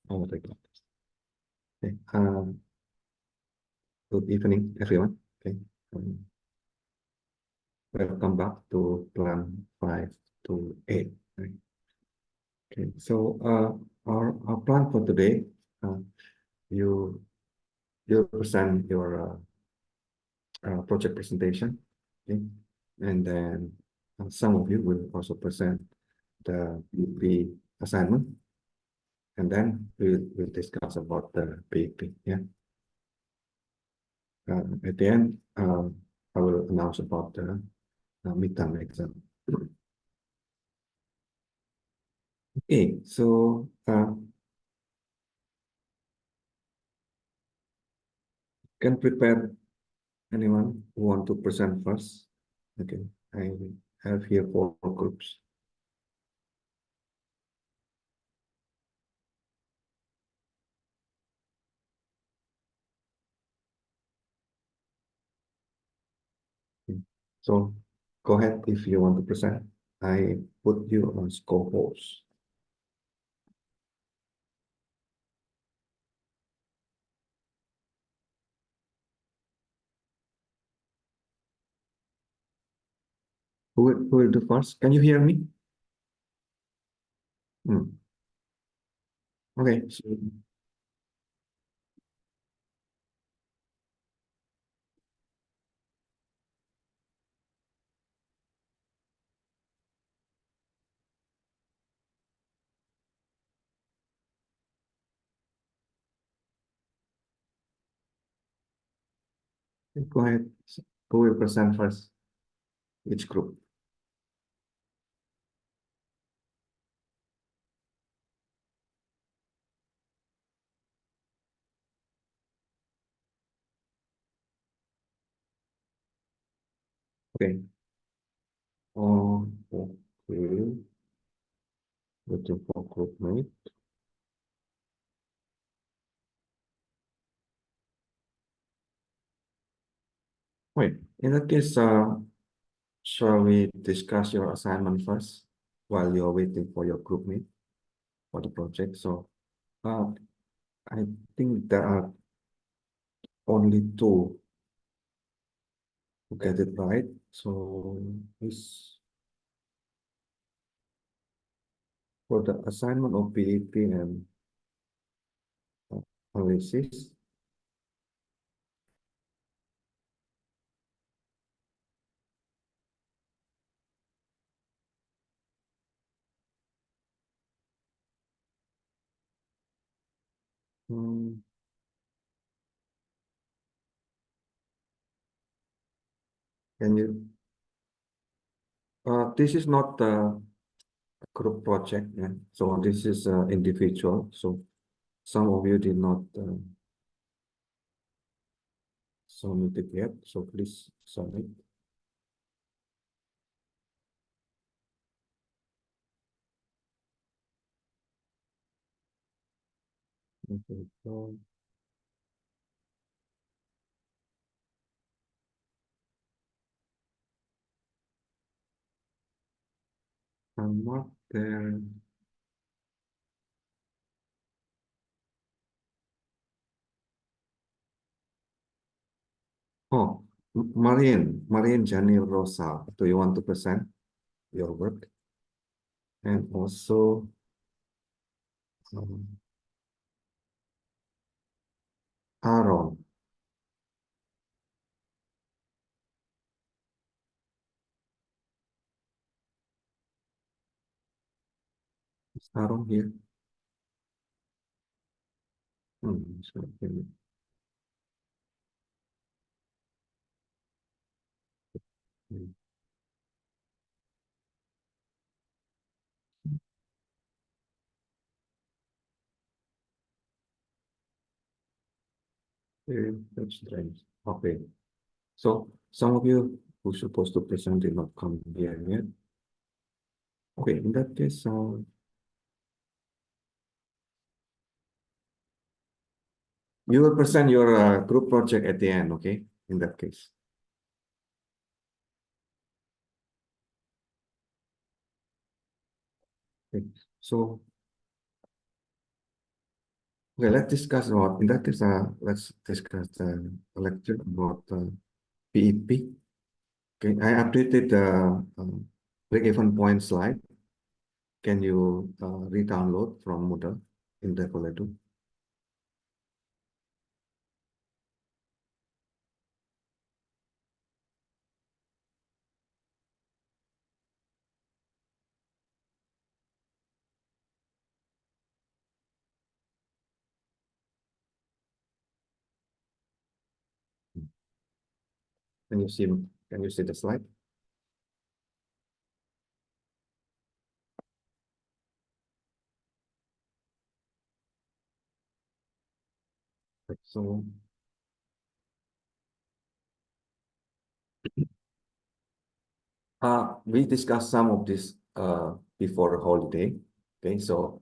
Oh, my God. Okay. Good evening, everyone. Okay. Um, Welcome back to Plan 5 to 8. Right? Okay. So, our plan for today, you you present your project presentation, okay, and then some of you will also present the assignment, and then we'll discuss about the BEP. Yeah. At the end, I will announce about the midterm exam. Okay, so can prepare anyone who want to present first. Okay, I have here 4 groups. Okay. So go ahead if you want to present. I put you on co-host. Who will do first? Can you hear me? Hmm. Okay, so go ahead. Who will present first? Which group? Okay. Oh, okay. Waiting for group mate. Wait, in that case, shall we discuss your assignment first while you're waiting for your group mate for the project? So, uh, I think there are only 2 who get it right. So, this for the assignment of BEP and uh, analysis. Hmm, can you? This is not a group project, yeah. So this is individual. So some of you did not submit it yet. So please submit. Okay, so I'm not there. Oh, Marine Janil Rosa, do you want to present your work? And also, um, Aaron, is Aaron here? So, okay. That's strange. Okay, so some of you who supposed to present did not come here yet. Okay, in that case, you will present your group project at the end, okay? In that case. Okay. So Okay, let's discuss about, in that case, let's discuss the lecture about BEP. Okay, I updated the break-even point slide. Can you re-download from Moodle in the folder? Can you see? Can you see the slide? So we discussed some of this before the holiday. Okay, so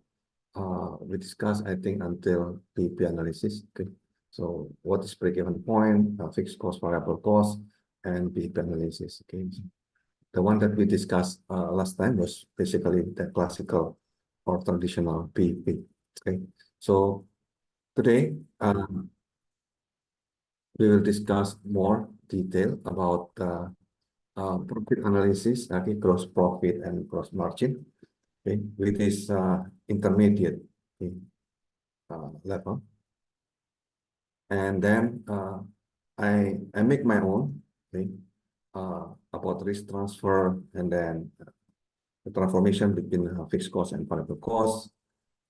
we discussed, I think, until PP analysis. Okay, so what is break-even point, fixed cost, variable cost, and PP analysis. Okay, the one that we discussed last time was basically the classical or traditional PP. Okay, so today we will discuss more detail about profit analysis, okay, gross profit and gross margin, okay, with this intermediate, okay, level. And then I make my own, okay, about risk transfer, and then the transformation between fixed cost and variable cost,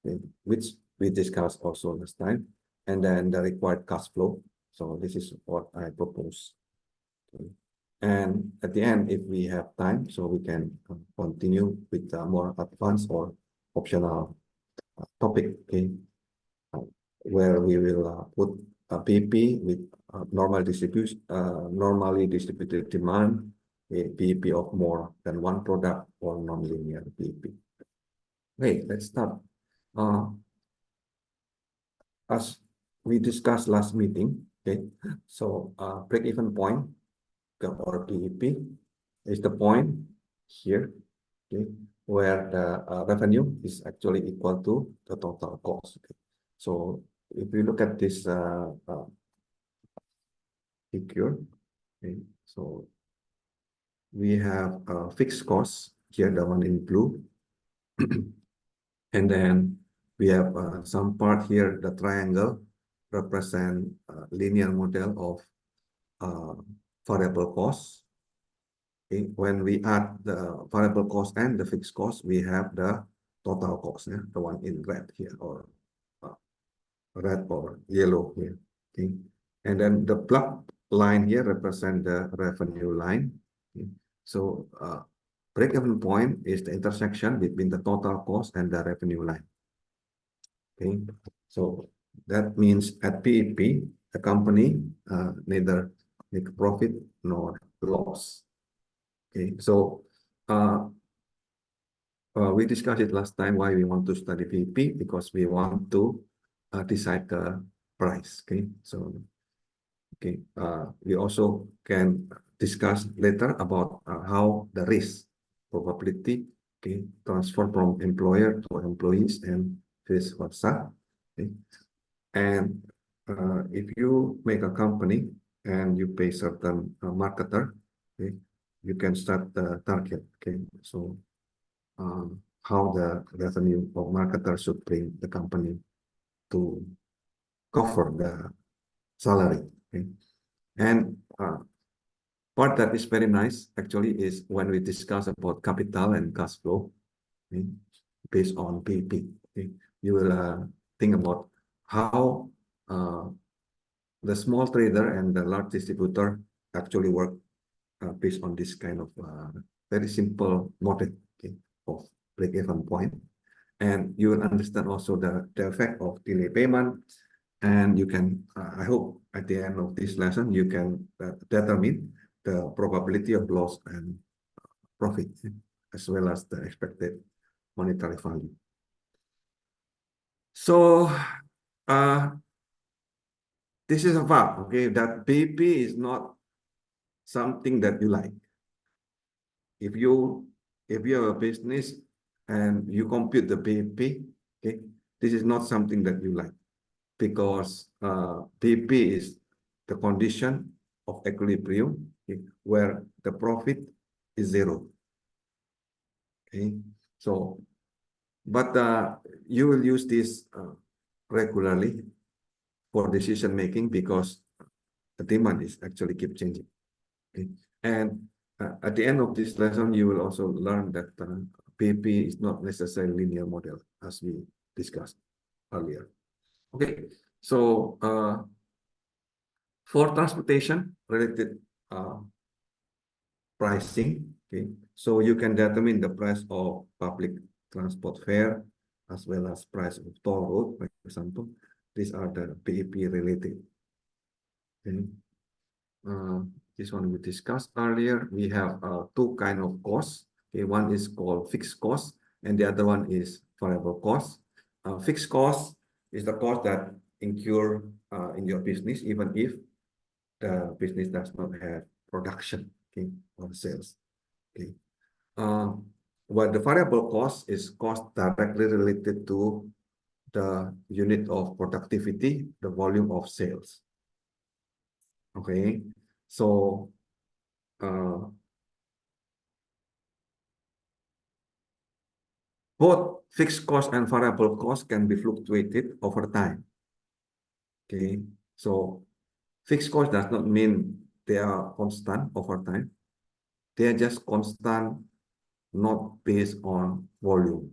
okay, which we discussed also last time, and then the required cash flow. So this is what I propose. Okay. And at the end, if we have time, so we can continue with more advanced or optional topic, okay, where we will put a PP with normal distribution, normally distributed demand, a PP of more than one product, or nonlinear PP. Okay, let's start. As we discussed last meeting, okay, so break-even point or BEP is the point here, okay, where the revenue is actually equal to the total cost. Okay. So if we look at this figure, okay, so we have fixed costs here, the one in blue, and then we have some part here, the triangle represent linear model of variable costs. Okay. When we add the variable cost and the fixed cost, we have the total cost, yeah? The one in red here, or red or yellow here. Okay. And then the black line here represent the revenue line. Okay. So break-even point is the intersection between the total cost and the revenue line. Okay. So that means at PEP, the company neither make profit nor loss. Okay. So we discussed it last time why we want to study PEP, because we want to decide the price. Okay, so okay, we also can discuss later about how the risk probability, okay, transfer from employer to employees and vice versa. Okay, and if you make a company and you pay certain marketer, okay, you can start the target. Okay, so how the revenue of marketer should bring the company to cover the salary. Okay? And part that is very nice actually is when we discuss about capital and cash flow, okay, based on PP. Okay? You will think about how the small trader and the large distributor actually work based on this kind of very simple model, okay, of break-even point. And you will understand also the effect of delay payment. And you can, I hope at the end of this lesson, you can determine the probability of loss and profit, as well as the expected monetary value. So this is a fact, okay, that BP is not something that you like. If you have a business and you compute the BP, okay, this is not something that you like. because BEP is the condition of equilibrium, okay, where the profit is zero. Okay, so but you will use this regularly for decision making because the demand is actually keep changing. Okay, and at the end of this lesson, you will also learn that BEP is not necessarily linear model as we discussed earlier. Okay, so for transportation related pricing, okay, so you can determine the price of public transport fare as well as price of toll road, for example. These are the BEP related. Okay. This one we discussed earlier. We have two kind of costs. Okay, one is called fixed cost, and the other one is variable cost. Fixed cost is the cost that incur in your business, even if the business does not have production, okay, or sales. Okay. While the variable cost is cost directly related to the unit of productivity, the volume of sales. Okay, so both fixed cost and variable cost can be fluctuated over time. Okay, so fixed cost does not mean they are constant over time. They are just constant, not based on volume.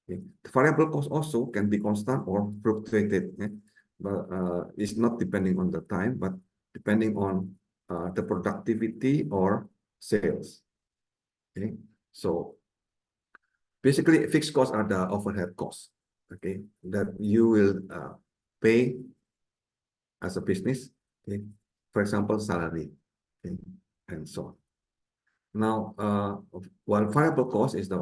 Okay. The variable cost also can be constant or fluctuated, but it's not depending on the time, but depending on the productivity or sales. Okay, so basically fixed costs are the overhead costs, okay, that you will pay as a business, okay, for example, salary, okay, and so on. Now, while variable cost is the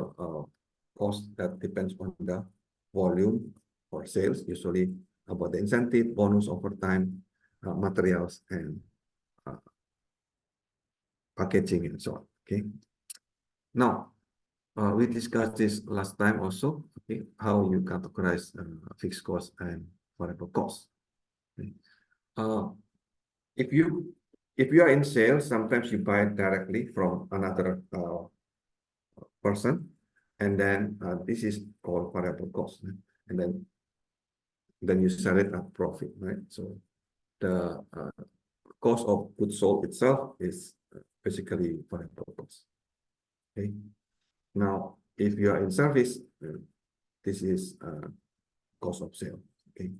cost that depends on the volume or sales, usually about the incentive, bonus over time, materials, and packaging, and so on. Okay. Now, we discussed this last time also. Okay, how you categorize fixed cost and variable cost. Okay. If you are in sales, sometimes you buy directly from another person, and then this is called variable cost, and then you sell it at profit, right? So the cost of goods sold itself is basically variable cost. Okay. Now, if you are in service, this is cost of sale. Okay.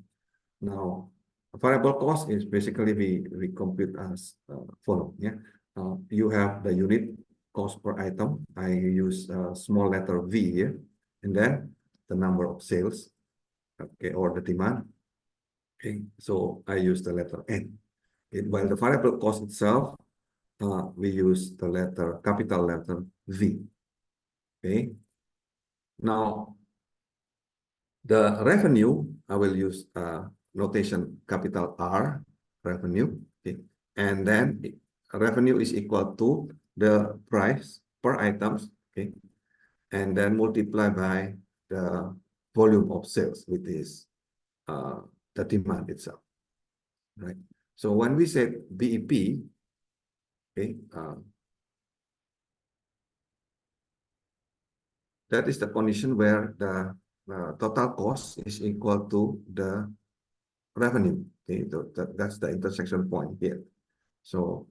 Now, variable cost is basically we compute as follow. Yeah. You have the unit cost per item. I use a small letter V here, and then the number of sales, okay, or the demand. Okay, so I use the letter N. Okay, while the variable cost itself, we use the capital letter V. Okay. Now, the revenue, I will use notation capital R, revenue. Okay. And then revenue is equal to the price per items. Okay. And then multiply by the volume of sales, which is the demand itself. Right. So when we say BEP, okay, that is the condition where the total cost is equal to the revenue. Okay, that's the intersection point here. So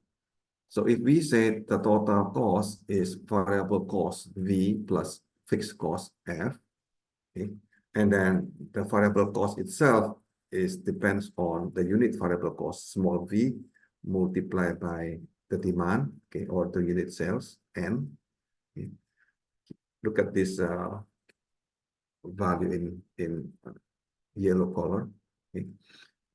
if we say the total cost is variable cost V plus fixed cost F, okay, and then the variable cost itself depends on the unit variable cost small v multiplied by the demand, okay, or the unit sales N. Okay. Look at this value in yellow color. Okay.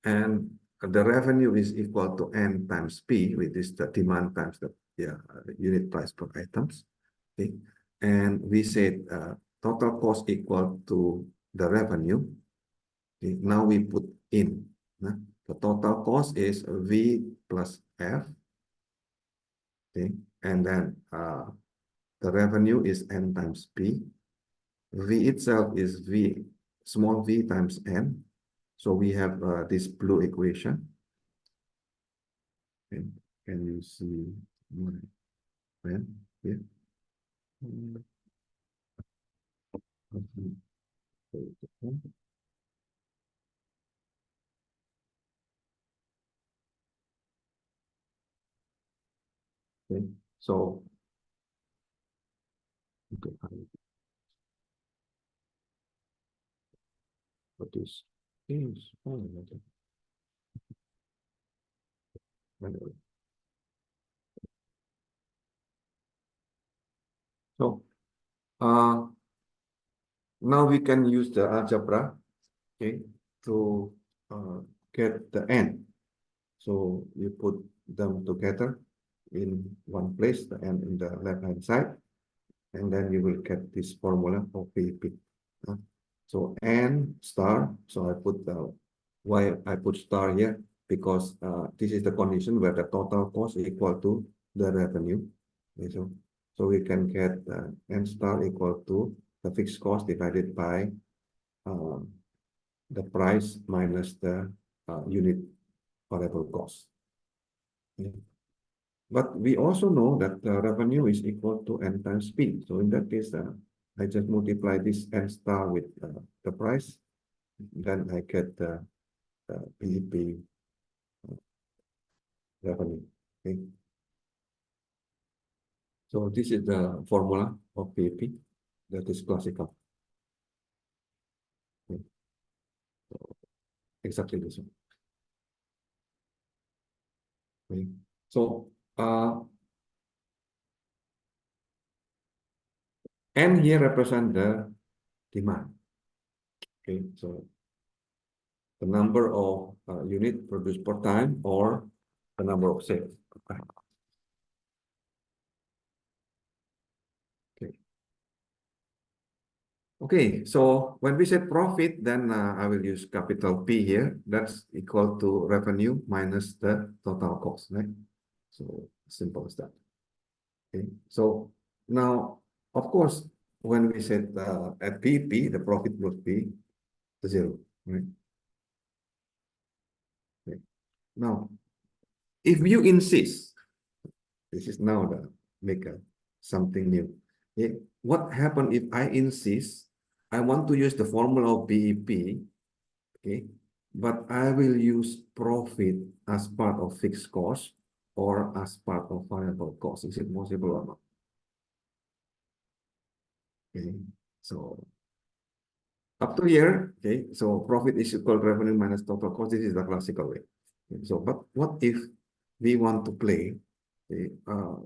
And the revenue is equal to N times P, which is the demand times the unit price per items. Okay. And we said total cost equal to the revenue. Okay. Now we put in the total cost is V plus F. Okay. And then the revenue is N times P. V itself is V, small v times N. So we have this blue equation. And can you see my pen here? Okay, so okay, what is so now we can use the algebra, okay, to get the n. So you put them together in one place, the n in the left hand side, and then you will get this formula of BEP. So n star, so I put why I put star here, because this is the condition where the total cost is equal to the revenue. Okay, so we can get n star equal to the fixed cost divided by the price minus the unit variable cost. Okay. But we also know that the revenue is equal to n times p. So in that case, I just multiply this n star with the price, then I get the BEP revenue. Okay. So this is the formula of BEP that is classical. Okay. So exactly this one. Okay. So n here represent the demand. Okay, so the number of unit produced per time or the number of sales per time. Okay. Okay, so when we say profit, then I will use capital P here. That's equal to revenue minus the total cost, right? So simple as that. Okay, so now, of course, when we said at BP, the profit would be zero, right? Okay. Now, if you insist, this is now the make something new. Okay, what happen if I insist? I want to use the formula of BEP, okay, but I will use profit as part of fixed cost or as part of variable cost. Is it possible or not? Okay, so up to here, okay, so profit is equal to revenue minus total cost. This is the classical way. Okay, so, but what if we want to play the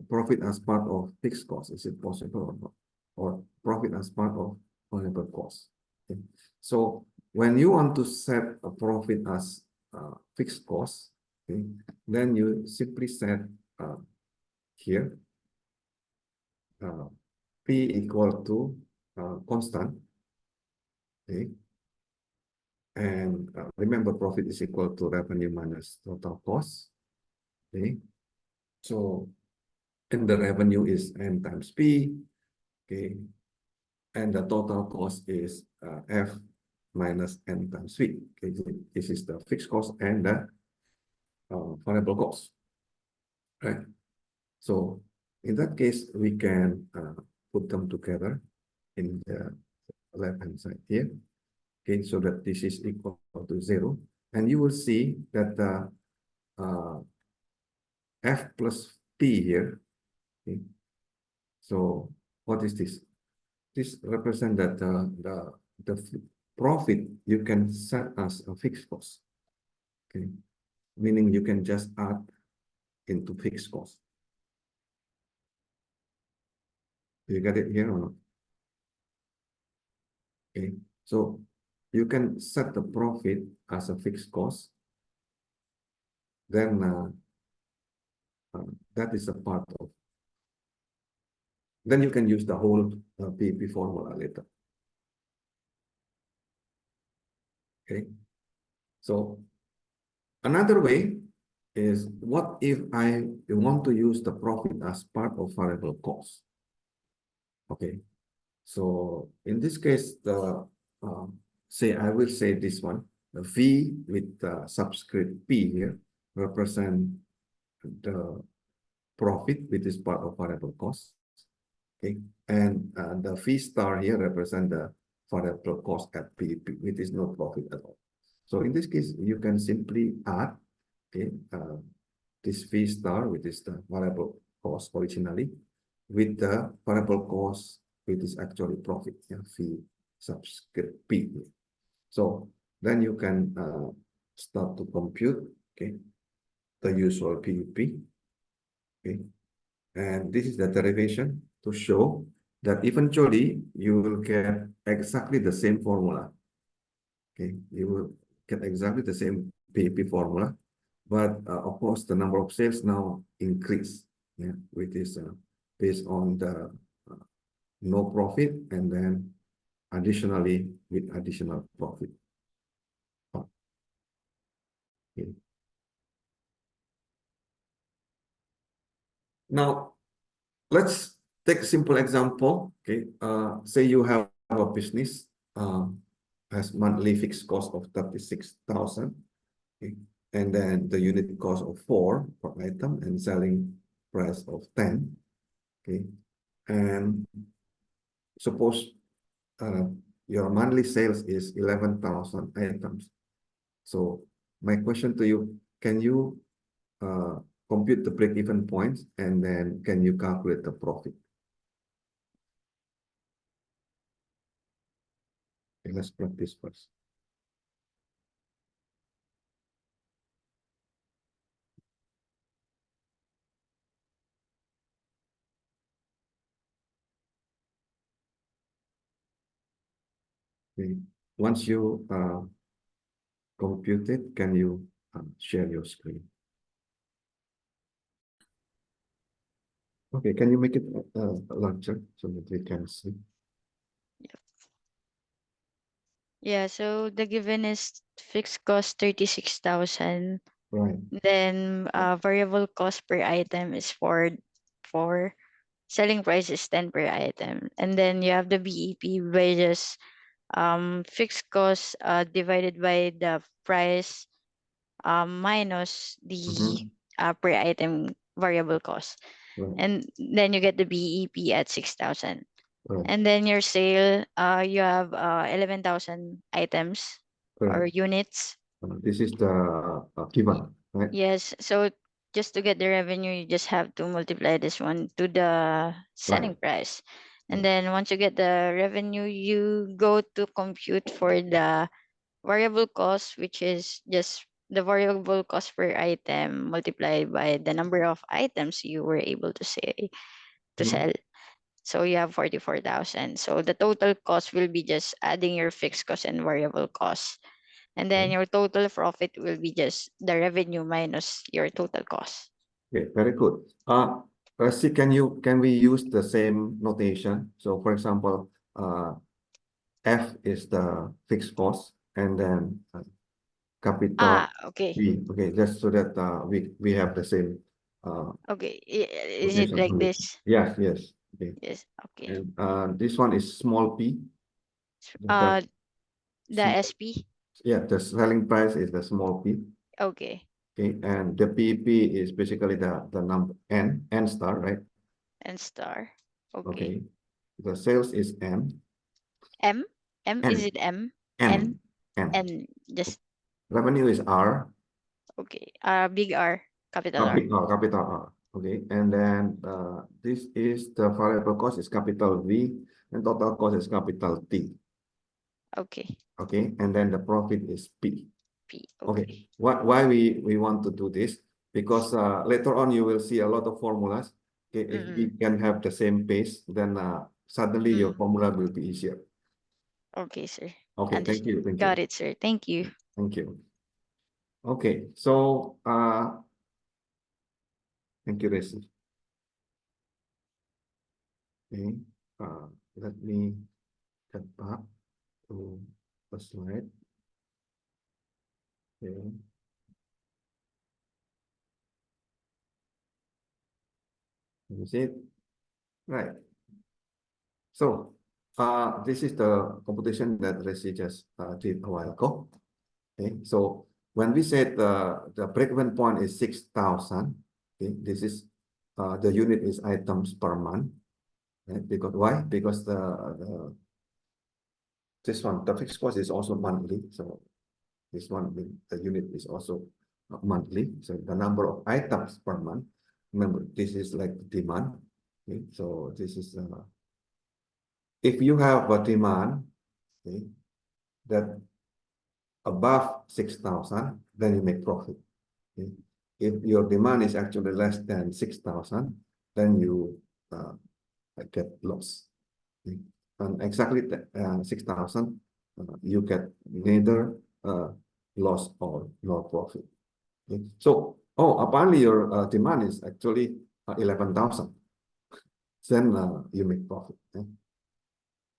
profit as part of fixed cost? Is it possible or not? Or profit as part of variable cost? Okay. So when you want to set a profit as fixed cost, okay, then you simply set here P equal to constant, okay, and remember profit is equal to revenue minus total cost, okay. So and the revenue is n times P, okay, and the total cost is F minus n times V. Okay, this is the fixed cost and the variable cost, right? So in that case, we can put them together in the left-hand side here, okay, so that this is equal to 0. And you will see that F plus P here, okay. So what is this? This represents that the profit you can set as a fixed cost, okay, meaning you can just add into fixed cost. You get it here or not? Okay, so you can set the profit as a fixed cost, then that is a part of, then you can use the whole BEP formula later. Okay, so another way is, what if I want to use the profit as part of variable cost? Okay, so in this case, the say I will say this one, the V with the subscript P here represent the profit, which is part of variable cost. Okay, and the V star here represent the variable cost at BEP, which is no profit at all. So in this case, you can simply add, okay, this V star, which is the variable cost originally, with the variable cost, which is actually profit, yeah, V subscript P. So then you can start to compute, okay, the usual BEP, okay, and this is the derivation to show that eventually you will get exactly the same formula. Okay, you will get exactly the same BEP formula, but of course the number of sales now increase, yeah, which is based on the no profit and then additionally with additional profit. Okay. Now let's take a simple example. Okay, say you have a business has monthly fixed cost of 36,000. Okay, and then the unit cost of 4 per item and selling price of 10. Okay, and suppose your monthly sales is 11,000 items. So my question to you, can you uh, compute the break-even points and then can you calculate the profit? Okay, let's practice first. Okay. Once you compute it, can you share your screen? Okay, can you make it larger so that we can see? Yeah, so the given is fixed cost 36,000. Right. Then variable cost per item is 4. Selling price is 10 per item. And then you have the BEP by just fixed cost divided by the price minus the Mm-hmm. per item variable cost. Right. And then you get the BEP at 6,000. Right. And then your sale, you have 11,000 items or Correct. units. This is the given, right? Yes. So just to get the revenue, you just have to multiply this one to the Right. selling price. And Right. then once you get the revenue, you go to compute for the variable cost, which is just the variable cost per item multiplied by the number of items you were able to say to Mhm. sell. So you have 44,000. So the total cost will be just adding your fixed cost and variable cost. And then Okay. your total profit will be just the revenue minus your total cost. Okay, very good. Let's see, can we use the same notation? So for example, F is the fixed cost and then capital Okay. V. Okay, just so that we have the same Okay. Is it notation like for it. this? Yes, yes. Okay. Yes. Okay. And this one is small p. The Uh, the small, SP. yeah, the selling price is the small p. Okay. Okay, and the PP is basically the number n star, right? And star. Okay. Okay, the sales is M. M. Is n it M? N. n n. N. Just Revenue is R, okay. Big R. Capital R. capital R. Okay, and then this is the variable cost is capital V, and total cost is capital T. Okay. Okay, and then the profit is P. P. Okay, Okay. why we want to do this? Because later on you will see a lot of formulas. Okay, if we Mm. can have the same pace, then suddenly your Mm. formula will be easier. Okay, sir. Okay, thank Understood. you, thank Got you, it, sir. Thank you. thank you. Okay, so thank you, Resi. Okay, let me get back to the slide. Okay, is it right? So this is the computation that Resi just did a while ago. Okay, so when we said the break-even point is 6,000, okay, this is the unit is items per month. Right? Because why? Because this one, the fixed cost is also monthly. So this one, the unit is also monthly. So the number of items per month. Remember, this is like demand. Okay, so this is if you have a demand, okay, that above 6,000, then you make profit. Okay? If your demand is actually less than 6,000, then you get loss. Okay? And exactly 6,000, you get neither loss or no profit. Okay? So, apparently your demand is actually 11,000. Then you make profit. Okay?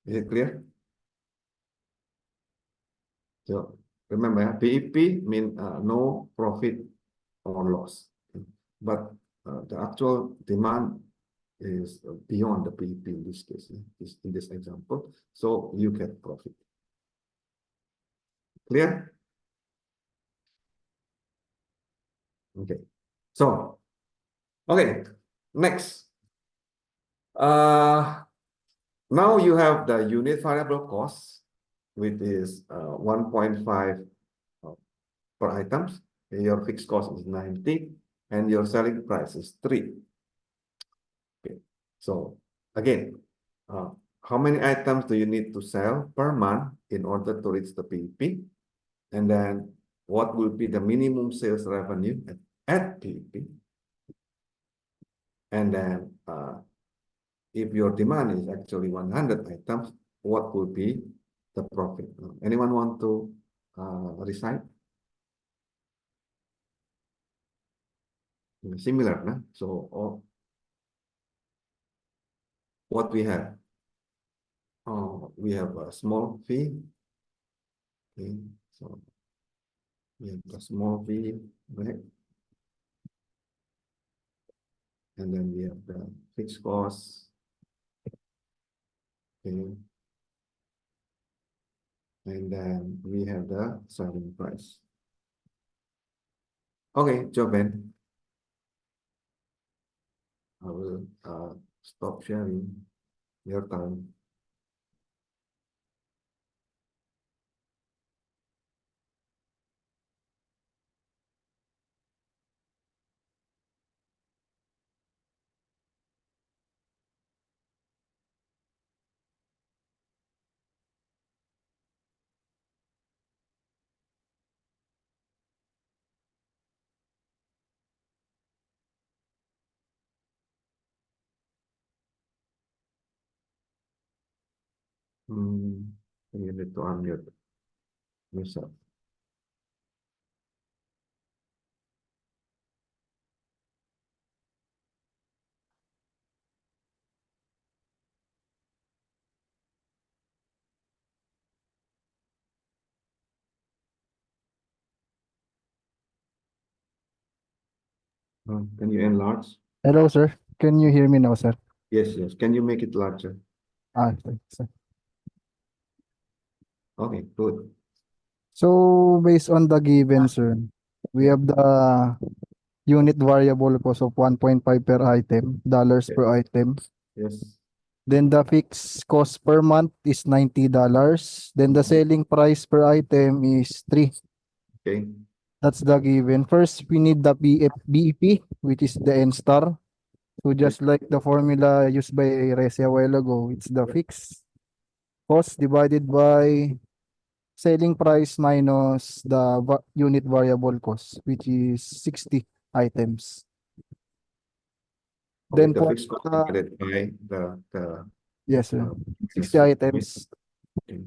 Is it clear? So remember, BEP means no profit or loss. Okay? But the actual demand is beyond the BEP in this case, in this example. So you get profit. Clear? Okay. So, okay, next. Now you have the unit variable cost, which is 1.5 per items. Your fixed cost is 90, and your selling price is 3. Okay. So again, how many items do you need to sell per month in order to reach the BEP? And then what will be the minimum sales revenue at BEP? And then if your demand is actually 100 items, what will be the profit? Anyone want to recite? Similar, no? So what we have? We have a small fee. Okay, so we have the small fee, right? And then we have the fixed costs. Okay. And then we have the selling price. Okay, Joven. I will stop sharing your time. You need to unmute yourself. Can you enlarge? Hello, sir. Can you hear me now, sir? Yes, yes. Can you make it larger? Sorry, sir. Okay, good. So, based on the given, sir, we have the unit variable cost of 1.5 per item, dollars per item. Yes. Then the fixed cost per month is $90. Then the selling price per item is 3. Okay. That's the given. First, we need the BEP, which is the N star. So just like the formula used by Resi a while ago, it's the fixed cost divided by selling price minus the unit variable cost, which is 60 items. Okay, Then the for fixed cost divided by the yes, sir. 60 yes, items okay.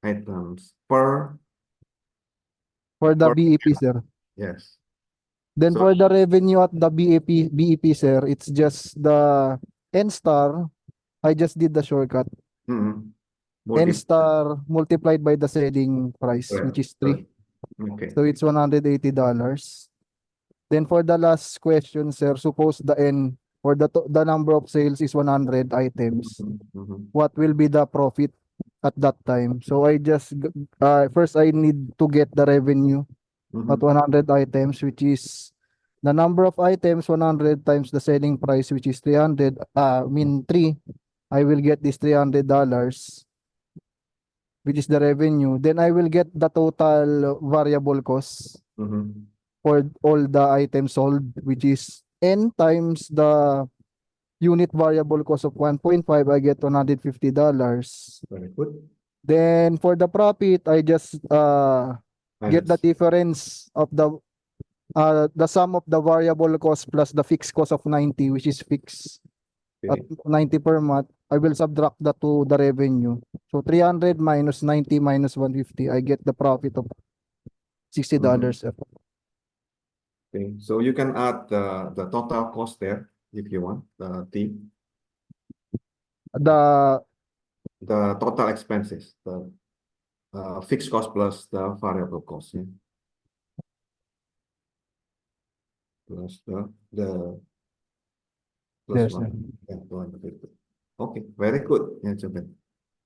Items per for the per BEP, sir. yes. Then So for the revenue at the BEP, sir, it's just the N star. I just did the shortcut. N multi star multiplied by the selling price, correct, which is 3. correct. Okay. So it's $180. Then for the last question, sir, suppose the N or the number of sales is 100 items. Mhm. What will be the profit at that time. So I just first I need to get the revenue at 100 items, which is the number of items 100 times the selling price, which is 300. I mean 3. I will get this $300, which is the revenue. Then I will get the total variable cost for all the items sold, which is n times the unit variable cost of 1.5. I get $150. Very good. Then for the profit, I just get the Minus. difference of the sum of the variable cost plus the fixed cost of 90, which is fixed at Okay. 90 per month. I will subtract that to the revenue. So 300 minus 90 minus 150, I get the profit of $60. Okay. So you can add the total cost there if you want, the T, The the total expenses, the fixed cost plus the variable cost, yeah? Plus plus yes, one. Yeah, 250. Okay, very good. Yeah, Jabin.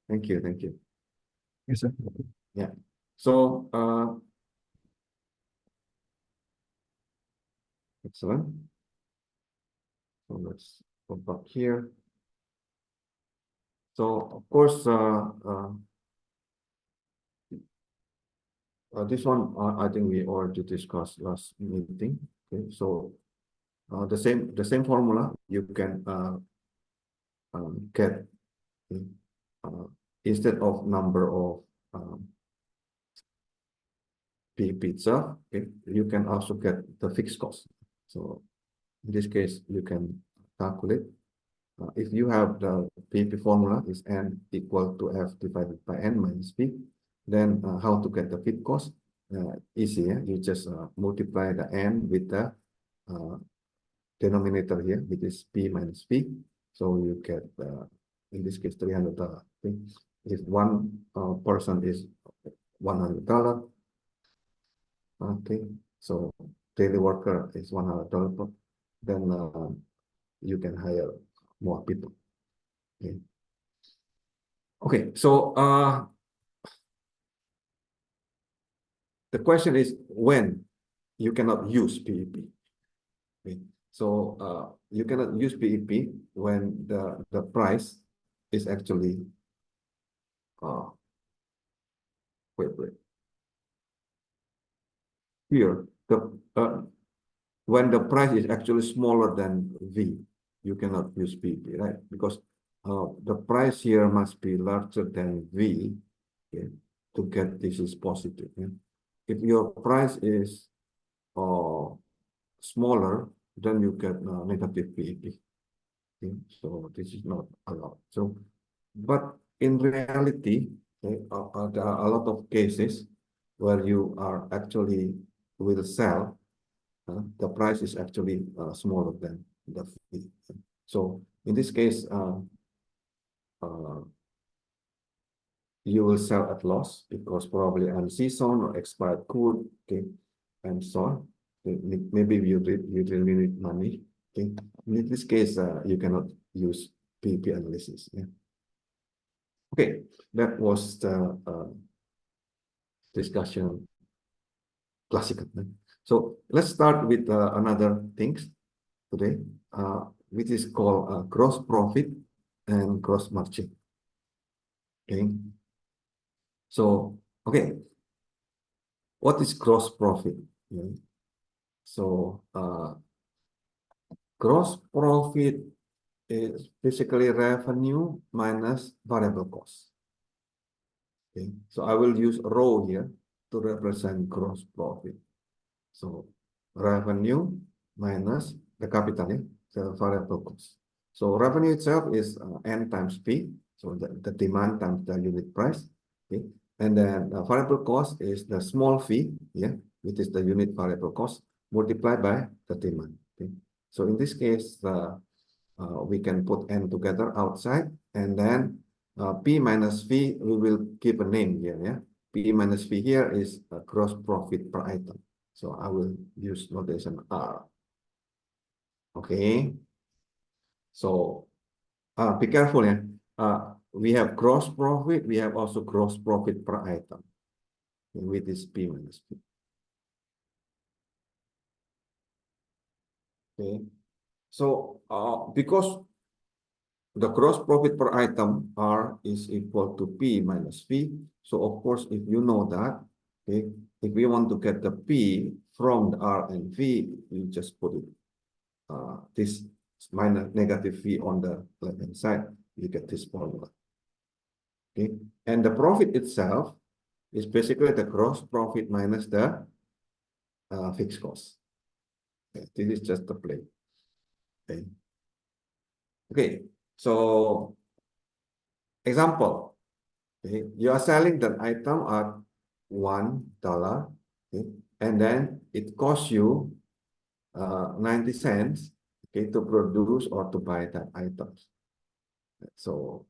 Thank you, thank you. yes, sir. Yeah. So excellent. So let's go back here. So of course, this one I think we already discussed last meeting. Okay, so the same formula you can get uh, instead of number of pizza. Okay, you can also get the fixed cost. So in this case, you can calculate. If you have the BEP formula is n equal to f divided by n minus p, then how to get the fixed cost? Easy, yeah? You just multiply the n with the denominator here, which is p minus p. So you get, in this case, $300. Okay? If one person is $100, okay, so daily worker is $100, then you can hire more people. Okay, okay, so the question is when you cannot use BEP. Okay, so you cannot use BEP when the price is actually wait here when the price is actually smaller than V, you cannot use BEP, right? Because the price here must be larger than V, okay, to get this is positive. Yeah? If your price is smaller, then you get negative BEP. Okay? So this is not allowed. So, but in reality, okay, there are a lot of cases where you are actually will sell. The price is actually smaller than the fee. So in this case, you will sell at loss because probably unseasoned or expired good, okay, and so on. Okay. Maybe you really need money. Okay. In this case, you cannot use PEP analysis. Yeah. Okay, that was the discussion classical. So let's start with another things today, which is called gross profit and gross margin. Okay. So, okay, what is gross profit? Okay. So, gross profit is basically revenue minus variable cost. Okay. So I will use row here to represent gross profit. So revenue minus the capital, the variable cost. So revenue itself is N times P, so the demand times the unit price. Okay, and then the variable cost is the small fee, yeah, which is the unit variable cost multiplied by the demand. Okay, so in this case, we can put N together outside, and then P minus V, we will give a name here, yeah. P minus V here is gross profit per item. So I will use notation R. Okay. So be careful, yeah. we have gross profit, we have also gross profit per item, with this P minus P. Okay, so because the gross profit per item R is equal to P minus P, so of course, if you know that, okay, if we want to get the P from the R and V, you just put it this minus negative V on the left hand side, you get this formula. Okay, and the profit itself is basically the gross profit minus the fixed cost. Okay, this is just the plate. Okay. Okay. So example. Okay, you are selling that item at $1. Okay, and then it costs you 90 cents. Okay, to produce or to buy that items. So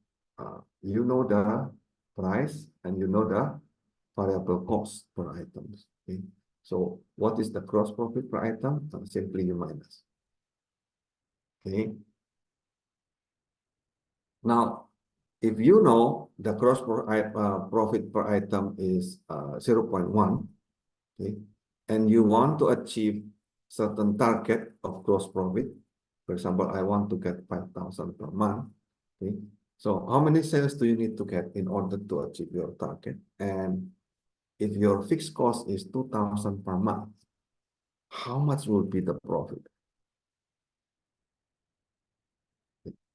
you know the price and you know the variable cost per items. Okay, so what is the gross profit per item? Simply you minus. Okay. Now, if you know the gross profit per item is 0.1, okay, and you want to achieve certain target of gross profit, for example, I want to get 5,000 per month, okay, so how many sales do you need to get in order to achieve your target? And if your fixed cost is 2,000 per month, how much will be the profit?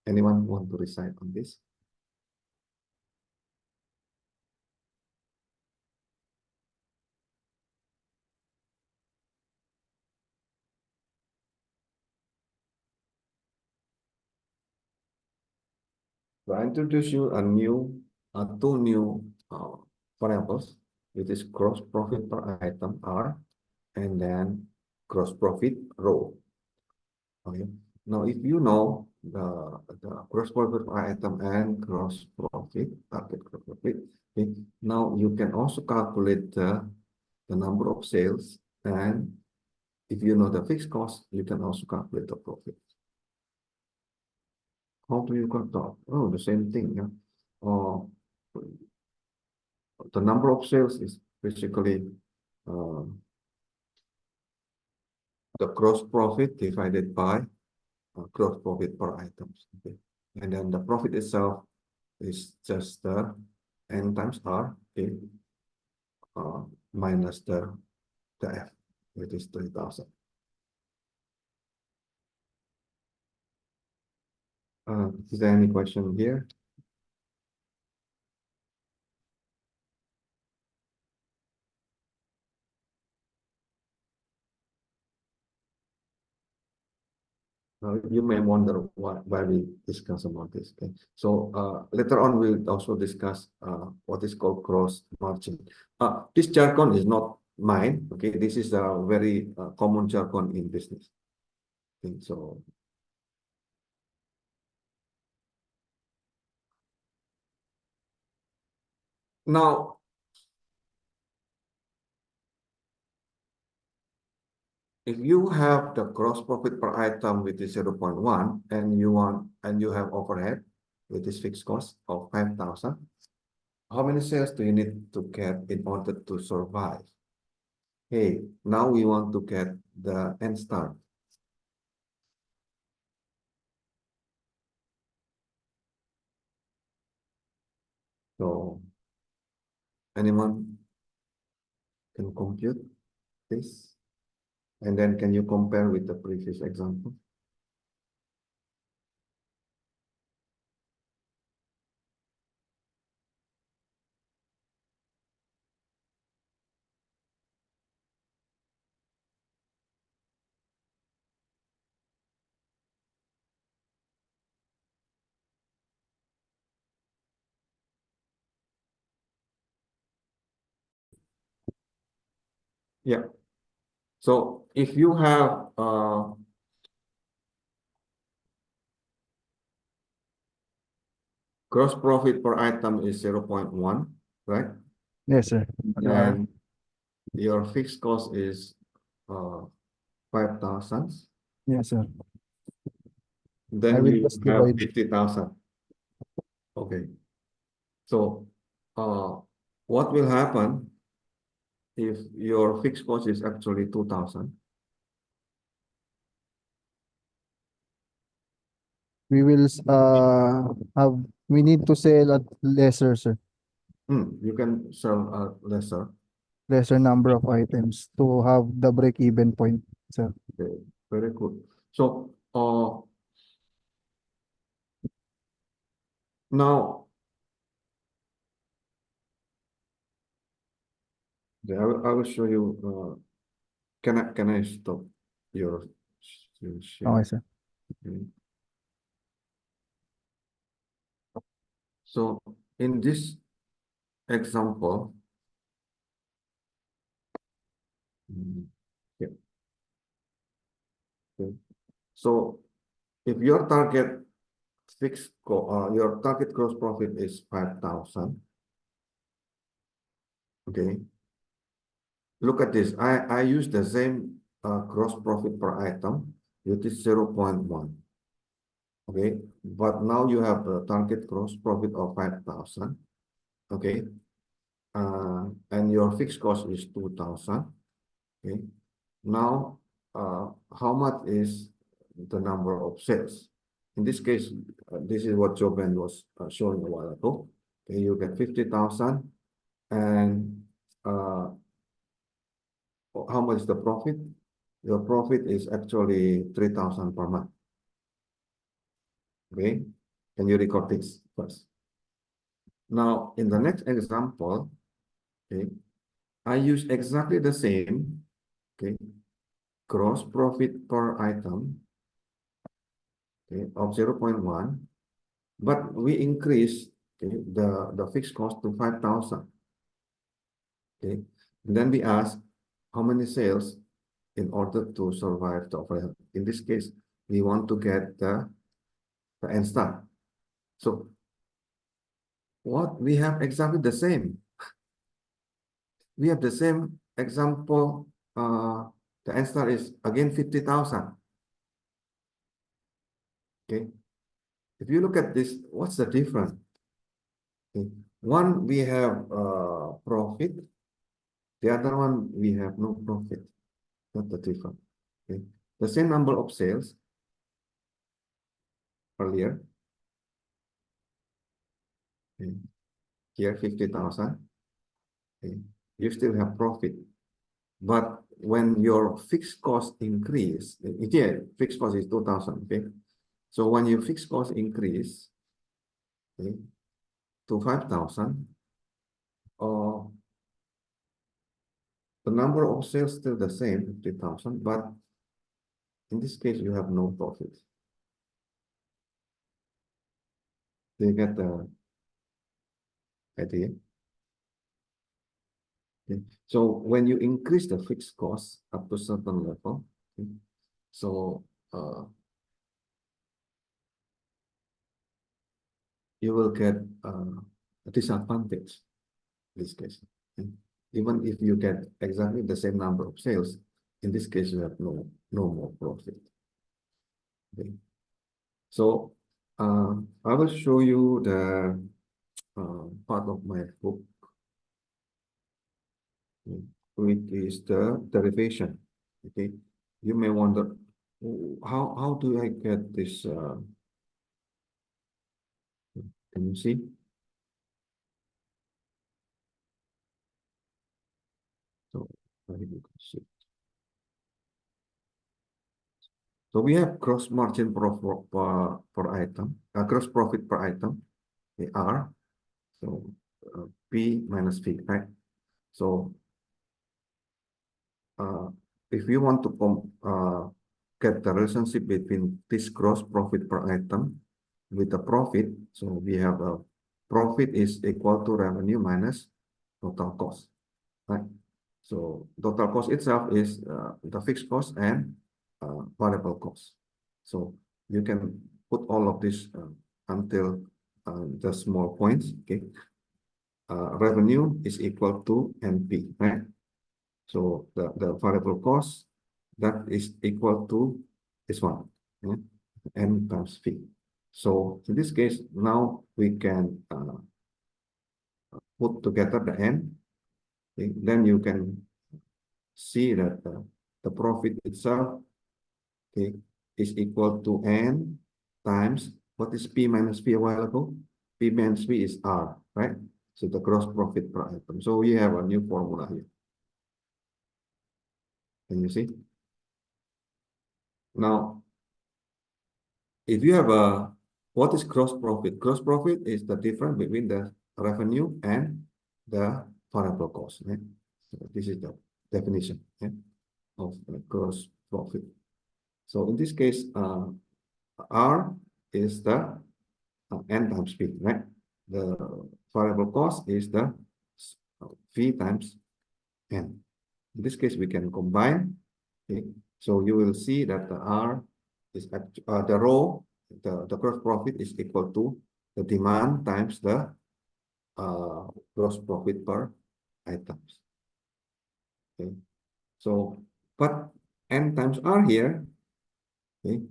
Anyone want to decide on this? So I introduce you two new variables. It is gross profit per item R, and then gross profit row. Okay. Now, if you know the gross profit per item and gross profit, target gross profit, okay, now you can also calculate the number of sales, and if you know the fixed cost, you can also calculate the profit. How do you calculate? Oh, the same thing. Yeah. The number of sales is basically the gross profit divided by gross profit per items. Okay, and then the profit itself is just the N times R, okay, minus the F, which is 3,000. Is there any question here? You may wonder why we discuss about this. Okay, so later on we'll also discuss what is called gross margin. This jargon is not mine. Okay, this is a very common jargon in business. Okay, so now, if you have the gross profit per item with 0.1 and you have overhead with this fixed cost of 5,000, how many sales do you need to get in order to survive? Hey, now we want to get the end start. So anyone can compute this? And then can you compare with the previous example? Yeah. So if you have gross profit per item is 0.1, right? Yes, sir. And your fixed cost is 5,000. Yes, sir. I Then will you just have divide. 50,000. Okay. So what will happen if your fixed cost is actually 2,000? We will we need to sell at lesser, sir. You can sell lesser. Lesser number of items to have the break-even point, sir. Okay, very good. So now I will show you. Can I stop your share? Okay, sir. Okay. So in this example, yeah. Okay. So if your target your target gross profit is 5,000. Okay. Look at this. I use the same gross profit per item, which is 0.1. Okay, but now you have the target gross profit of 5,000. Okay, and your fixed cost is 2,000. Okay, now how much is the number of sales? In this case, this is what Joben was showing a while ago. Okay, you get 50,000, and how much is the profit? Your profit is actually 3,000 per month. Okay, can you record this first? Now, in the next example, okay, I use exactly the same, okay, gross profit per item, okay, of 0.1, but we increase, okay, the fixed cost to 5,000. Okay, and then we ask how many sales in order to survive the overhead. In this case, we want to get the end start. So what we have exactly the same. We have the same example. The end start is again 50,000. Okay. If you look at this, what's the difference? Okay. One, we have profit. The other one, we have no profit. That's the difference. Okay. The same number of sales earlier. Okay. Here, 50,000. Okay. You still have profit. But when your fixed cost increase, here, fixed cost is 2,000. Okay. So when your fixed cost increase, okay, to 5,000, or the number of sales still the same, 50,000, but in this case, you have no profit. Do you get the idea? Okay. So when you increase the fixed cost up to a certain level, okay, so you will get a disadvantage in this case. Okay. Even if you get exactly the same number of sales, in this case, you have no more profit. Okay. So I will show you the part of my book, which is the derivation. Okay, you may wonder, how do I get this? Can you see? So you can see. So we have gross margin per item, gross profit per item, R. So P minus V, right? So if you want to get the relationship between this gross profit per item with the profit, so we have a profit is equal to revenue minus total cost, right? So total cost itself is the fixed cost and variable cost. So you can put all of this until the small points, okay? Revenue is equal to NP, right? So the variable cost that is equal to this one, yeah? N times V. So in this case, now we can put together the N, okay, then you can see that the profit itself, okay, is equal to N times, what is P minus P a while ago? P minus P is R, right? So the gross profit per item. So we have a new formula here. Can you see? Now, if you have what is gross profit? Gross profit is the difference between the revenue and the variable cost. Right? So this is the definition, yeah, of gross profit. So in this case, R is the N times P, right? The variable cost is the V times N. In this case, we can combine. Okay? So you will see that the R is the row, the gross profit is equal to the demand times the gross profit per items. Okay. So, but N times R here, okay,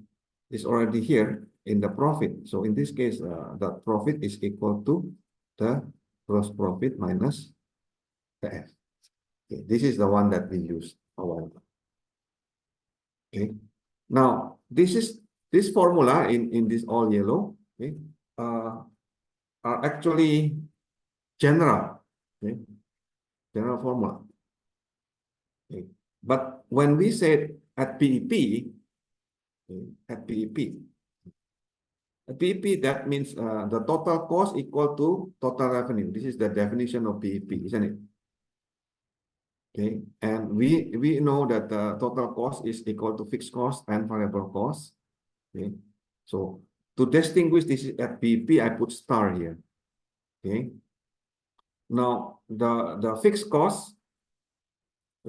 is already here in the profit. So in this case, the profit is equal to the gross profit minus the F. Okay. This is the one that we use a while ago. Okay. Now, this formula in this all yellow, okay, are actually general, okay, general formula. Okay. But when we say at BEP, okay, at BEP, that means the total cost equal to total revenue. This is the definition of BEP, isn't it? Okay, and we know that the total cost is equal to fixed cost and variable cost. Okay, so to distinguish this at BEP, I put star here. Okay, now the fixed cost,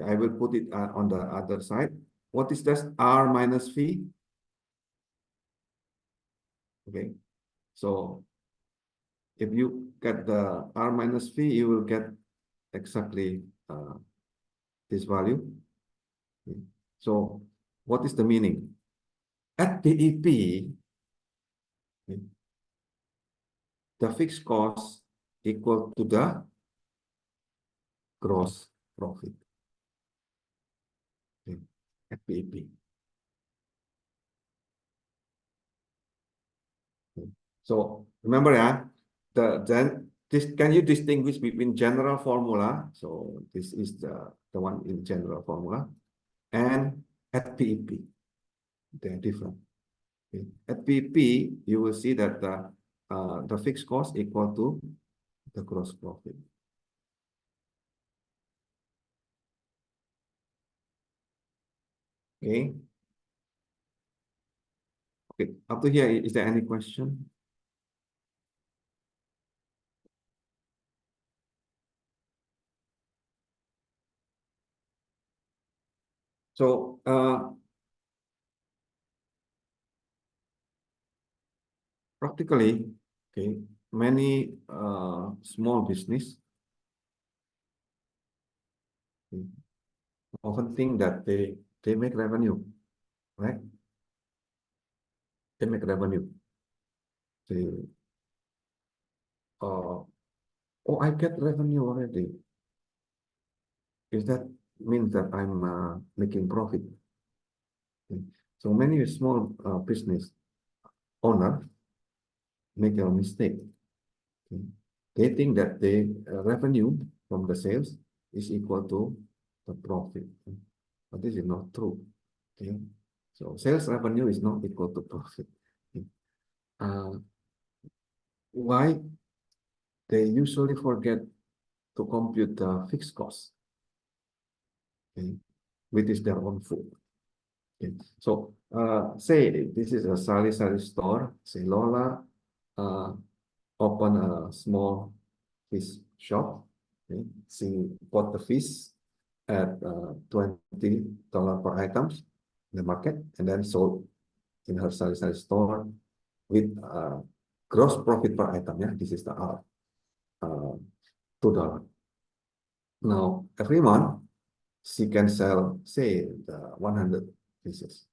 I will put it on the other side. What is this? R minus V. Okay, so if you get the R minus V, you will get exactly this value. Okay. So what is the meaning? At BEP, okay, the fixed cost equal to the gross profit. Okay. At BEP. Okay. So remember, can you distinguish between general formula? So this is the one in general formula, and at BEP. They're different. Okay. At BEP, you will see that the fixed cost equal to the gross profit. Okay. Okay. Up to here, is there any question? So practically, okay, many small business, okay, often think that they make revenue, right? They make revenue. They oh, I get revenue already. Is that means that I'm making profit? Okay. So many small business owner make a mistake. Okay. They think that the revenue from the sales is equal to the profit, but this is not true. Okay, so sales revenue is not equal to profit. Okay. Why they usually forget to compute the fixed cost, okay, which is their own food. Okay. So say this is a sari store. Say Lola open a small fish shop. Okay. She bought the fish at $20 per items in the market, and then sold in her sari store with gross profit per item. Yeah, this is the R, $2. Now every month she can sell, say, 100 pieces.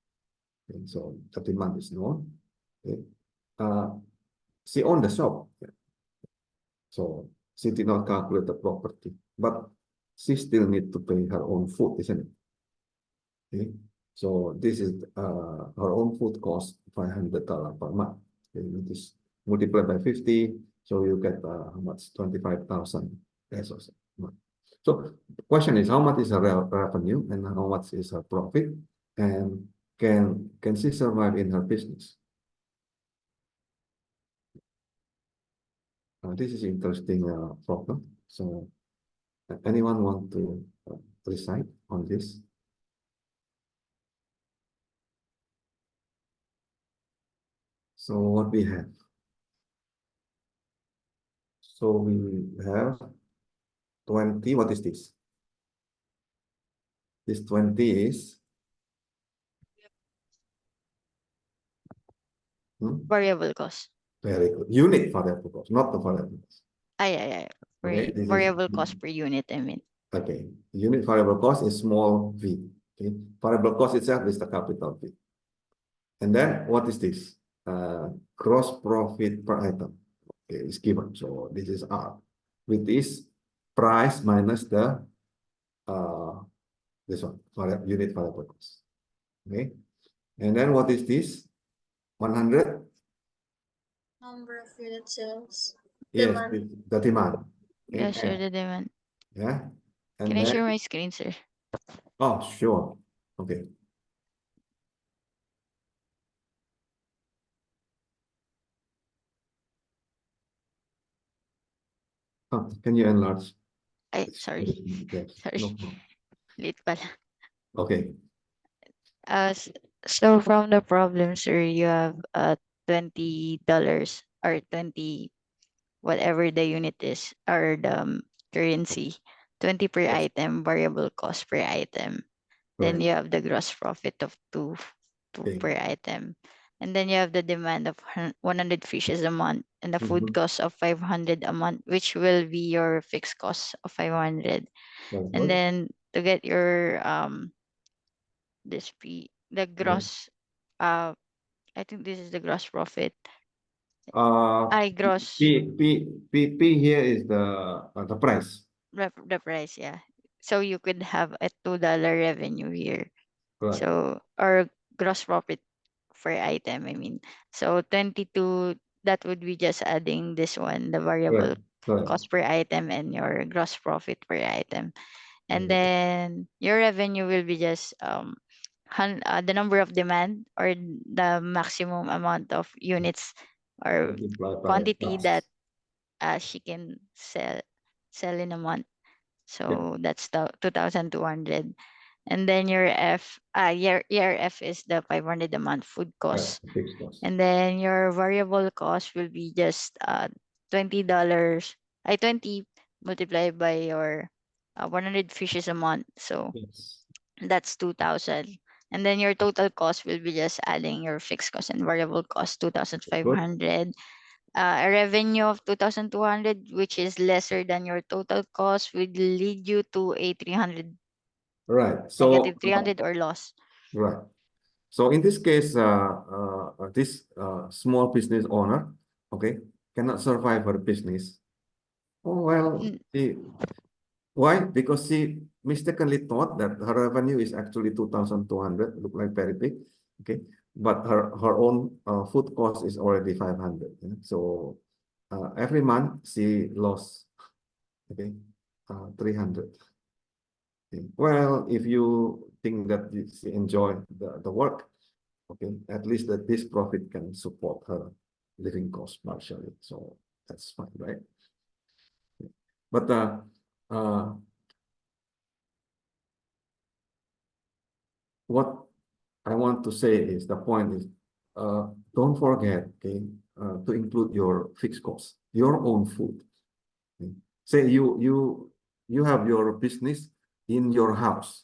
Okay, so the demand is known. Okay. She owned the shop. Yeah. So she did not calculate the property, but she still need to pay her own food, isn't it? Okay. So this is her own food cost $500 per month. Okay. It is multiplied by 50, so you get how much? 25,000 pesos. So the question is, how much is her revenue and how much is her profit, and can she survive in her business? This is interesting problem. So anyone want to recite on this? So what we have? So we have 20. What is this? This 20 is Variable cost. very good. Unit variable cost, not the variable cost. Ay. Okay, this is Variable cost per unit, I mean. okay. Unit variable cost is small v. Okay, variable cost itself is the capital V. And then what is this? Gross profit per item. Okay, it's given. So this is R, with this price minus the this one unit variable cost. Okay, and then what is this? 100. Number of unit sales. Yes, Demand. the demand. Okay, Yeah, sure, the demand. yeah, and Can I then share my screen, sir? oh sure, okay. Oh, can you enlarge? Ay, sorry. Yes, Sorry. no problem. Late pala. Okay, So from the problem, sir, you have $20 or 20 whatever the unit is or the currency, 20 per yes, item, variable cost per item. Then correct. you have the gross profit of two Okay. per item. And then you have the demand of 100 fishes a month and the food cost of 500 a month, which will be your fixed cost of 500. Very And good. then to get your the gross I think this is the gross profit. I gross P here is the price. the price, yeah. So you could have a $2 revenue here. Correct. So or gross profit per item, I mean. So 22, that would be just adding this one, the variable Correct. cost per item and your gross profit per item. And Correct. then your revenue will be just the number of demand or the maximum amount of units or Multiplied by quantity price. that she can sell in a month. So that's the 2,200. And then your F is the 500 a month food Right. cost. Fixed cost. And then your variable cost will be just $20. 20 multiplied by your 100 fishes a month. So Yes. that's 2,000. And then your total cost will be just adding your fixed cost and variable cost, Good. 2,500. A revenue of 2,200, which is lesser than your total cost, will lead you to a 300, Right. So negative 300 or loss. right. So in this case, this small business owner, okay, cannot survive her business. Oh well, Mm, why? Because she mistakenly thought that her revenue is actually 2,200, look like very big, okay, but her own food cost is already 500. Yeah? So every month she lost, okay, 300. Okay. Well, if you think that she enjoy the work, okay, at least that this profit can support her living cost partially. So that's fine, right? But uh, what I want to say is the point is don't forget, okay, to include your fixed costs, your own food. Okay? Say you have your business in your house.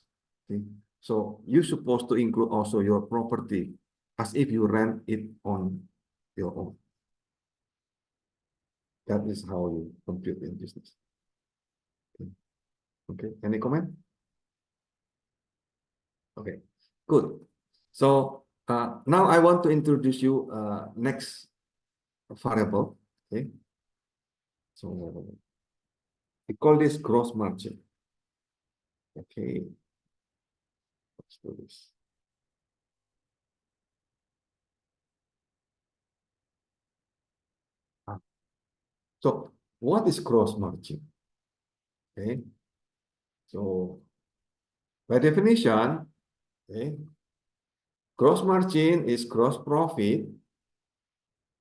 Okay? So you're supposed to include also your property as if you rent it on your own. That is how you compute in business. Okay. Okay. Any comment? Okay. Good. So now I want to introduce you next variable. Okay. So We call this gross margin. Okay. Let's do this. So what is gross margin? Okay. So by definition, okay, gross margin is gross profit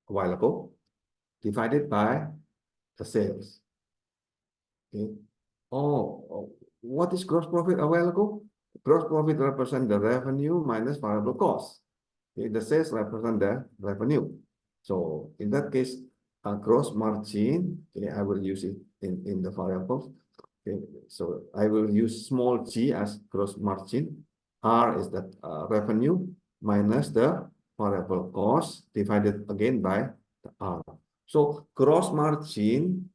available divided by the sales. Okay. Oh, what is gross profit available? Gross profit represents the revenue minus variable cost. Okay. The sales represent the revenue. So in that case, gross margin, okay, I will use it in the variables. Okay, so I will use small g as gross margin. R is the revenue minus the variable cost divided again by the R. So gross margin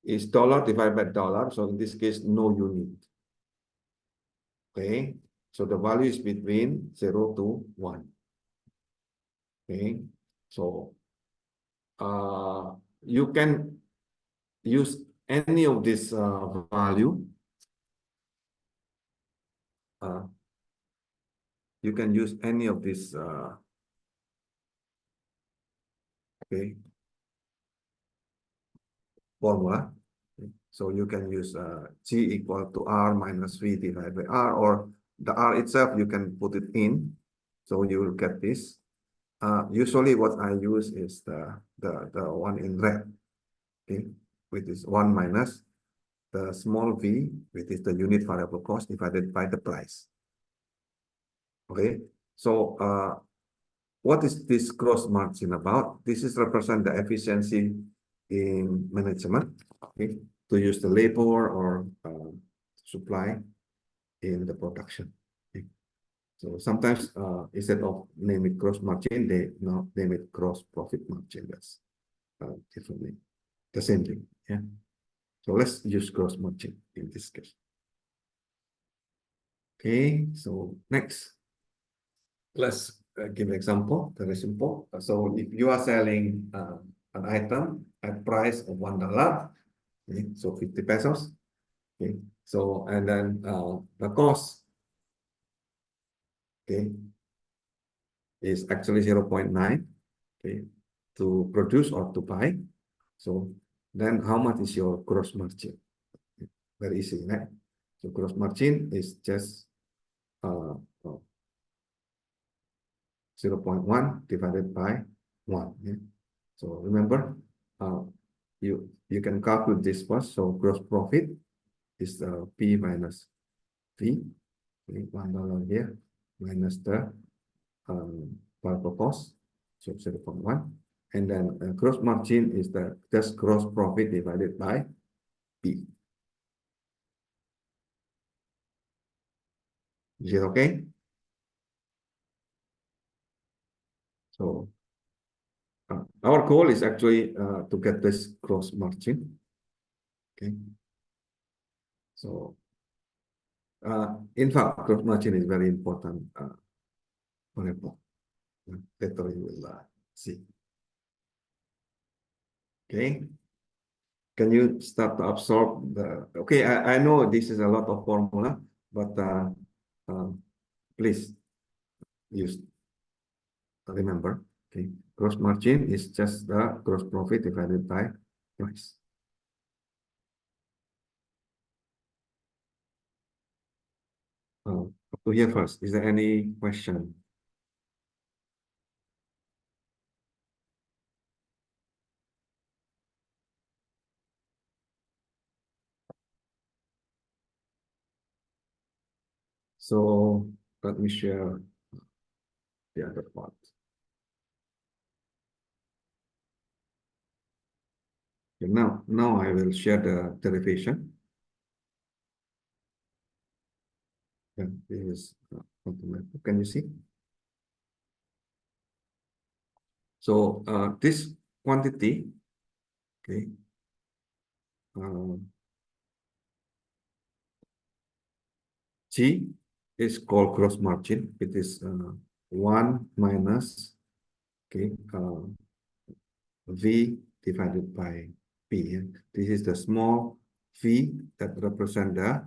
is dollar divided by dollar. So in this case, no unit. Okay, so the value is between 0 to 1. Okay, so you can use any of this value. You can use any of this okay, formula. So you can use G equal to R minus V divided by R, or the R itself, you can put it in. So you will get this. Usually what I use is the one in red, okay, which is 1 minus the small v, which is the unit variable cost divided by the price. Okay, so what is this gross margin about? This is represent the efficiency in management, okay, to use the labor or supply in the production. Okay. So sometimes instead of name it gross margin, they now name it gross profit margin. That's differently the same thing. Yeah. So let's use gross margin in this case. Okay. So next, let's give an example. Very simple. So if you are selling an item at price of $1, okay, so 50 pesos. Okay, so and then the cost, okay, is actually 0.9, okay, to produce or to buy. So then how much is your gross margin? Very easy, right? So gross margin is just 0.1 divided by 1. Yeah? So remember, you can calculate this first. So gross profit is P minus V, okay, $1 here, minus the variable cost, so 0.1. And then gross margin is the just gross profit divided by P. Is it okay? So our goal is actually to get this gross margin. Okay. So in fact, gross margin is very important variable. Later you will see. Okay. Can you start to absorb the? Okay, I know this is a lot of formula, but please use remember. Okay, gross margin is just the gross profit divided by price. Up to here first. Is there any question? So let me share the other part. Okay, now I will share the derivation. And this is can you see? So this quantity, okay, G is called gross margin. It is 1 minus, okay, V divided by P. This is the small V that represent the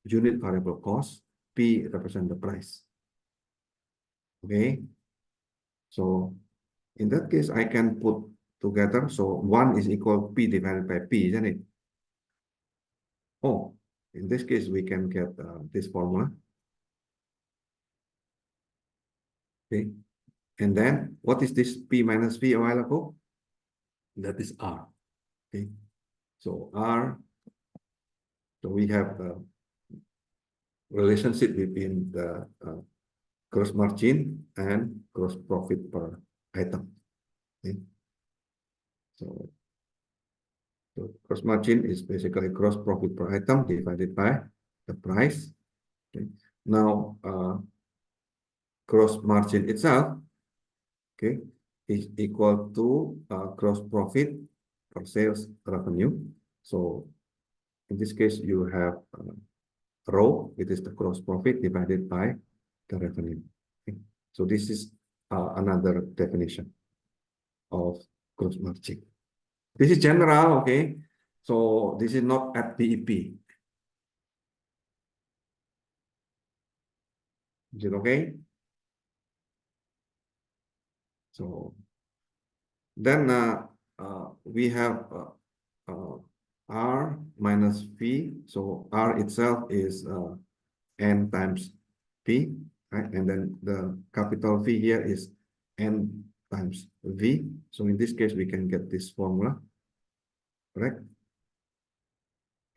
unit variable cost. P represent the price. Okay. So in that case, I can put together. So 1 is equal P divided by P, isn't it? Oh, in this case, we can get this formula. Okay. And then what is this P minus V a while ago? That is R. Okay. So R, so we have the relationship between the gross margin and gross profit per item. Okay. So gross margin is basically gross profit per item divided by the price. Okay. Now, gross margin itself, okay, is equal to gross profit per sales revenue. So in this case, you have row, it is the gross profit divided by the revenue. Okay. So this is another definition of gross margin. This is general, okay? So this is not at BEP. Is it okay? So then we have R minus V. So R itself is N times P, right? And then the capital V here is N times V. So in this case, we can get this formula, correct?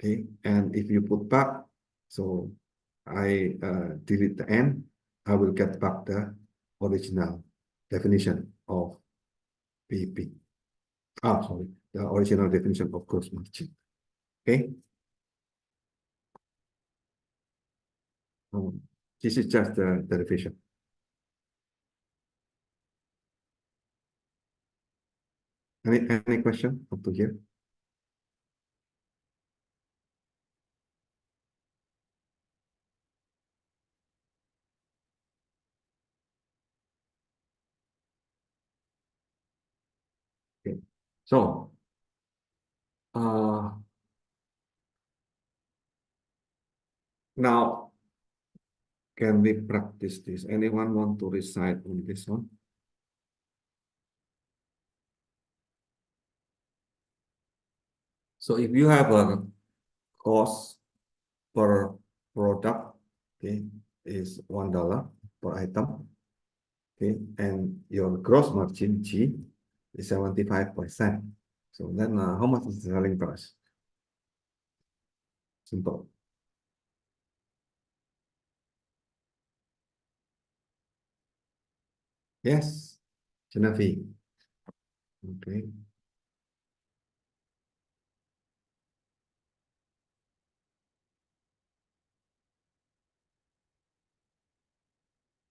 Okay, and if you put back, so I delete the N, I will get back the original definition of BEP. Ah, sorry, the original definition of gross margin. Okay. This is just the derivation. Any question up to here? Okay. So now can we practice this? Anyone want to recite on this one? So if you have a cost per product, okay, is $1 per item, okay, and your gross margin G is 75%. So then how much is the selling price? Simple. Yes, Genevieve. Okay.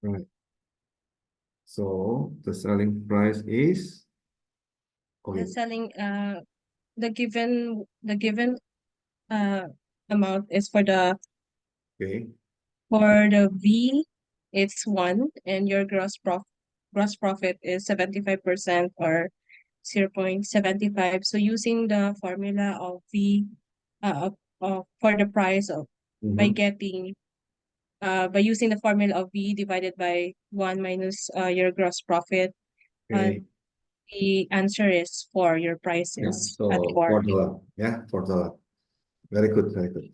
Right. So the selling price is okay. The selling the given amount is for the Okay. V, it's 1, and your gross profit is 75% or 0.75. So using the formula of V for the price of by getting by using the formula of V divided by 1 minus your gross profit, Okay. the answer is 4. Your price Yeah. is So at 4. $4. Yeah, $4. Very good, very good.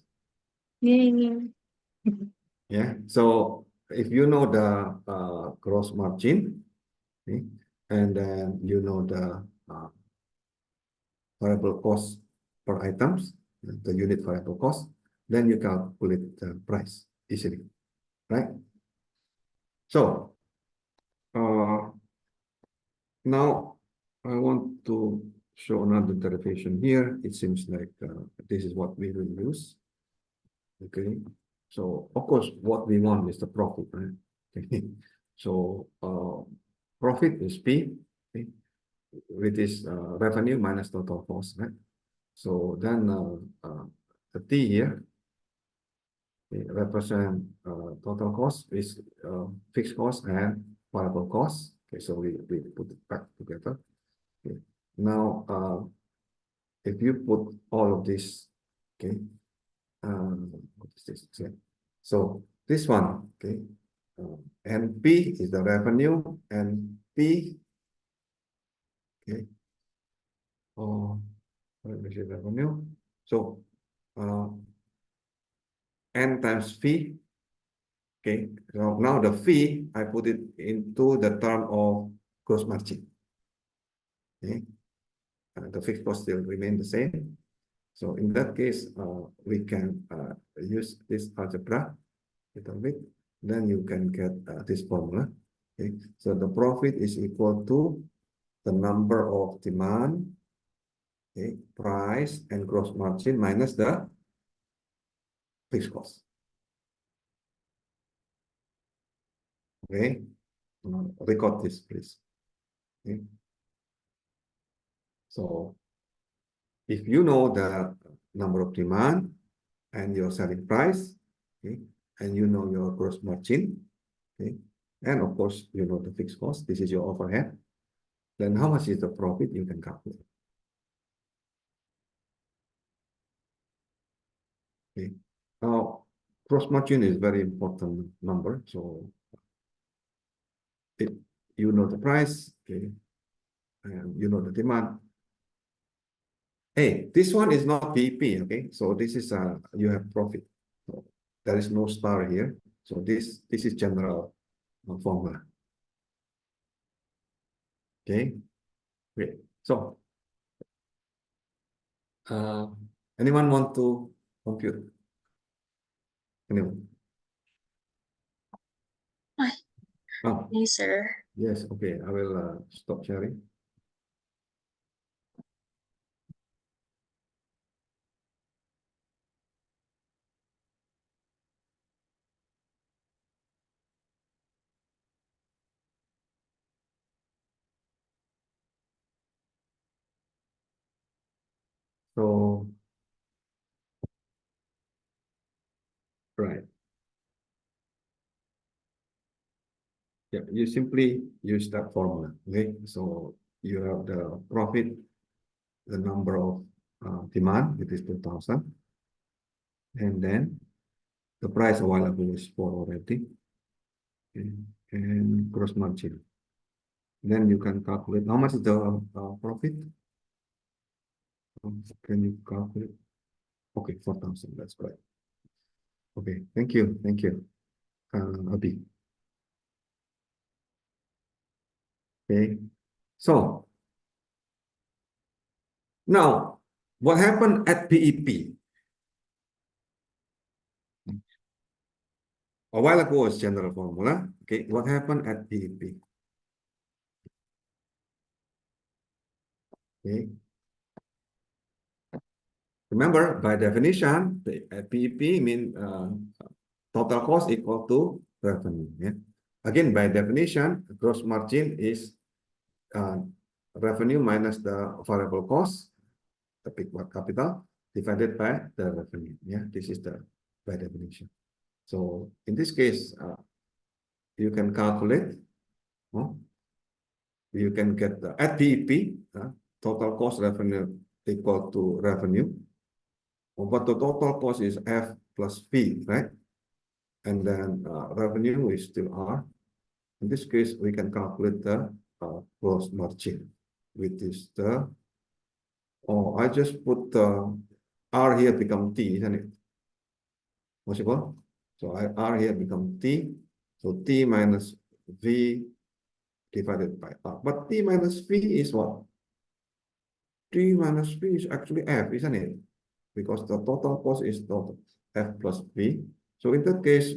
Yay. Yeah. So if you know the gross margin, okay, and then you know the variable cost per items, the unit variable cost, then you calculate the price easily, right? So now I want to show another derivation here. It seems like this is what we will use. Okay. So of course, what we want is the profit, right? Okay. So profit is P, okay, which is revenue minus total cost, right? So then the T here represent total cost is fixed cost and variable cost. Okay, so we put it back together. Okay. Now if you put all of this, okay, what is this? So this one, okay, and P is the revenue, and P, okay, or revenue. So N times fee. Okay, so now the fee, I put it into the term of gross margin. Okay, the fixed cost still remain the same. So in that case, we can use this algebra a little bit. Then you can get this formula. Okay, so the profit is equal to the number of demand, okay, price, and gross margin minus the fixed cost. Okay, record this, please. Okay. So if you know the number of demand and your selling price, okay, and you know your gross margin, okay, and of course you know the fixed cost, this is your overhead, then how much is the profit you can calculate. Okay. Now, gross margin is very important number. So if you know the price, okay, and you know the demand. Hey, this one is not BEP, okay? So this is you have profit. So there is no star here. So this is general formula. Okay, great. So anyone want to compute? Anyone? Oh, Yes, sir. yes, okay. I will stop sharing. So, right. Yeah, you simply use that formula, okay? So you have the profit, the number of demand, it is 2,000. And then the price available is 4 already. Okay. And gross margin. Then you can calculate how much is the profit. Can you calculate? Okay, 4,000, that's great. Okay, thank you, Abi. Okay, so now what happened at BEP? A while ago was general formula. Okay, what happened at BEP? Okay, remember by definition, the BEP mean total cost equal to revenue. Yeah. Again, by definition, gross margin is revenue minus the variable cost, the big capital, divided by the revenue. Yeah, this is the by definition. So in this case, you can calculate. You can get the at BEP, total cost revenue equal to revenue. But the total cost is F plus P, right? And then revenue is still R. In this case, we can calculate the gross margin, which is the, oh, I just put the R here become T, isn't it? Possible? So R here become T. So T minus V divided by R. But T minus V is what? T minus V is actually F, isn't it? Because the total cost is total F plus V. So in that case,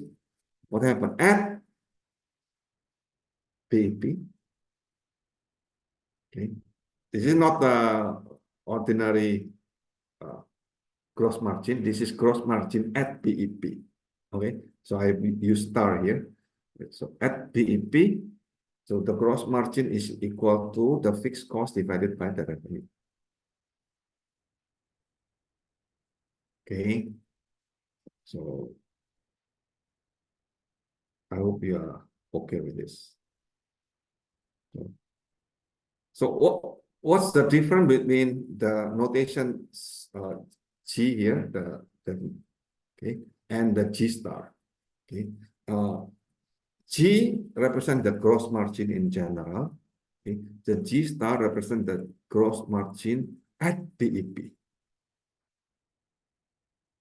what happened? At BEP, okay, this is not the ordinary gross margin. This is gross margin at BEP. Okay, so I use star here. So at BEP, so the gross margin is equal to the fixed cost divided by the revenue. Okay, so I hope you are okay with this. So what's the difference between the notation G here, okay, and the G star? Okay, G represent the gross margin in general. Okay, the G star represent the gross margin at BEP.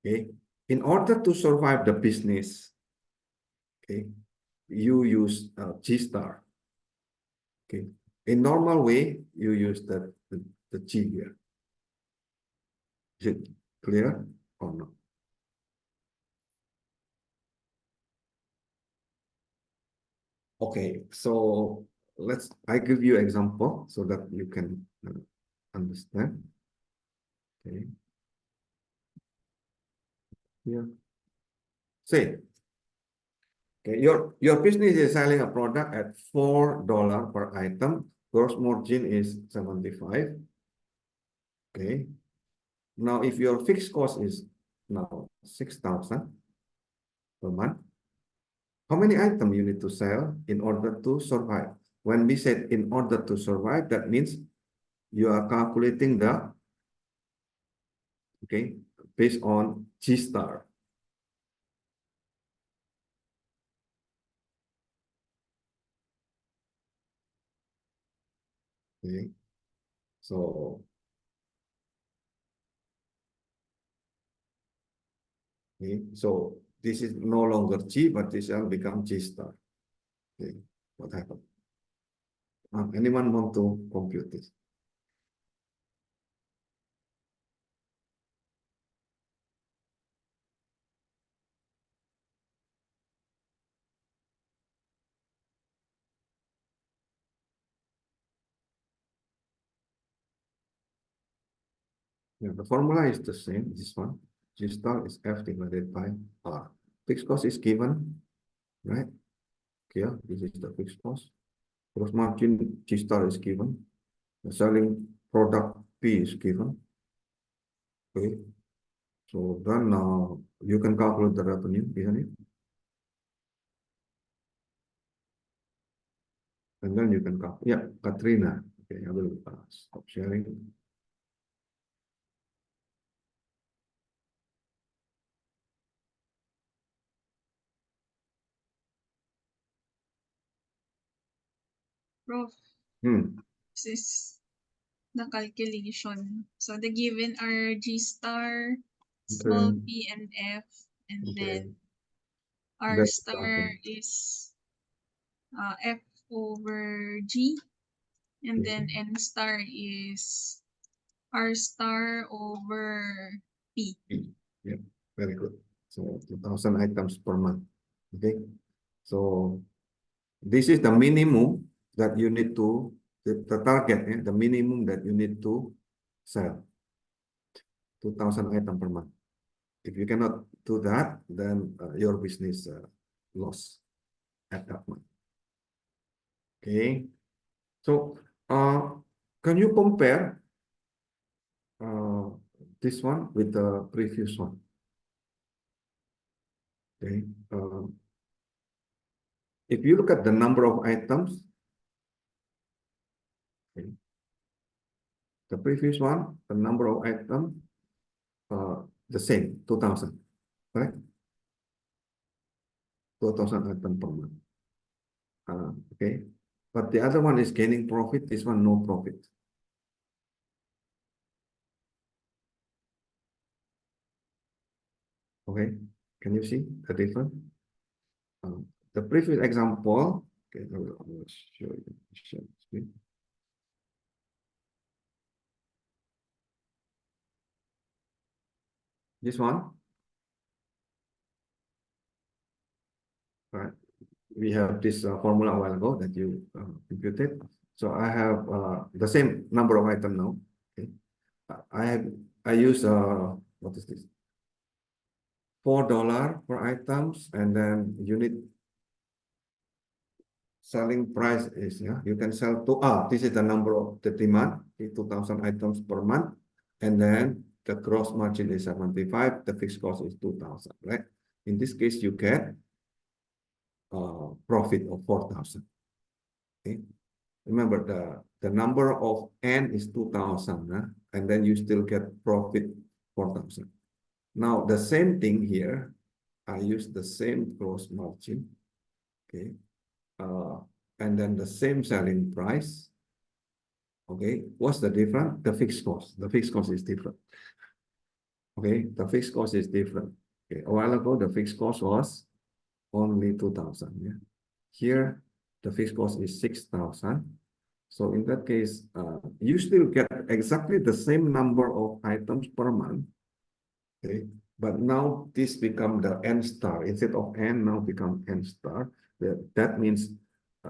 Okay, in order to survive the business, okay, you use G star. Okay, in normal way, you use the G here. Is it clear or not? Okay, so I give you example so that you can understand. Okay. Here. Say, okay, your business is selling a product at $4 per item. Gross margin is 75. Okay. Now, if your fixed cost is now 6,000 per month, how many items you need to sell in order to survive? When we said in order to survive, that means you are calculating the, okay, based on G star. Okay, so okay, so this is no longer G, but this will become G star. Okay, what happened? Anyone want to compute this? Yeah, the formula is the same. This one, G star is F divided by R. Fixed cost is given, right? Okay, this is the fixed cost. Gross margin G star is given. The selling product P is given. Okay, so then you can calculate the revenue, isn't it? And then you can calculate. Yeah, Katrina. Okay, I will stop sharing. Prof, Hmm. this is the calculation. So the given are G star, small Okay. p and f, and Okay. then R That's star is f over G, and then N star is R star over P. Yeah, very good. So 2,000 items per month. Okay. So this is the minimum that you need to, the target, the minimum that you need to sell. 2,000 items per month. If you cannot do that, then your business loss at that month. Okay. So can you compare this one with the previous one? Okay. If you look at the number of items, okay, the previous one, the number of items, the same, 2,000, right? 2,000 items per month. Okay. But the other one is gaining profit, this one no profit. Okay, can you see the difference? The previous example, okay, I will show you. Share screen. This one, right? We have this formula a while ago that you computed. So I have the same number of items now. Okay, I use what is this? $4 per items, and then unit selling price is, yeah, you can sell to, this is the number of the demand, 2,000 items per month, and then the gross margin is 75, the fixed cost is 2,000, right? In this case, you get profit of 4,000. Okay, remember the number of N is 2000, and then you still get profit 4000. Now the same thing here, I use the same gross margin, okay, and then the same selling price. Okay, what's the difference? The fixed cost. The fixed cost is different. Okay, the fixed cost is different. Okay, a while ago the fixed cost was only 2000. Yeah, here the fixed cost is 6000. So in that case, you still get exactly the same number of items per month. Okay, but now this become the N star. Instead of N, now become N star. That means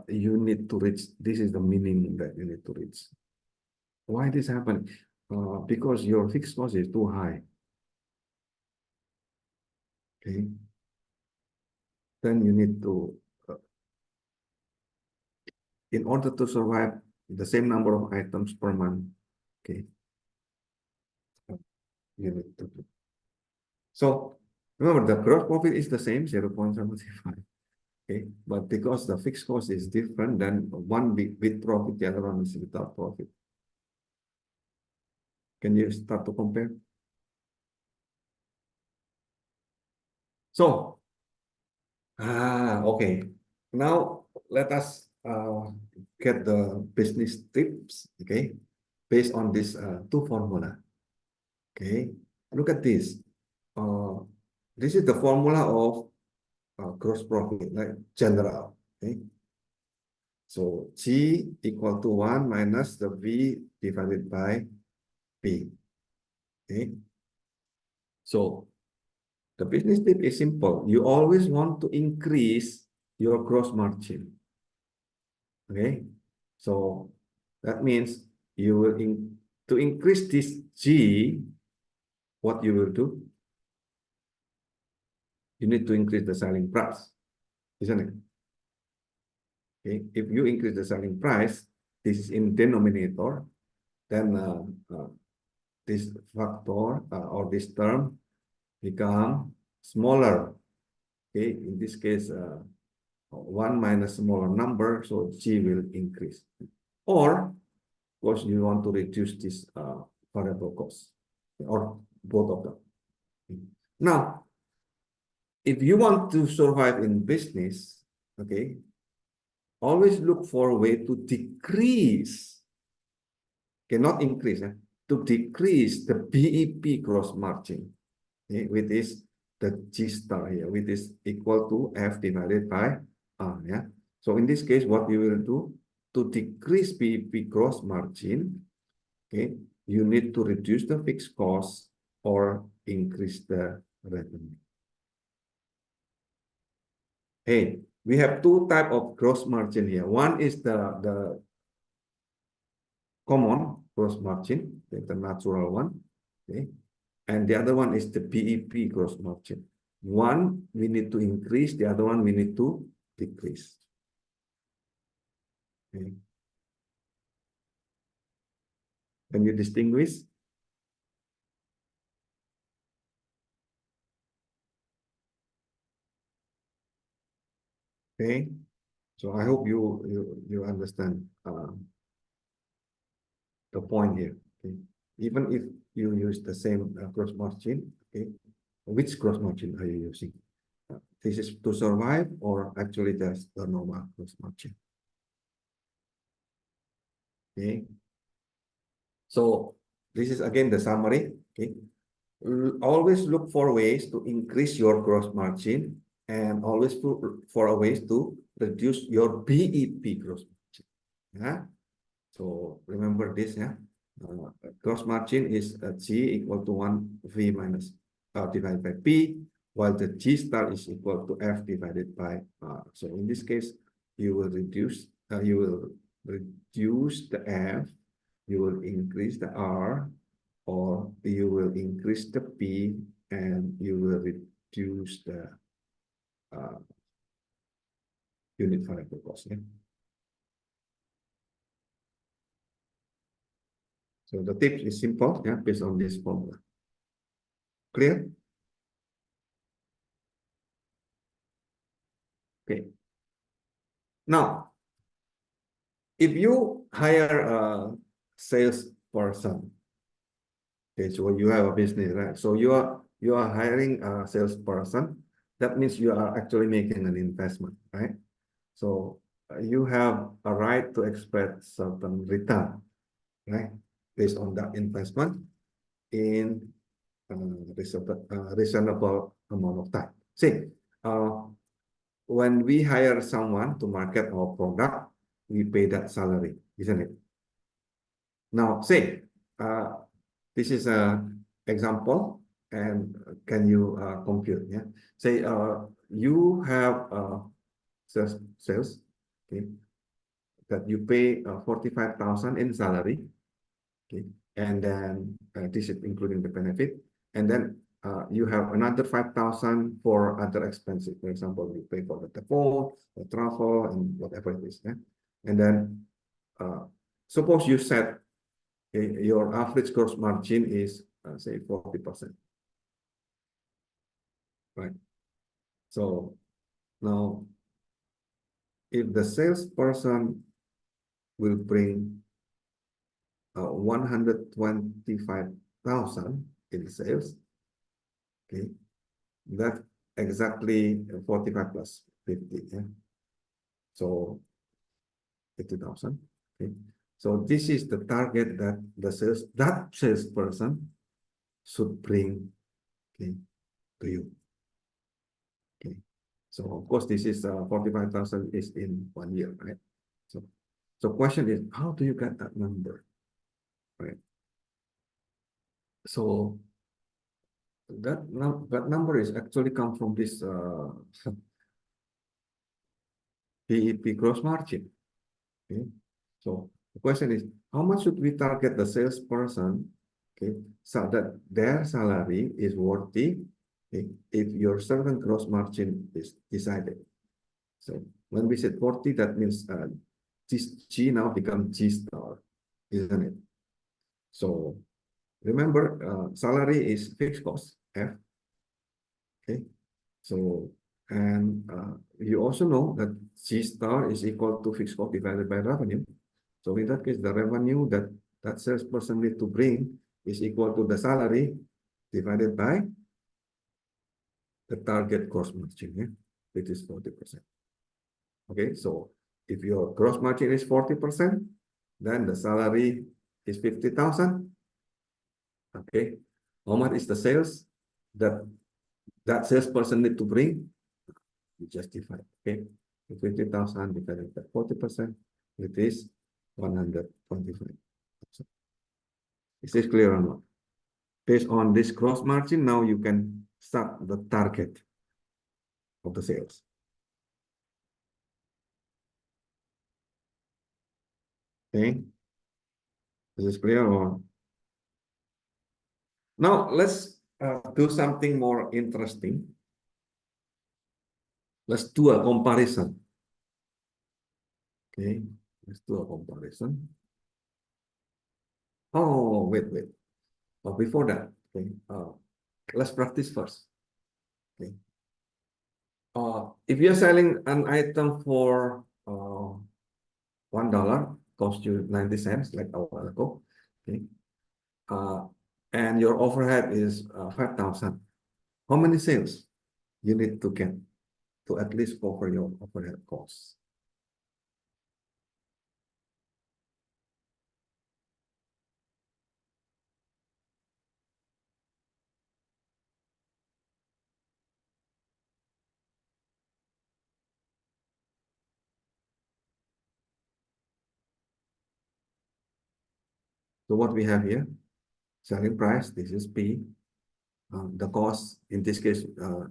you need to reach, this is the minimum that you need to reach. Why this happen? Because your fixed cost is too high. Okay, then you need to, in order to survive the same number of items per month, okay, you need to do. So remember, the gross profit is the same, 0.75. Okay, but because the fixed cost is different, then one with profit, the other one is without profit. Can you start to compare? So, okay. Now let us get the business tips, okay, based on this two formula. Okay, look at this. This is the formula of gross profit, like general. Okay, so G equal to 1 minus the V divided by P. Okay, so the business tip is simple. You always want to increase your gross margin. Okay, so that means you will to increase this G, what you will do? You need to increase the selling price, isn't it? Okay, if you increase the selling price, this is in denominator, then this factor or this term become smaller. Okay, in this case, 1 minus smaller number, so G will increase. Or, of course, you want to reduce this variable cost, or both of them. Now, if you want to survive in business, okay, always look for a way to decrease, cannot increase, to decrease the BEP gross margin, okay, with this the G star here, which is equal to F divided by R. Yeah. So in this case, what you will do to decrease BEP gross margin, okay, you need to reduce the fixed cost or increase the revenue. Hey, we have two types of gross margin here. One is the common gross margin, the natural one, okay, and the other one is the BEP gross margin. One we need to increase, the other one we need to decrease. Okay. Can you distinguish? Okay, so I hope you understand the point here. Okay, even if you use the same gross margin, okay, which gross margin are you using? This is to survive, or actually just the normal gross margin? Okay, so this is again the summary. Okay, always look for ways to increase your gross margin, and always look for ways to reduce your BEP gross margin. Yeah, so remember this. Yeah, gross margin is G equal to 1 V minus divided by P, while the G star is equal to F divided by R. So in this case, you will reduce the F, you will increase the R, or you will increase the P and you will reduce the unit variable cost. Yeah? So the tip is simple, yeah, based on this formula. Clear? Okay. Now, if you hire a salesperson, okay, so you have a business, right? So you are hiring a salesperson. That means you are actually making an investment, right? So you have a right to expect certain return, right, based on that investment in reasonable amount of time. See, when we hire someone to market our product, we pay that salary, isn't it? Now, say, this is a example, and can you compute? Yeah, say you have sales, okay, that you pay 45,000 in salary, okay, and then this is including the benefit, and then you have another 5,000 for other expenses. For example, you pay for the telephone, the travel, and whatever it is. Yeah? And then suppose you set your average gross margin is say 40%, right? So now, if the salesperson will bring 125,000 in sales, okay, that exactly 45 plus 50, yeah. So 50,000, okay. So this is the target that that salesperson should bring, okay, to you, okay. So of course this is 45,000 is in 1 year, right? So question is, how do you get that number, right? So that number is actually come from this BEP gross margin. Okay, so the question is, how much should we target the salesperson? Okay, so that their salary is worthy. Okay, if your certain gross margin is decided. So when we said 40, that means this G now become G star, isn't it? So remember, salary is fixed cost F. Okay, so and you also know that G star is equal to fixed cost divided by revenue. So in that case, the revenue that that salesperson need to bring is equal to the salary divided by the target gross margin, yeah, which is 40%. Okay, so if your gross margin is 40%, then the salary is 50,000. Okay, how much is the sales that that salesperson need to bring? You justify. Okay, 50,000 divided by 40%, it is 125. Is this clear or not? Based on this gross margin, now you can start the target of the sales. Okay, is this clear or? Now let's do something more interesting. Let's do a comparison. Okay, let's do a comparison. Oh, wait. But before that, okay, let's practice first. Okay. If you're selling an item for $1, cost you 90 cents, like a while ago. Okay. And your overhead is 5,000. How many sales you need to get to at least cover your overhead costs? So what we have here, selling price, this is P. The cost, in this case,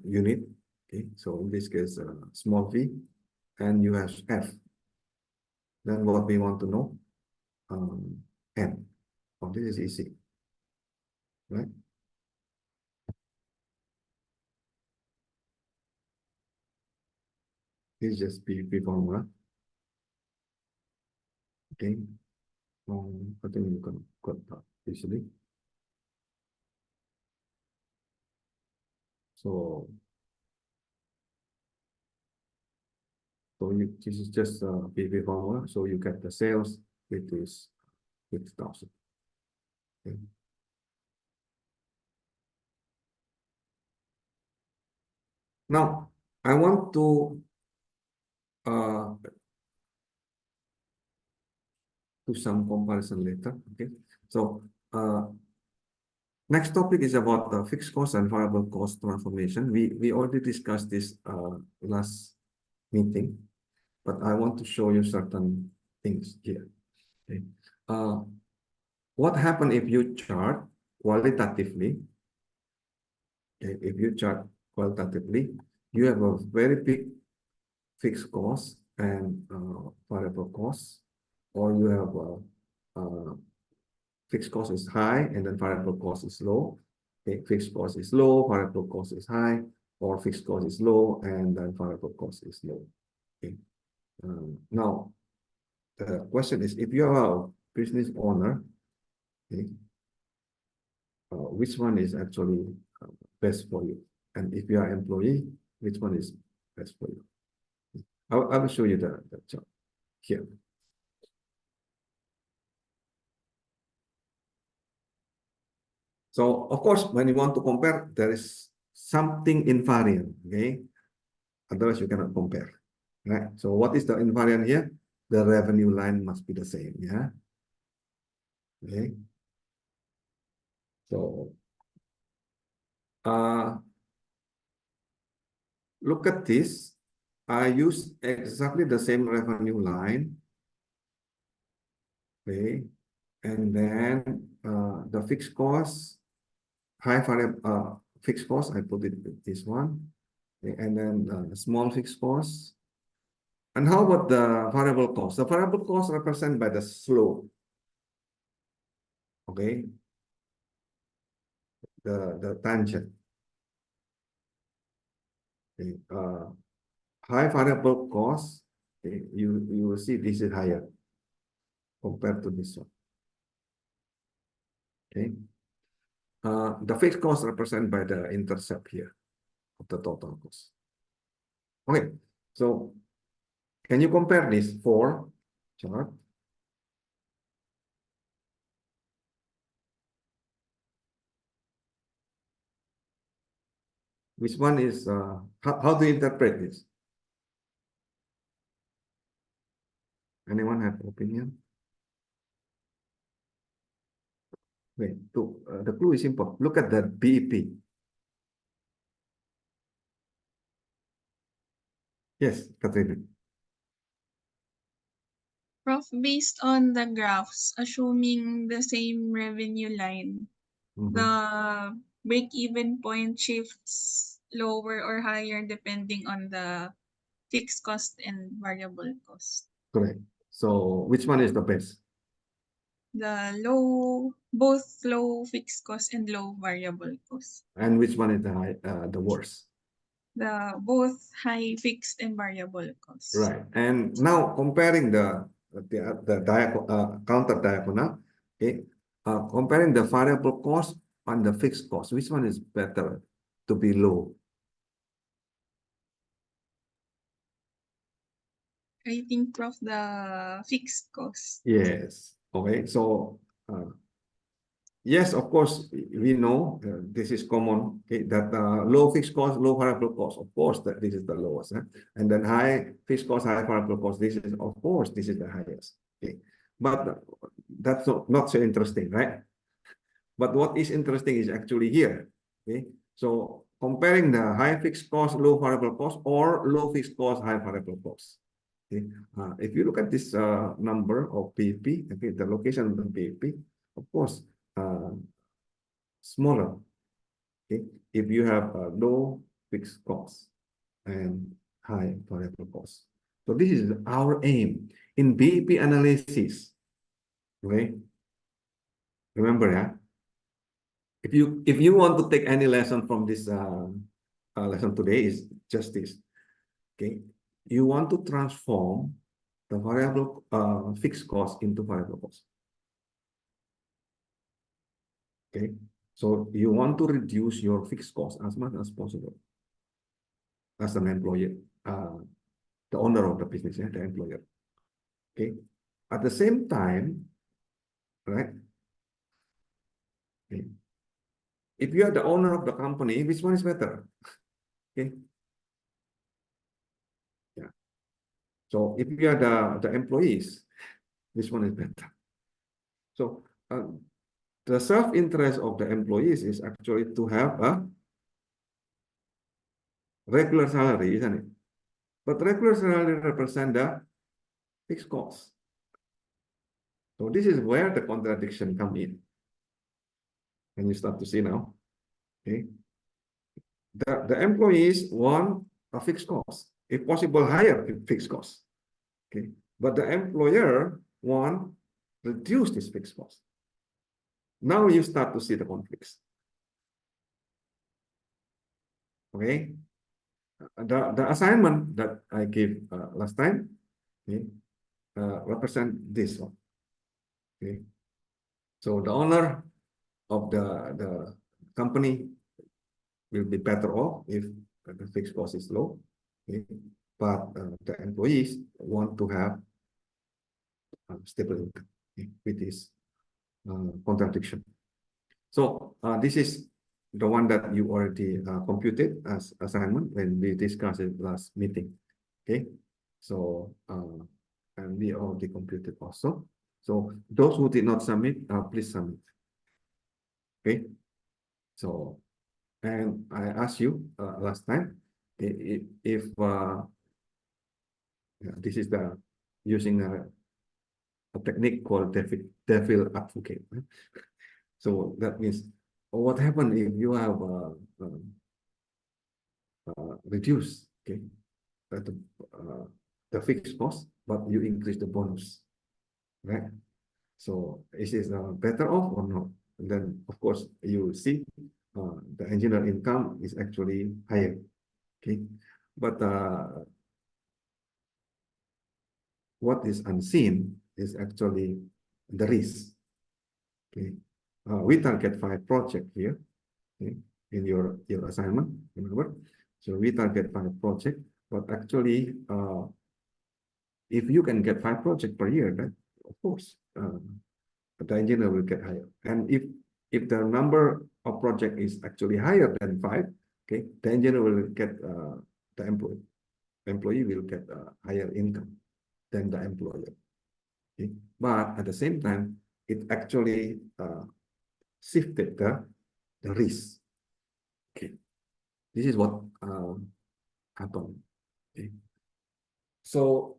unit. Okay, so in this case, small v, and you have F. Then what we want to know, N. Oh, this is easy, right? This is just P formula. Okay, I think you can cut that easily. So So this is just a BEP formula. So you get the sales, it is 6,000. Okay. Now, I want to do some comparison later. Okay. So next topic is about the fixed cost and variable cost transformation. We already discussed this last meeting, but I want to show you certain things here. Okay. What happens if you chart qualitatively? Okay, if you chart qualitatively, you have a very big fixed cost and variable cost, or you have a fixed cost is high and then variable cost is low. Okay, fixed cost is low, variable cost is high, or fixed cost is low and then variable cost is low. Okay. Now, the question is, if you are a business owner, okay, which one is actually best for you? And if you are employee, which one is best for you? I will show you the chart here. So of course, when you want to compare, there is something invariant, okay? Otherwise, you cannot compare, right? So what is the invariant here? The revenue line must be the same, yeah? Okay. So look at this. I use exactly the same revenue line, okay? And then the fixed cost, high variable fixed cost, I put it with this one. Okay, and then small fixed cost. And how about the variable cost? The variable cost represented by the slope. Okay. The tangent. Okay. High variable cost, okay, you will see this is higher compared to this one. Okay. The fixed cost represented by the intercept here of the total cost. Okay, so can you compare this four chart? Which one is how do you interpret this? Anyone have opinion? Wait, the clue is simple. Look at the BEP. Yes, Katrina. Prof, based on the graphs, assuming the same revenue line, the break-even point shifts lower or higher depending on the fixed cost and variable cost. Correct. So which one is the best? Both low fixed cost and low variable cost. And which one is the worst? Both high fixed and variable cost. Right. And now comparing the counter diagonal, okay, comparing the variable cost and the fixed cost, which one is better to be low? I think, Prof, the fixed cost. Yes. Okay. So yes, of course, we know this is common. Okay, that low fixed cost, low variable cost. Of course, that this is the lowest, and then high fixed cost, high variable cost. This is, of course, this is the highest. Okay, but that's not so interesting, right? But what is interesting is actually here. Okay, so comparing the high fixed cost, low variable cost, or low fixed cost, high variable cost. Okay, if you look at this number of BEP, okay, the location of the BEP, of course, smaller. Okay, if you have a low fixed cost and high variable cost. So this is our aim in BEP analysis. Okay, remember, yeah. If you want to take any lesson from this lesson today, is just this. Okay, you want to transform the variable fixed cost into variable cost. Okay, so you want to reduce your fixed cost as much as possible as an employee. the owner of the business, the employer. Okay. At the same time, right? Okay. If you are the owner of the company, which one is better? Okay. Yeah. So if you are the employees, which one is better? So the self-interest of the employees is actually to have a regular salary, isn't it? But regular salary represents the fixed cost. So this is where the contradiction come in. And you start to see now. Okay. The employees want a fixed cost, if possible, higher fixed cost. Okay. But the employer want reduce this fixed cost. Now you start to see the conflicts. Okay. The assignment that I gave last time, okay, represent this one. Okay. So the owner of the company will be better off if the fixed cost is low. Okay. But the employees want to have stable income, okay, with this contradiction. So this is the one that you already computed as assignment when we discussed it last meeting. Okay. So and we already computed also. So those who did not submit, please submit. Okay. So, and I asked you last time if this is the using a technique called devil advocate. So that means what happens if you have reduce, okay, the fixed cost, but you increase the bonus, right? So is it better off or not? And then of course you see the engineer income is actually higher, okay, but what is unseen is actually the risk. Okay, we target 5 projects here, okay, in your assignment, remember. So we target 5 projects, but actually, if you can get 5 projects per year, then of course the engineer will get higher. And if the number of project is actually higher than 5, okay, the engineer will get the employee will get higher income than the employer. Okay? But at the same time, it actually shifted the risk. Okay, this is what happened. Okay, so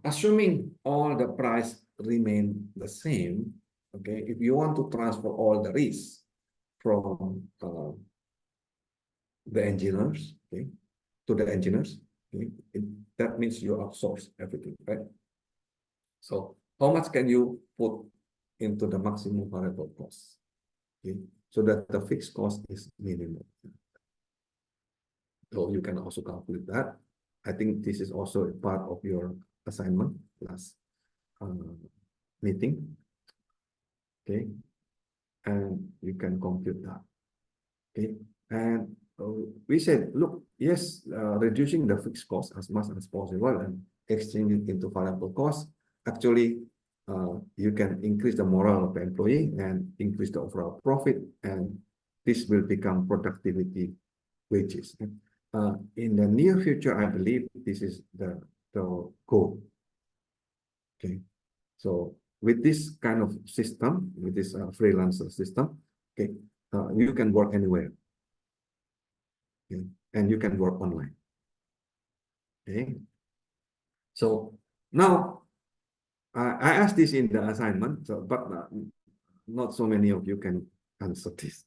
assuming all the price remain the same, okay, if you want to transfer all the risks from the engineers, okay, to the engineers, okay, that means you outsource everything, right? So how much can you put into the maximum variable cost, okay, so that the fixed cost is minimum? So you can also calculate that. I think this is also a part of your assignment last meeting. Okay, and you can compute that. Okay, and we said, look, yes, reducing the fixed cost as much as possible and exchange it into variable cost. Actually, you can increase the morale of the employee and increase the overall profit, and this will become productivity wages. In the near future, I believe this is the goal. Okay, so with this kind of system, with this freelancer system, okay, you can work anywhere, okay, and you can work online. Okay, so now I asked this in the assignment, so, but not so many of you can answer this.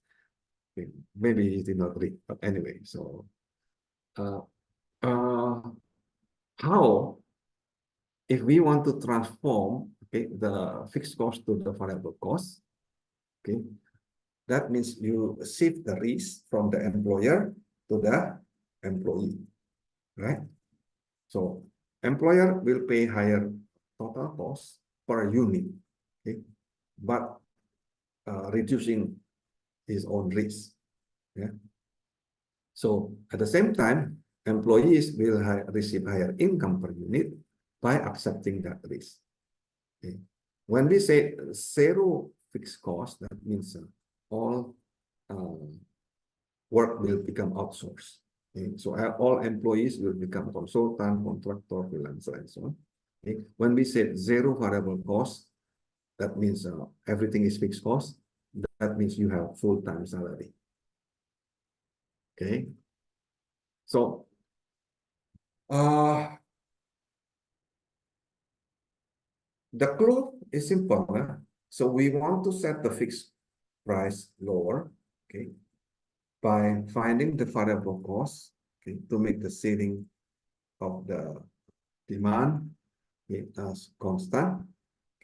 Okay. Maybe you did not read, but anyway, so how, if we want to transform, okay, the fixed cost to the variable cost, okay, that means you shift the risk from the employer to the employee, right? So employer will pay higher total cost per unit, okay, but reducing his own risk. Yeah. So at the same time, employees will receive higher income per unit by accepting that risk. Okay. When we say zero fixed cost, that means all work will become outsourced. Okay. So all employees will become consultant, contractor, freelancer, and so on. Okay. When we say zero variable cost, that means everything is fixed cost. That means you have full-time salary. Okay. So the clue is simple. So we want to set the fixed price lower, okay, by finding the variable cost, okay, to make the ceiling of the demand, okay, as constant.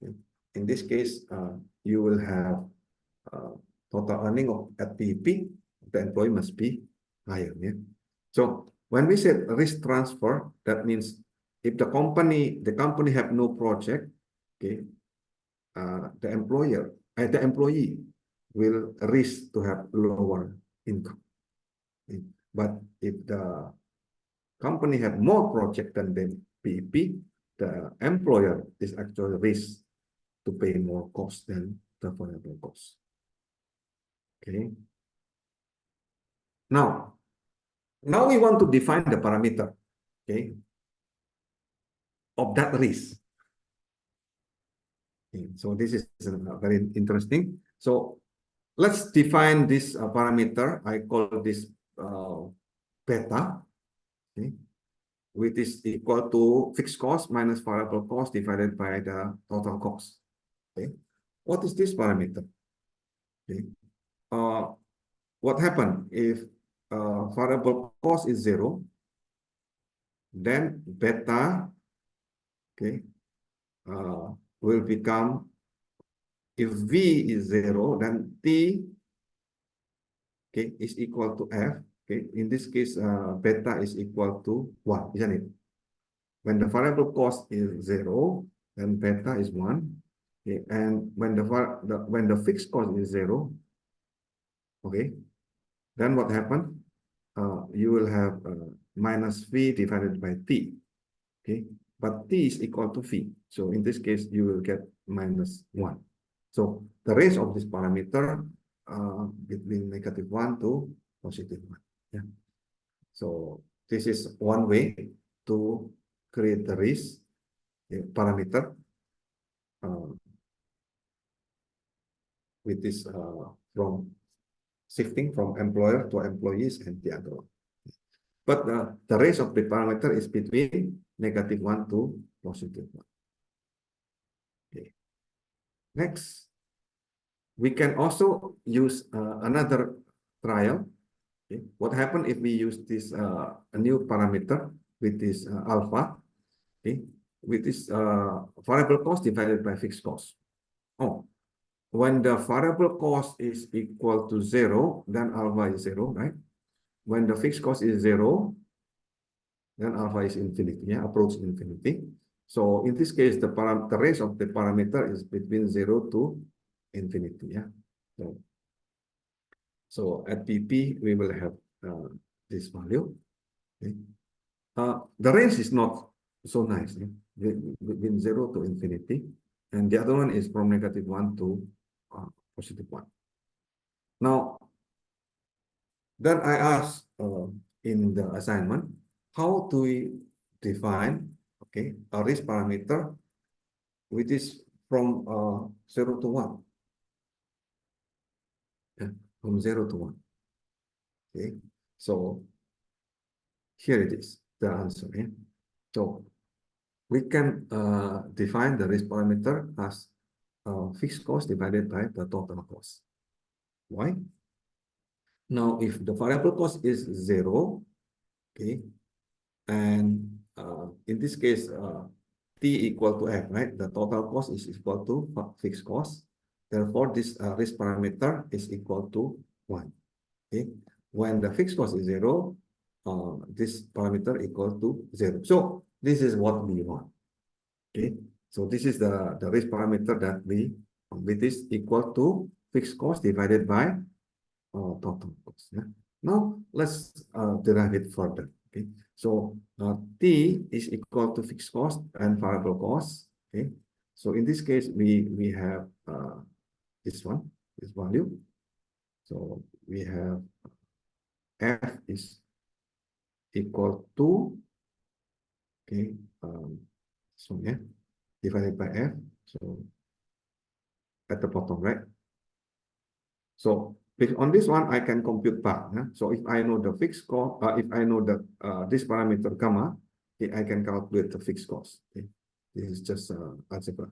Okay. In this case, you will have total earning of at BEP, the employee must be higher. Yeah? So when we say risk transfer, that means if the company have no project, okay, the employee will risk to have lower income. Okay. But if the company have more project than the BEP, the employer is actually risk to pay more cost than the variable cost. Okay. Now we want to define the parameter, okay, of that risk. Okay. So this is very interesting. So let's define this parameter. I call this beta, okay, which is equal to fixed cost minus variable cost divided by the total cost. Okay. What is this parameter? Okay. What happens if variable cost is 0? Then beta, okay, will become, if V is 0, then T, okay, is equal to F. Okay, in this case, beta is equal to 1, isn't it? When the variable cost is 0, then beta is 1. Okay, and when the fixed cost is 0, okay, then what happens? You will have minus V divided by T. Okay, but T is equal to V. So in this case, you will get minus 1. So the range of this parameter between -1 to +1. Yeah. So this is one way to create the risk parameter with this from shifting from employer to employees and the other one. But the range of the parameter is between -1 to +1. Okay. Next, we can also use another trial. Okay. What happens if we use this a new parameter with this alpha, okay, with this variable cost divided by fixed cost. Oh, when the variable cost is equal to 0, then alpha is 0, right? When the fixed cost is 0, then alpha is infinity, yeah, approach infinity. So in this case, the range of the parameter is between 0 to infinity, yeah. So at BP, we will have this value. Okay. The range is not so nice, yeah? Between 0 to infinity, and the other one is from -1 to +1. Now, then I asked in the assignment, how do we define, okay, a risk parameter which is from 0 to 1? Yeah, from 0 to 1. Okay, so here it is, the answer. Yeah? So we can define the risk parameter as fixed cost divided by the total cost. Why? Now, if the variable cost is 0, okay, and in this case, T equal to F, right? The total cost is equal to fixed cost. Therefore, this risk parameter is equal to 1. Okay. When the fixed cost is 0, this parameter equal to 0. So this is what we want. Okay. So this is the risk parameter that we, with this equal to fixed cost divided by total cost. Yeah. Now let's derive it further. Okay, so T is equal to fixed cost and variable cost. Okay, so in this case, we have this one, this value. So we have F is equal to, okay, so yeah, divided by F. So at the bottom, right? So based on this one, I can compute back. Yeah? So if I know the fixed cost, if I know the this parameter gamma, okay, I can calculate the fixed cost. Okay? This is just algebra.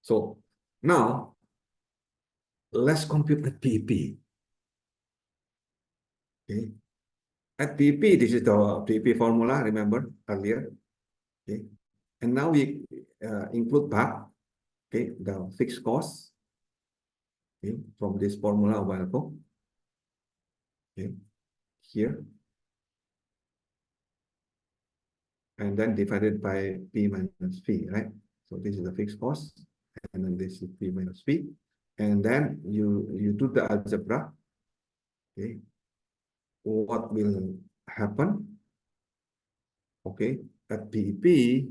So now let's compute the BEP. Okay. At BEP, this is the BEP formula, remember earlier. Okay. And now we include back, okay, the fixed cost, okay, from this formula available. Okay, here. And then divided by P minus P, right? So this is the fixed cost, and then this is P minus P. And then you do the algebra, okay? What will happen? Okay, at BEP,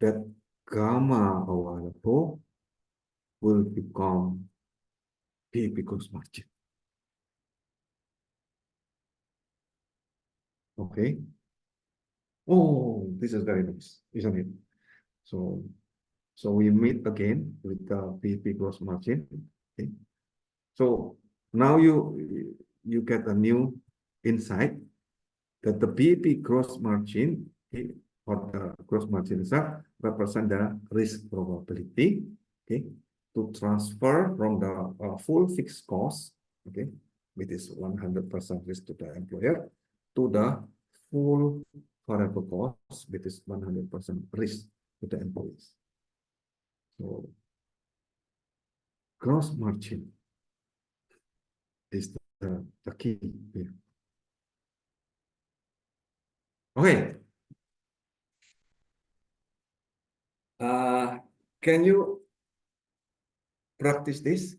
that gamma available will become BEP gross margin. Okay. Oh, this is very nice, isn't it? So, so we meet again with the BEP gross margin. Okay. So now you get a new insight that the BEP gross margin, okay, or the gross margin itself represent the risk probability, okay, to transfer from the full fixed cost, okay, which is 100% risk to the employer, to the full variable cost, which is 100% risk to the employees. So gross margin is the key here. Okay. Can you practice this?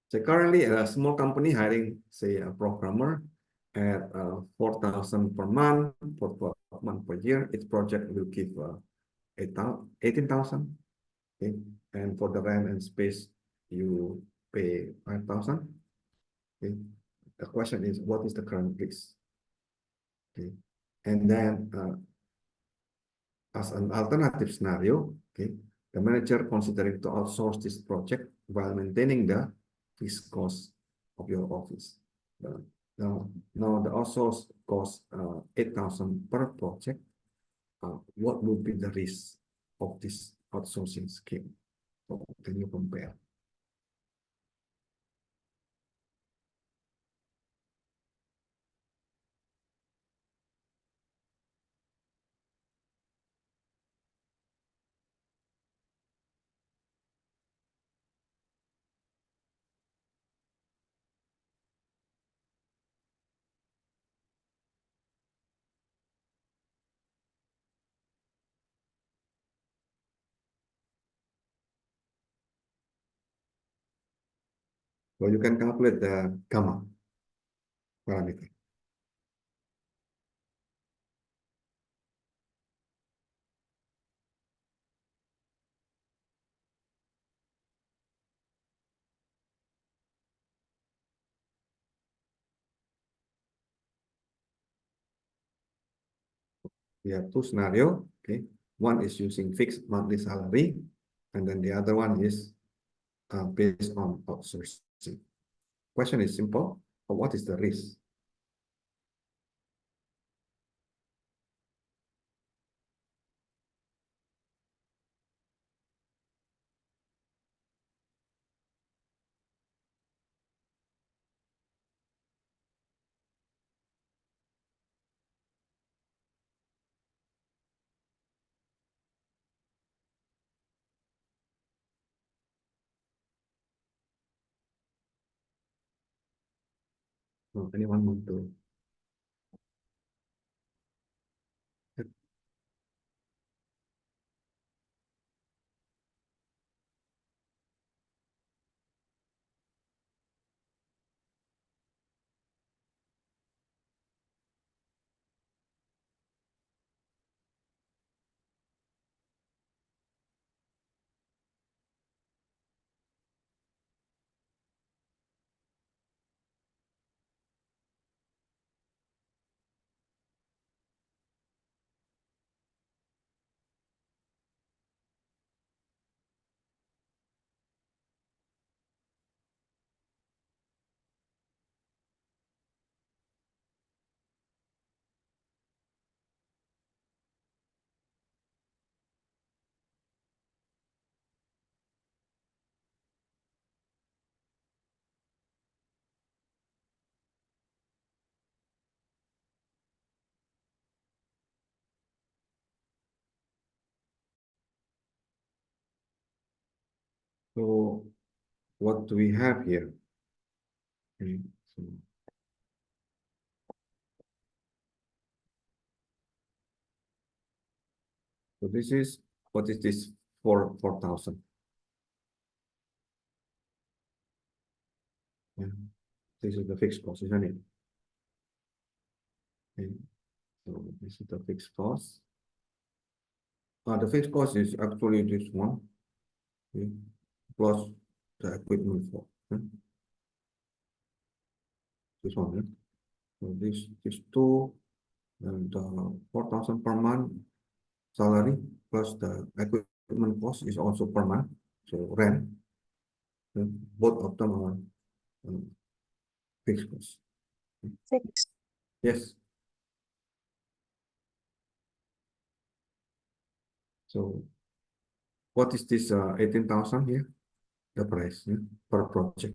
So currently, a small company hiring, say, a programmer at 4,000 per month for 12 months per year. Its project will give 18,000. Okay, and for the rent and space, you pay 5,000. Okay, the question is, what is the current risk? Okay, and then as an alternative scenario, okay, the manager considering to outsource this project while maintaining the fixed cost of your office. Now the outsource costs 8,000 per project. What would be the risk of this outsourcing scheme? So can you compare? So you can calculate the gamma parameter. We have two scenarios. Okay, one is using fixed monthly salary, and then the other one is based on outsourcing. Question is simple. What is the risk? Anyone want to? So what do we have here? Okay, so this is, what is this, 4,000? Yeah, this is the fixed cost, isn't it? Okay, so this is the fixed cost. The fixed cost is actually this one, okay, plus the equipment for, okay? This one, yeah? So this two, and 4,000 per month salary plus the equipment cost is also per month, so rent. Both of them are fixed costs. Six. Yes. So what is this 18,000 here? The price, yeah, per project.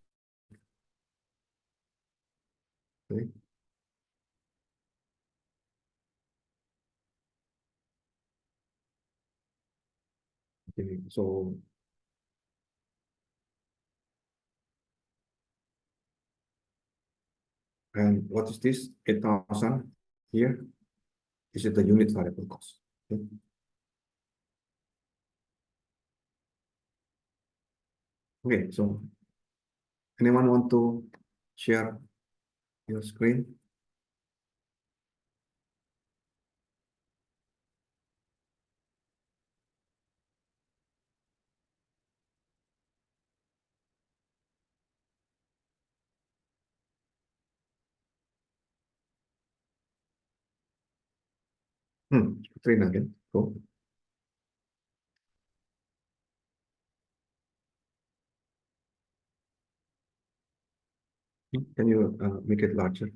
Okay. Okay, so and what is this 8,000 here? Is it the unit variable cost? Okay. Okay, so anyone want to share your screen? Screen again. Go. Can you make it larger?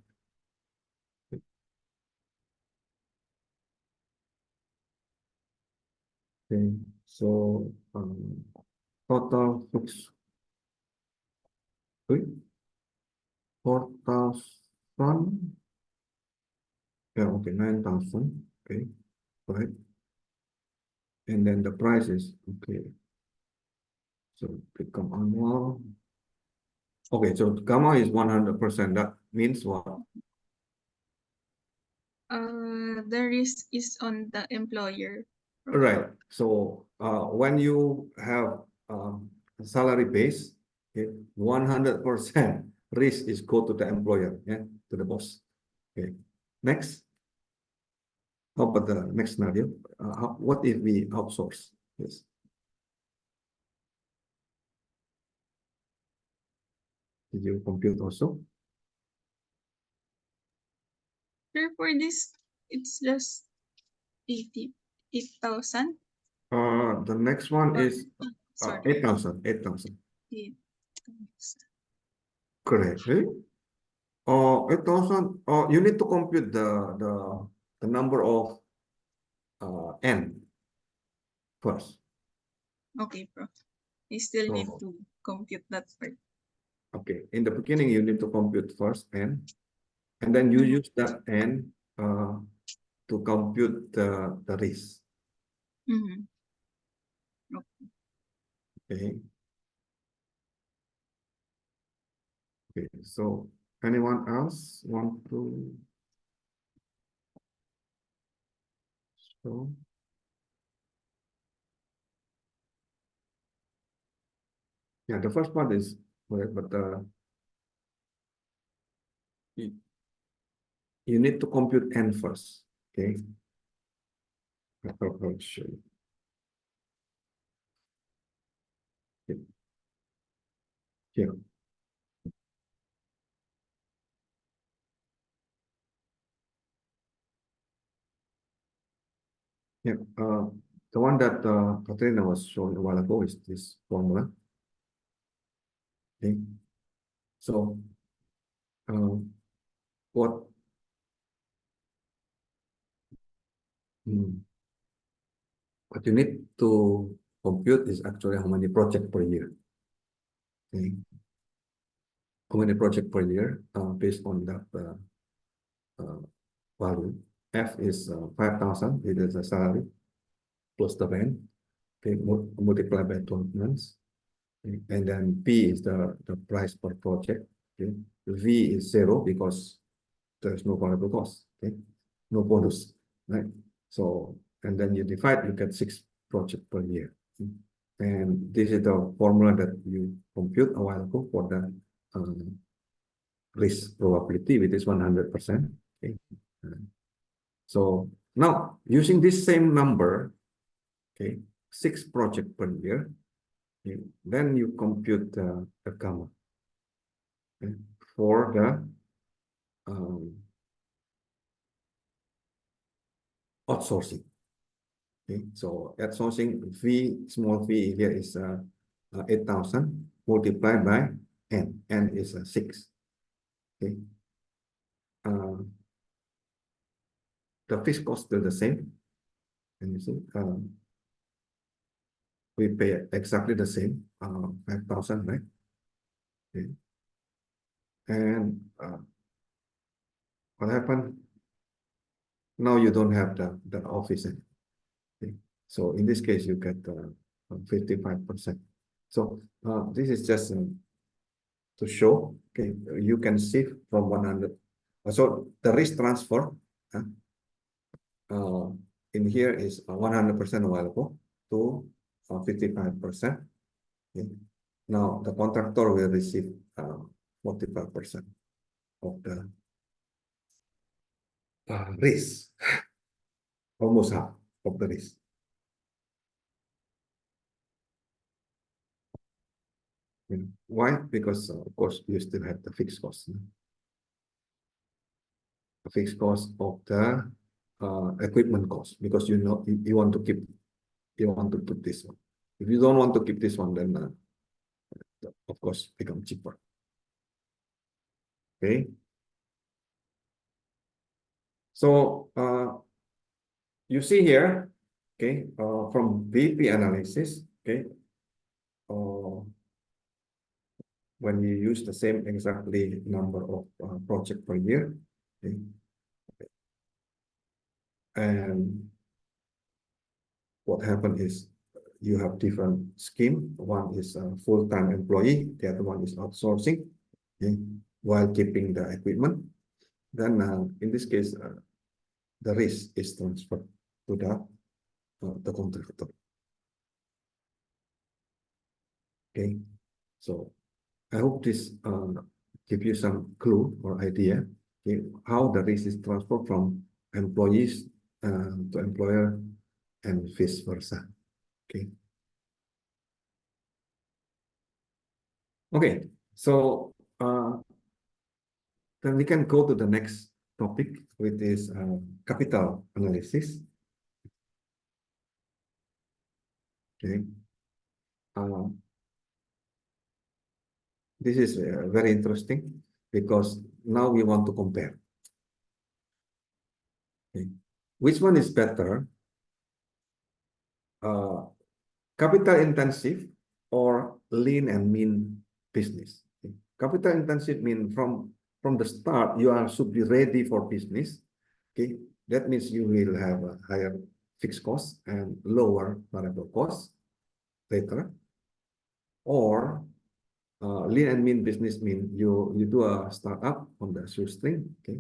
Okay, so total fixed, wait, 4,000. Yeah, okay, 9,000. Okay, right. And then the prices, okay. So become annual. Okay, so gamma is 100%. That means what? The risk is on the employer. Right. So when you have salary base, okay, 100% risk is go to the employer, yeah, to the boss. Okay. Next. How about the next scenario? What if we outsource? Yes. Did you compute also? Sure, for this, it's just 88,000. The next one is Sorry, 8,000. 8,000. 8,000. Correct. Eh? 8,000. You need to compute the number of n first. Okay, Prof. I still need So, to compute that part. okay. In the beginning, you need to compute first n, and then you Mhm. use that n to compute the risk. Mhm. Okay. Okay. So, anyone else want to show? Yeah, the first part is correct, but you, you need to compute n first. Okay. I'll show you. Okay. Here. Yeah, the one that Katrina was showing a while ago is this formula. Okay, so what what you need to compute is actually how many projects per year. Okay, how many projects per year based on that value. F is 5,000. It is a salary plus the rent. Okay, multiply by 12 months. And then P is the price per project. Okay. V is 0 because there's no variable cost. Okay. No bonus, right? So, and then you divide, you get 6 projects per year. And this is the formula that you compute a while ago for the risk probability, which is 100%. Okay. So now using this same number, okay, 6 projects per year, okay, then you compute the gamma, okay, for the outsourcing. Okay, so outsourcing V, small v here is 8,000 multiplied by n is 6. Okay, the fixed cost still the same, and you see we pay exactly the same 5,000, right? Okay. And what happened? Now you don't have the office. Okay. So in this case, you get 55%. So this is just to show, okay, you can shift from 100. So the risk transfer in here is 100% available to 55%. Okay. Now the contractor will receive 45% of the risk, almost half of the risk. Why? Because of course you still have the fixed cost. The fixed cost of the equipment cost, because you know you want to keep, you want to put this one. If you don't want to keep this one, then of course become cheaper. Okay. So you see here, okay, from BEP analysis, okay, when you use the same exactly number of project per year, okay, and what happened is you have different scheme. One is a full-time employee, the other one is outsourcing, okay, while keeping the equipment. Then in this case, the risk is transferred to the contractor. Okay, so I hope this give you some clue or idea, okay, how the risk is transferred from employees to employer and vice versa. Okay. Okay, so then we can go to the next topic, which is capital analysis. Okay. This is very interesting because now we want to compare. Okay. Which one is better? Capital intensive or lean and mean business? Okay. Capital intensive means from the start you should be ready for business. Okay, that means you will have a higher fixed cost and lower variable cost later. Or lean and mean business mean you do a startup on the shoestring. Okay,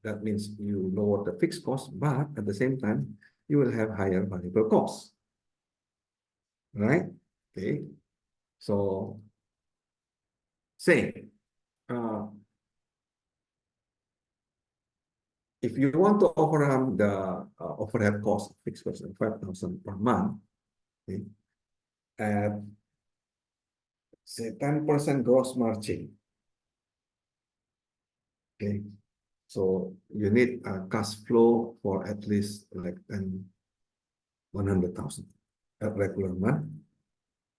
that means you lower the fixed cost, but at the same time you will have higher variable costs. Right? Okay, so say if you want to overrun the overhead cost, fixed cost of 5,000 per month, okay, at say 10% gross margin, okay, so you need a cash flow for at least like 100,000 at regular month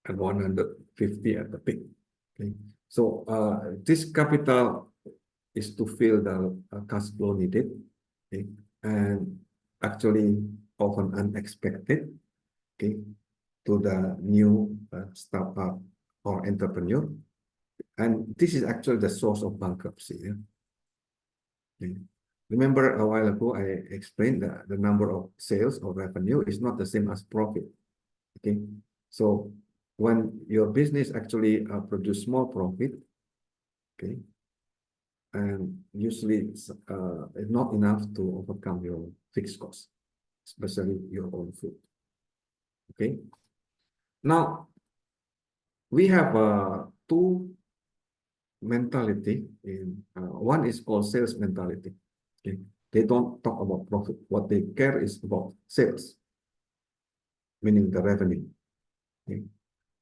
and 150 at the peak. Okay, so this capital is to fill the cash flow needed, okay, and actually often unexpected, okay, to the new startup or entrepreneur, and this is actually the source of bankruptcy. Yeah? Okay. Remember a while ago I explained that the number of sales or revenue is not the same as profit. Okay, so when your business actually produce small profit, okay, and usually it's not enough to overcome your fixed costs, especially your own food. Okay. Now we have two mentality in one is called sales mentality. Okay. They don't talk about profit. What they care is about sales, meaning the revenue. Okay.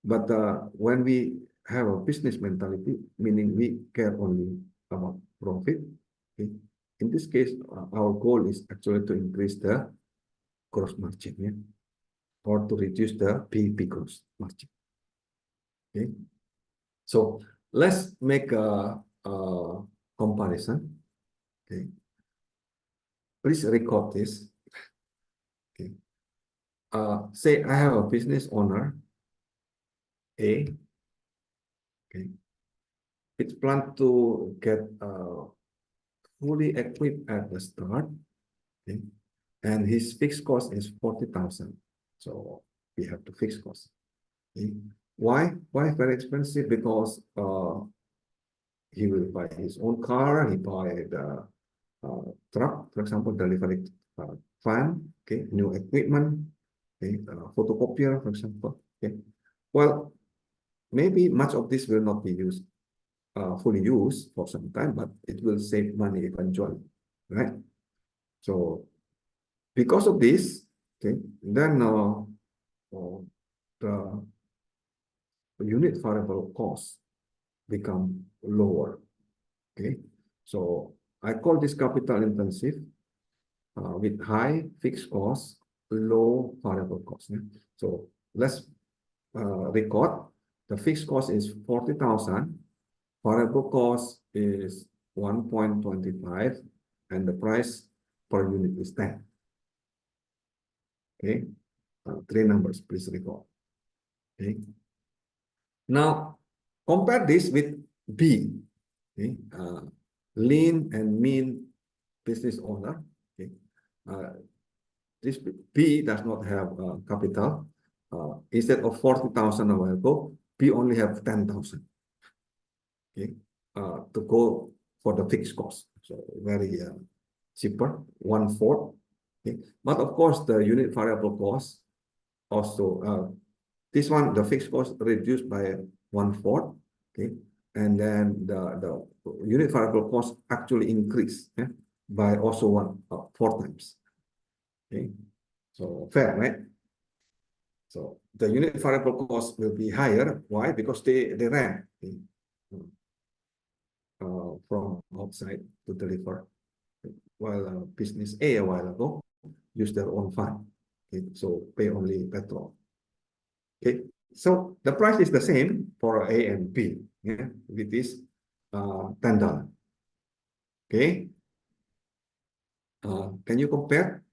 But when we have a business mentality, meaning we care only about profit, okay, in this case, our goal is actually to increase the gross margin, yeah, or to reduce the BEP gross margin. Okay, so let's make a comparison. Okay, please record this. Okay, say I have a business owner A. Okay, it's planned to get fully equipped at the start. Okay, and his fixed cost is 40,000. So we have to fix cost. Okay. Why? Why very expensive? Because he will buy his own car, he buy the truck, for example, delivery van, okay, new equipment, okay, photocopier, for example. Okay. Well, maybe much of this will not be used, fully used for some time, but it will save money eventually, right? So because of this, okay, then the unit variable cost become lower. Okay, so I call this capital intensive with high fixed cost, low variable cost. Yeah? So let's record the fixed cost is 40,000, variable cost is 1.25, and the price per unit is 10. Okay, three numbers, please record. Okay. Now, compare this with B, okay? Lean and mean business owner. Okay? This B does not have capital. Instead of 40,000 a while ago, B only have 10,000. Okay, to go for the fixed cost. So very cheaper, 1/4. Okay, but of course the unit variable cost also this one, the fixed cost reduced by 1/4, okay, and then the unit variable cost actually increased, yeah, by also 4 times, okay, so fair, right? So the unit variable cost will be higher. Why? Because they ran, okay, from outside to deliver, while business A while ago used their own fund, okay, so pay only petrol. Okay, so the price is the same for A and B, yeah, with this $10. Okay, can you compare?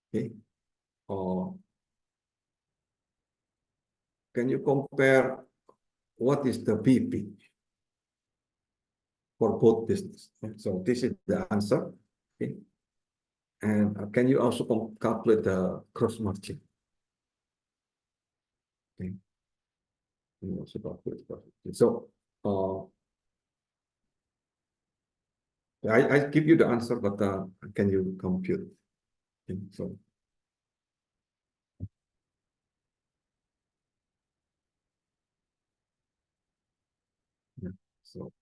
Okay, or can you compare what is the BP for both business? Okay, so this is the answer. Okay, and can you also calculate the gross margin? Okay, you also calculate gross margin. So I give you the answer, but can you compute? Okay, so yeah, so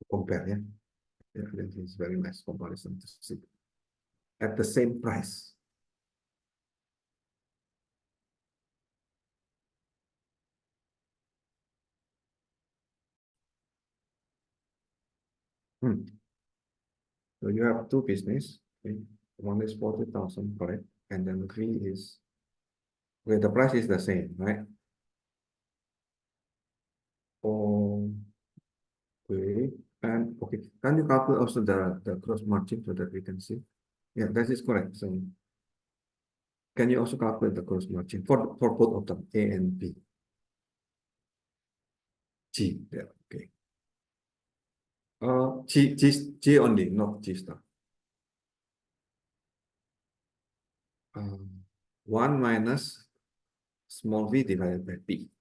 compare, yeah. Yeah, this is very nice comparison to see at the same price. So you have two business. Okay? One is 40,000, correct? And then three is where the price is the same, right? Oh, okay. And okay, can you calculate also the gross margin so that we can see? Yeah, that is correct. So can you also calculate the gross margin for both of them, A and B? G, yeah, okay. G only, not G star. 1 minus small v divided by p.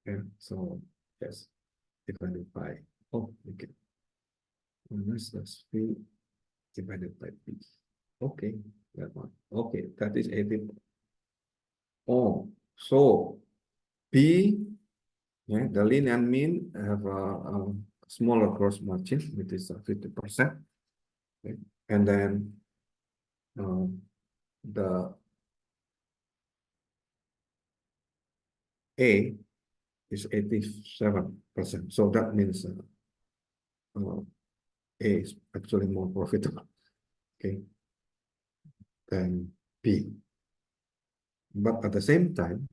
Okay, so yes, divided by, oh, okay, minus that's v divided by p. Okay, that one. Okay, that is 18. Oh, so p, yeah, the lean and mean have a smaller gross margin, which is 50%. Okay? And then the A is 87%. So that means A is actually more profitable, okay, than B. But at the same time,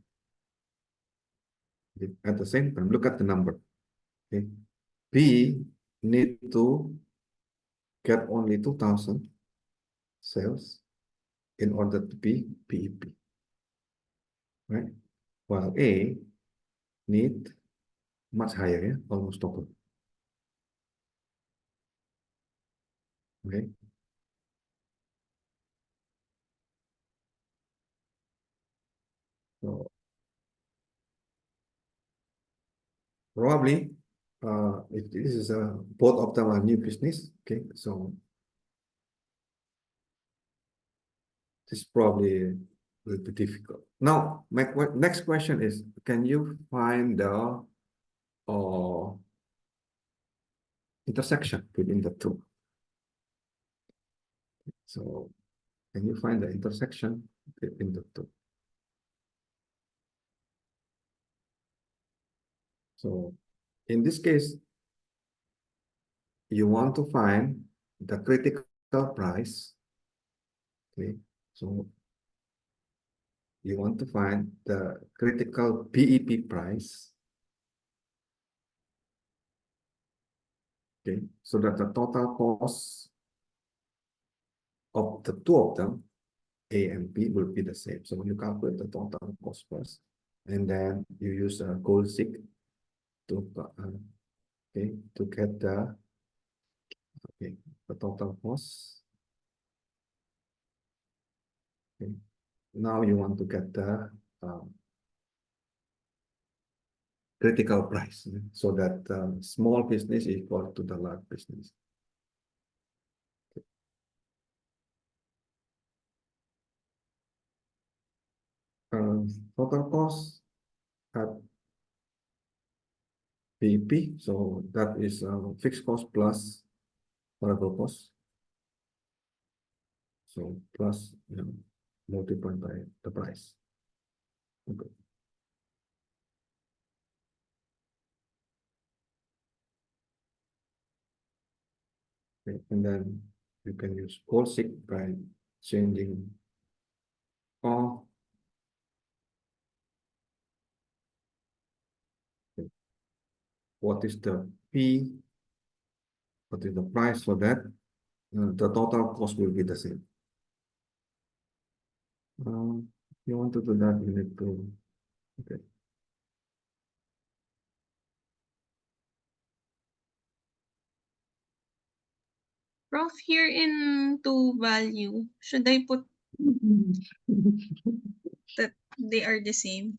look at the number. Okay, B need to get only 2,000 sales in order to be BEP, right? While A need much higher, yeah? Almost double. Okay. So probably, if this is both of them are new business, okay, so this probably will be difficult. Now, my next question is, can you find the intersection between the two? So, can you find the intersection between the two? So, in this case, you want to find the critical price. Okay, so you want to find the critical BEP price. Okay, so that the total cost of the two of them, A and B, will be the same. So when you calculate the total cost first, and then you use a goal seek to okay, to get the total cost. Okay, now you want to get the critical price, so that small business is equal to the large business. Total cost at BEP, so that is fixed cost plus variable cost. So plus, multiplied by the price. Okay. Okay, and then you can use goal seek by changing all. Okay. What is the P? What is the price for that? The total cost will be the same. If you want to do that, you need to, okay. Prof, here in to value, should I put that they are the same?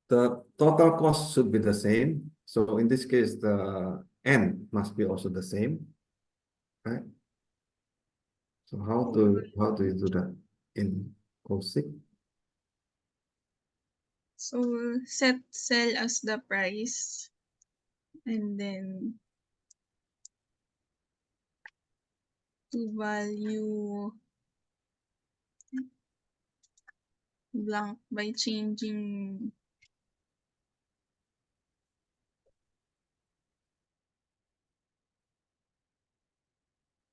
The total cost should be the same. So in this case, the N must be also the same, right? So how do you do that in COSIC? So set sell as the price, and then to value blank by changing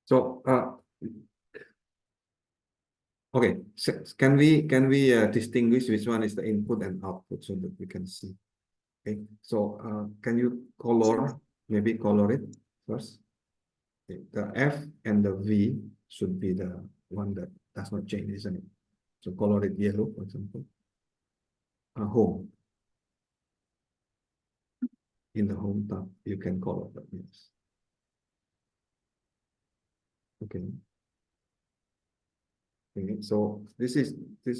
So okay, so can we distinguish which one is the input and output so that we can see? Okay, so can you maybe color it first? Okay, the F and the V should be the one that does not change, isn't it? So color it yellow, for example. Home. In the home tab, you can color that, yes. Okay. Okay. So this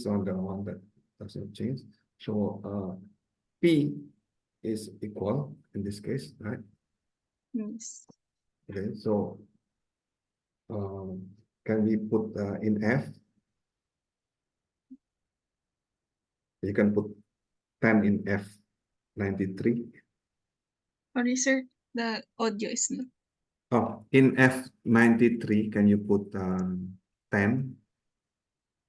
on the one that doesn't change. So P is equal in this case, right? Yes. Okay. So can we put in F? You can put 10 in F93. Sorry, sir. The audio is not. Oh, in F93, can you put 10?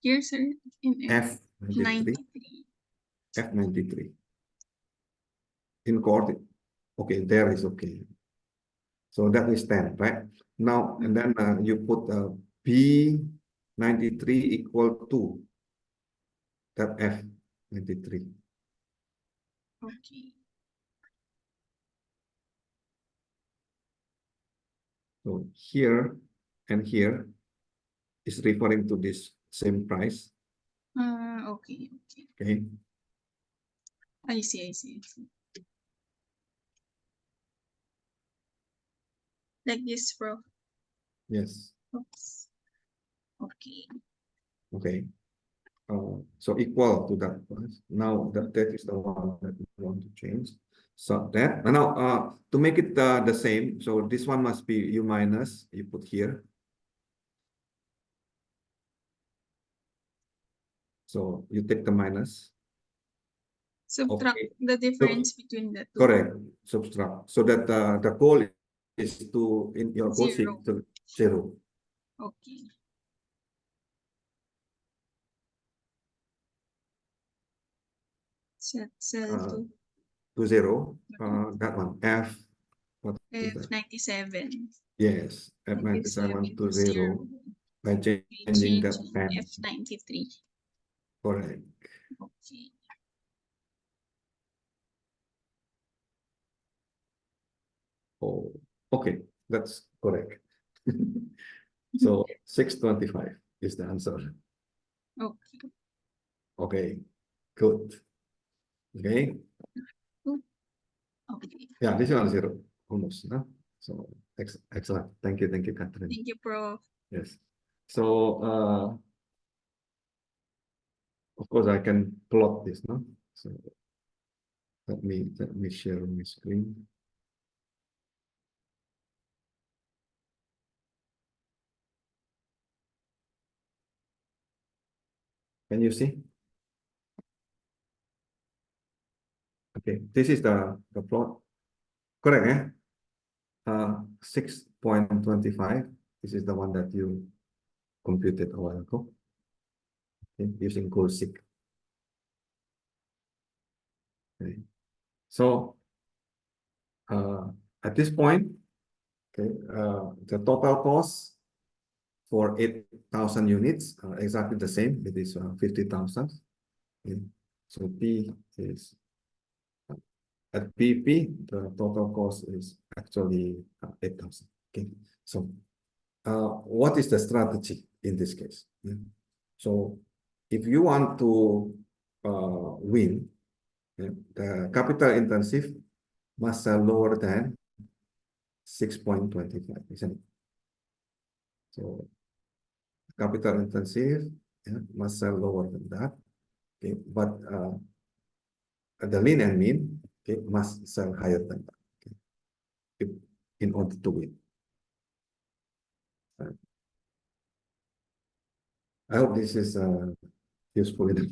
Here, sir. In F93, F93. F93. In chord, okay, there is okay. So that is 10, right? Now, and then you put B93 equal to that F93. Okay. So here and here is referring to this same price, Okay. Okay. okay? I see. I see. I see. Like this, bro. Yes, Oops. Okay. okay. So equal to that price. Now that is the one that we want to change. So that now to make it the same, so this one must be U minus, you put here. So you take the minus. Subtract Okay. the difference between the two. Correct. Subtract. So that the goal is to, in your goal sheet, Zero. to 0. Okay. Set cell Uh, to to 0. That one, F, what is that? F97. Yes, F97 to 0 by We changing change that pen. F93. Correct. Okay. Oh, okay, that's correct. So 625 is the answer. Okay. Okay, good. Okay, Okay. yeah, this one is 0, almost, no? So excellent. Thank you, Catherine. Thank you, Prof. Yes. So of course I can plot this, no? So let me share my screen. Can you see? Okay, this is the plot. Correct, eh? 6.25. This is the one that you computed a while ago. Okay, using Goalseek. Okay. So at this point, okay, the total cost for 8,000 units are exactly the same. It is 50,000. Okay. So P is at BP, the total cost is actually 8,000. Okay. So what is the strategy in this case? Yeah. So if you want to win, yeah, the capital intensive must sell lower than 6.25, isn't it? So capital intensive, yeah, must sell lower than that. Okay, but the lean and mean, okay, must sell higher than that. Okay, if, in order to win. I hope this is useful enough.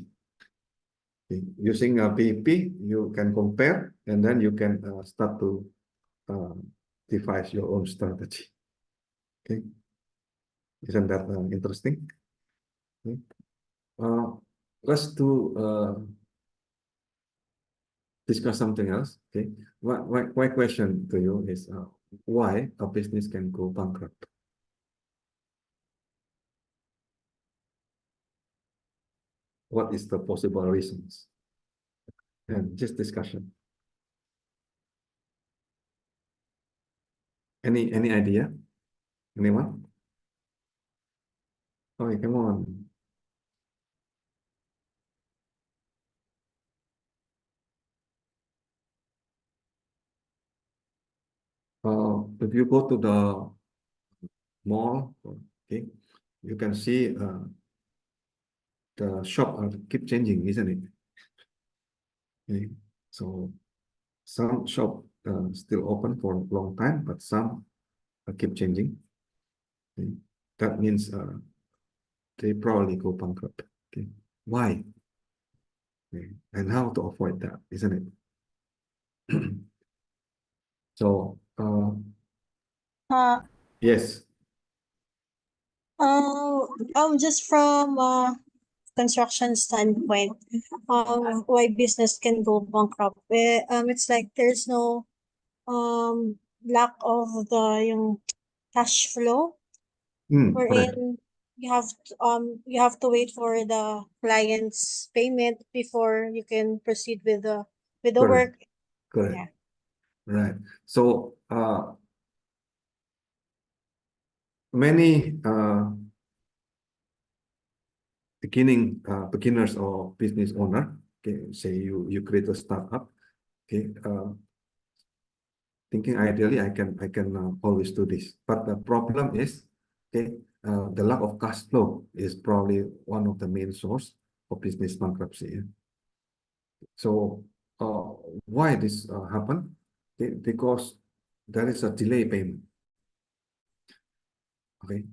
Okay. Using a BEP, you can compare and then you can start to uh, devise your own strategy. Okay, isn't that interesting? Okay. Let's do discuss something else. Okay, my question to you is why a business can go bankrupt? What is the possible reasons? And just discussion. Any idea? Anyone? Oh, come on. If you go to the mall, okay, you can see the shop are keep changing, isn't it? Okay. So some shop still open for a long time, but some keep changing. Okay. That means they probably go bankrupt. Okay. Why? Okay. And how to avoid that, isn't it? So Uh, yes. just from construction standpoint, why business can go bankrupt. It's like there's no lack of the yung cash flow, Correct. wherein you have to wait for the client's payment before you can proceed with the Correct. work. Correct. Yeah. Right. So many beginners or business owner, okay, say you create a startup, okay, thinking ideally I can always do this, but the problem is, okay, the lack of cash flow is probably one of the main source of business bankruptcy. So why this happen? Okay, because there is a delay payment. Okay,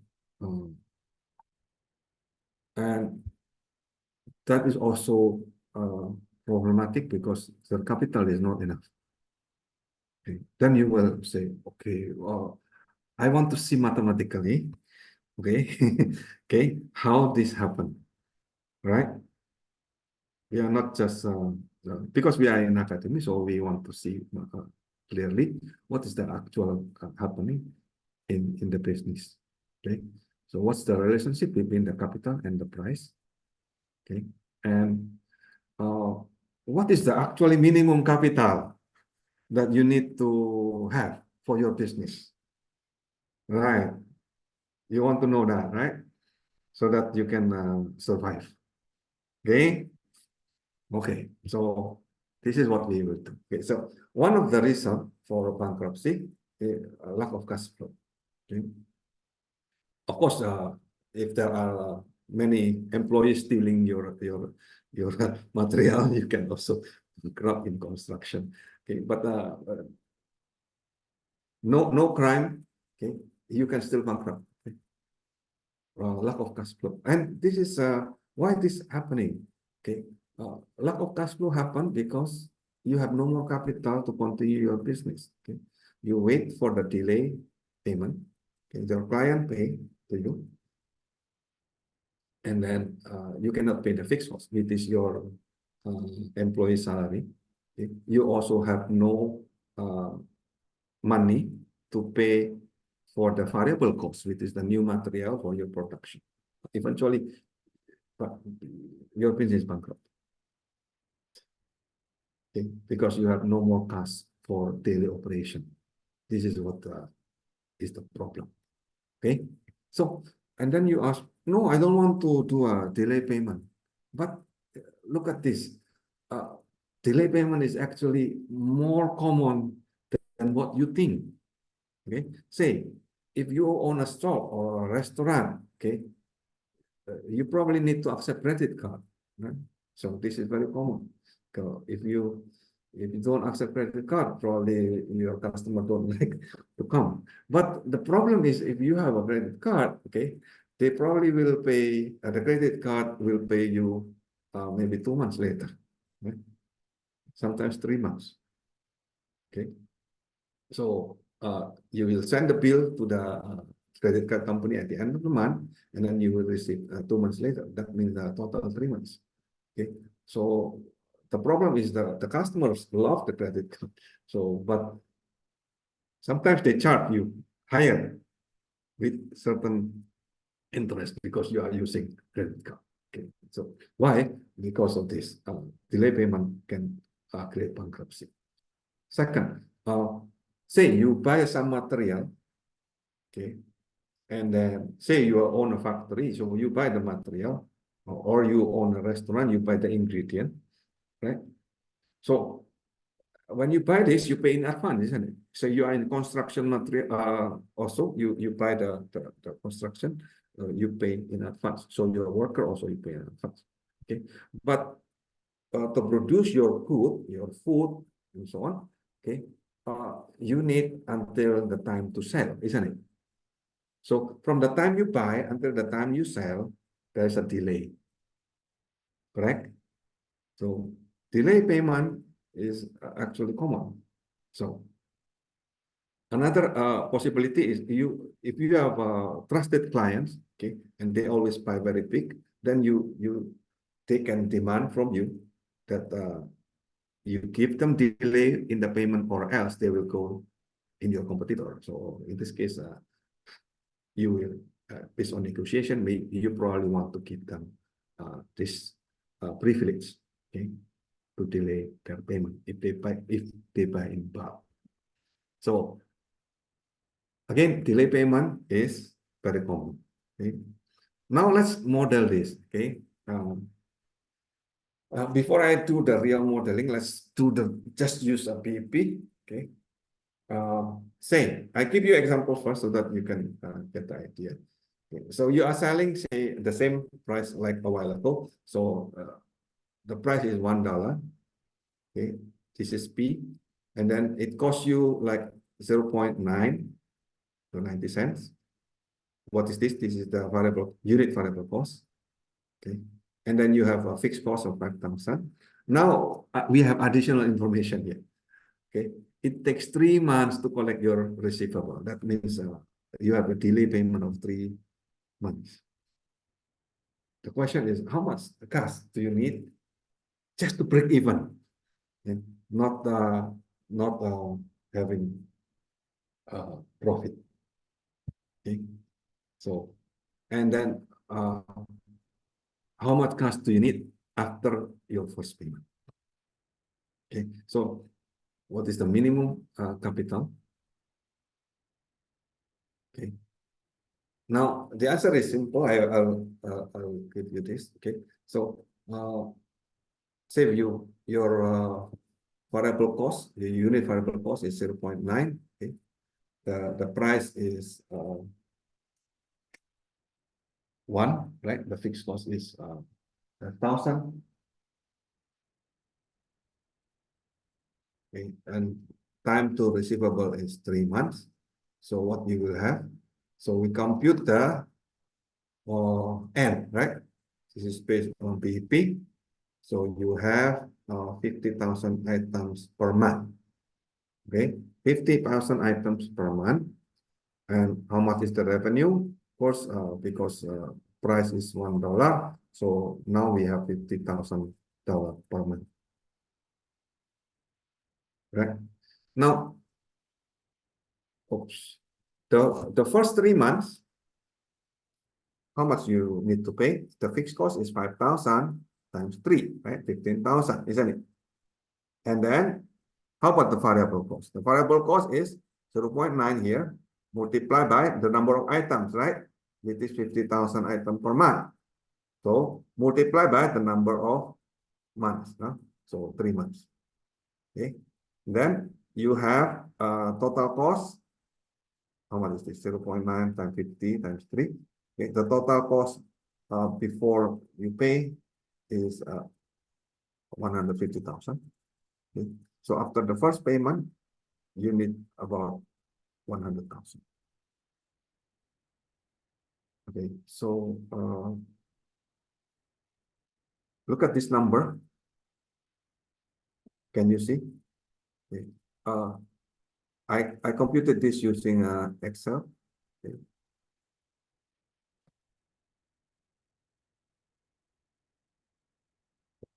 and that is also problematic because the capital is not enough. Okay. Then you will say, okay, well, I want to see mathematically, okay, okay, how this happened, right? We are not just because we are in academy, so we want to see clearly what is the actual happening in the business. Okay, so what's the relationship between the capital and the price? Okay, and what is the actually minimum capital that you need to have for your business? Right, you want to know that, right? So that you can survive. Okay. Okay, so this is what we will do. Okay, so one of the reasons for bankruptcy is a lack of cash flow. Okay. Of course, if there are many employees stealing your material, you can also bankrupt in construction. Okay, but no crime. Okay, you can still bankrupt. Okay? Lack of cash flow, and this is why this happening. Okay, lack of cash flow happen because you have no more capital to continue your business. Okay, you wait for the delay payment. Okay, your client pay to you, and then you cannot pay the fixed cost, which is your employee salary. Okay? You also have no money to pay for the variable cost, which is the new material for your production. Eventually, but your business is bankrupt. Okay, because you have no more cash for daily operation. This is what is the problem. Okay, so and then you ask, no, I don't want to do a delay payment, but look at this. Delay payment is actually more common than what you think. Okay, say if you own a store or a restaurant, okay, you probably need to accept credit card, right? So this is very common. So if you don't accept credit card, probably your customer don't like to come. But the problem is if you have a credit card, okay, they probably will pay, the credit card will pay you maybe 2 months later, right? Sometimes 3 months. Okay. So you will send the bill to the credit card company at the end of the month, and then you will receive 2 months later. That means the total 3 months. Okay. So the problem is that the customers love the credit card. So, but sometimes they charge you higher with certain interest because you are using credit card. Okay. So why? Because of this delay payment can create bankruptcy. Second, say you buy some material, okay, and then say you own a factory, so you buy the material, or you own a restaurant, you buy the ingredient, right? So when you buy this, you pay in advance, isn't it? So you are in construction material, also you buy the construction, you pay in advance. So your worker also you pay in advance. Okay, but to produce your food and so on, okay, you need until the time to sell, isn't it? So from the time you buy until the time you sell, there's a delay, correct? So delay payment is actually common. So another possibility is if you have trusted clients, okay, and they always buy very big, then they can demand from you that you give them delay in the payment, or else they will go in your competitor. So in this case, you will, based on negotiation, you probably want to give them this privilege, okay, to delay their payment if they buy in bulk. So again, delay payment is very common. Okay. Now let's model this. Okay. Before I do the real modeling, let's just use a BEP. Okay. Say I give you example first so that you can get the idea. Okay. So you are selling, say, the same price like a while ago. So the price is $1. Okay. This is P, and then it costs you like 0.9 to 90 cents. What is this? This is the unit variable cost. Okay. And then you have a fixed cost of 5,000. Now we have additional information here. Okay. It takes 3 months to collect your receivable. That means you have a delay payment of 3 months. The question is, how much cash do you need just to break even? And not having profit. Okay. So, and then how much cash do you need after your first payment? Okay, so what is the minimum capital? Okay. Now the answer is simple. I'll give you this. Okay. So say your variable cost, your unit variable cost is 0.9. Okay. The price is 1, right? The fixed cost is 1,000. Okay, and time to receivable is 3 months. So what you will have? So we compute the N, right? This is based on BEP. So you have 50,000 items per month. Okay, 50,000 items per month. And how much is the revenue? Of course, because price is $1. So now we have $50,000 per month. Right? Now, oops. The first 3 months, how much you need to pay? The fixed cost is 5,000 times 3, right? 15,000, isn't it? And then, how about the variable cost? The variable cost is 0.9 here, multiplied by the number of items, right? It is 50,000 items per month. So, multiply by the number of months, no? So 3 months. Okay. Then, you have total cost. How much is this? 0.9 times 50 times 3. Okay, the total cost before you pay is 150,000. Okay. So after the first payment, you need about 100,000. Okay, so look at this number. Can you see? Okay. I computed this using Excel. Okay.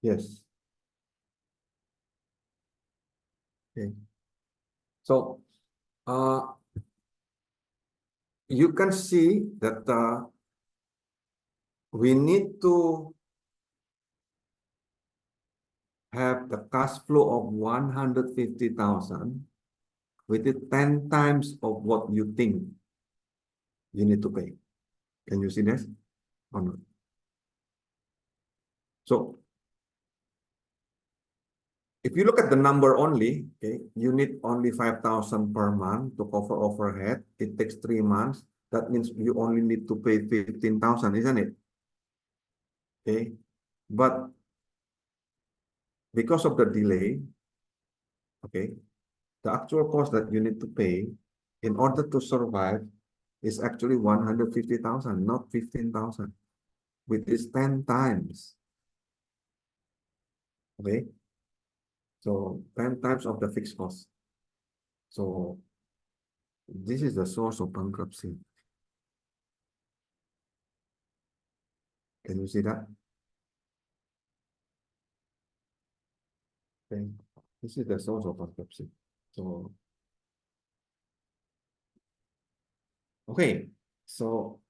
Yes. Okay. So you can see that we need to have the cash flow of 150,000, which is 10 times of what you think you need to pay. Can you see this or not? So if you look at the number only, okay, you need only 5,000 per month to cover overhead. It takes 3 months. That means you only need to pay 15,000, isn't it? Okay, but because of the delay, okay, the actual cost that you need to pay in order to survive is actually 150,000, not 15,000, which is 10 times. Okay, so 10 times of the fixed cost. So this is the source of bankruptcy. Can you see that? Okay, this is the source of bankruptcy. So, okay, so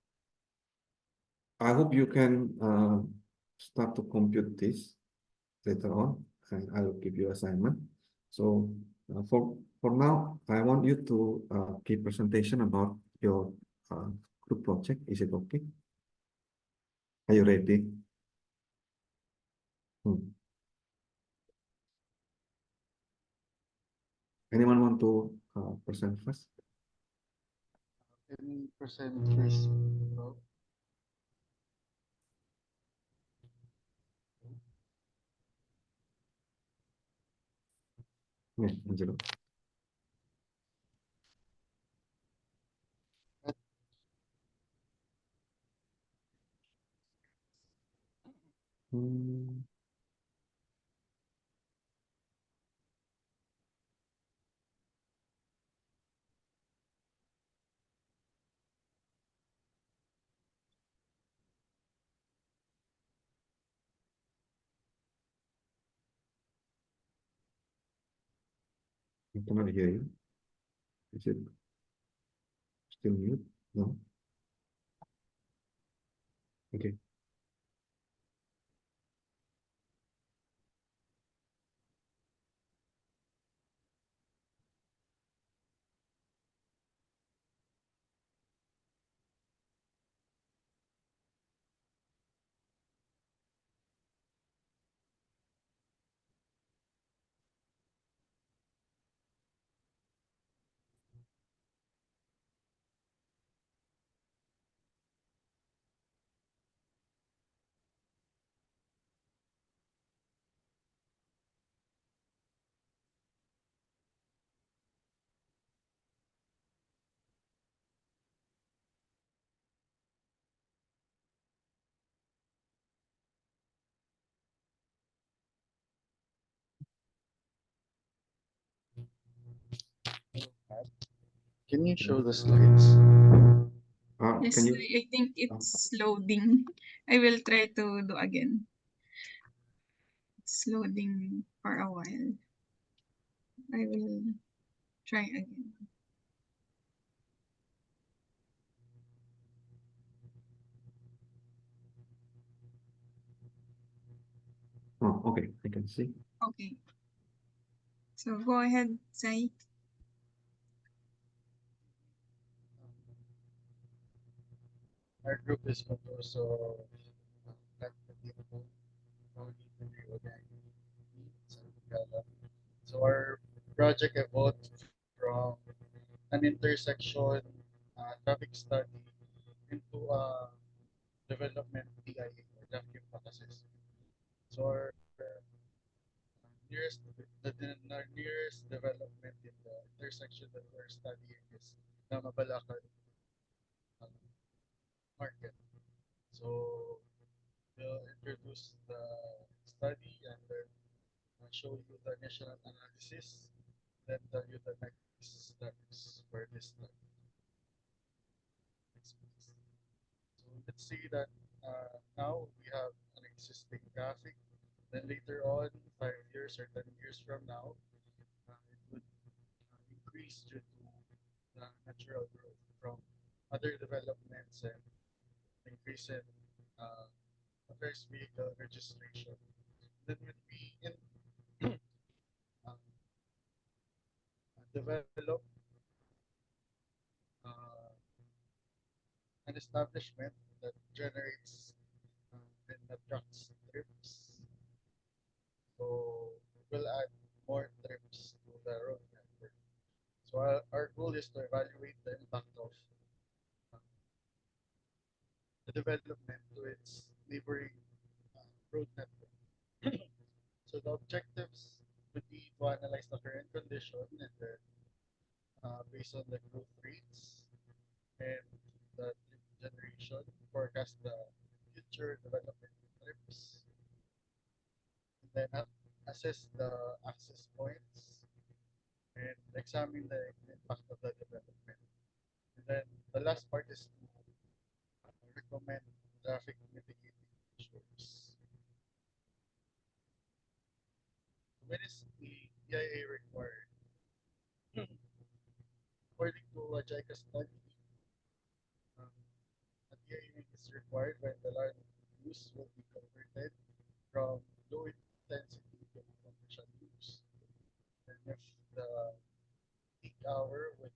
I hope you can start to compute this later on, and I will give you assignment. So for now, I want you to give presentation about your group project. Is it okay? Are you ready? Anyone want to present first? Can we present first, bro? Yeah, Angelo. Hmm. I cannot hear you. Is it still mute? No. Okay. Can you show the slides? Yes, Can you? I think it's loading. I will try to do again. It's loading for a while. I will try again. Oh, okay. I can see. Okay. So go ahead, Sai. Our group is composed of like the people who need to reorganize and develop. So our project evolved from an intersection traffic study into a development DIA or draft hypothesis. So our nearest our nearest development in the intersection that we're studying is Namabalakad market. So we'll introduce the study and then show you the initial analysis, then tell you the next steps for this study. Next, please. So let's see that now we have an existing graphic. Then later on, 5 years or 10 years from now, it would increase due to the natural growth from other developments and increase in motor vehicle registration. Then when we uh, develop uh, an establishment that generates and attracts trips, so we'll add is to evaluate the impact of uh, the development to its neighboring road network. So the objectives would be to analyze the current condition and then based on the growth rates and the trip generation, forecast the future development trips, and then assess the access points and examine the impact of the development. And then the last part is to recommend traffic mitigating measures. When is the EIA required? According to a JICA study, um, a EIA is required when the land use will be converted from low intensity to commercial use. And if the peak hour would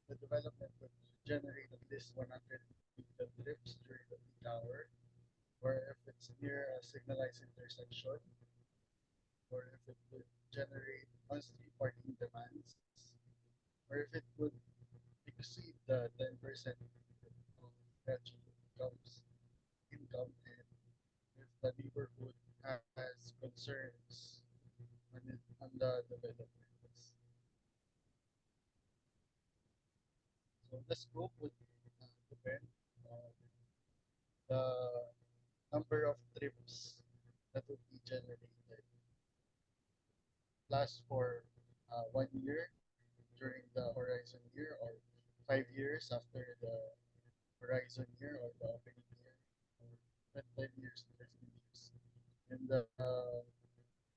the development would generate at least 100 vehicle trips during the peak hour, or if it's near a signalized intersection, or if it would generate on-street parking demands, or if it would exceed the 10% of gradual income, and if the neighborhood has concerns on the development. So the scope would depend on the number of trips that would be generated. Last for 1 year during the horizon year, or 5 years after the horizon year or the opening year, or 10 years to 15 years. And the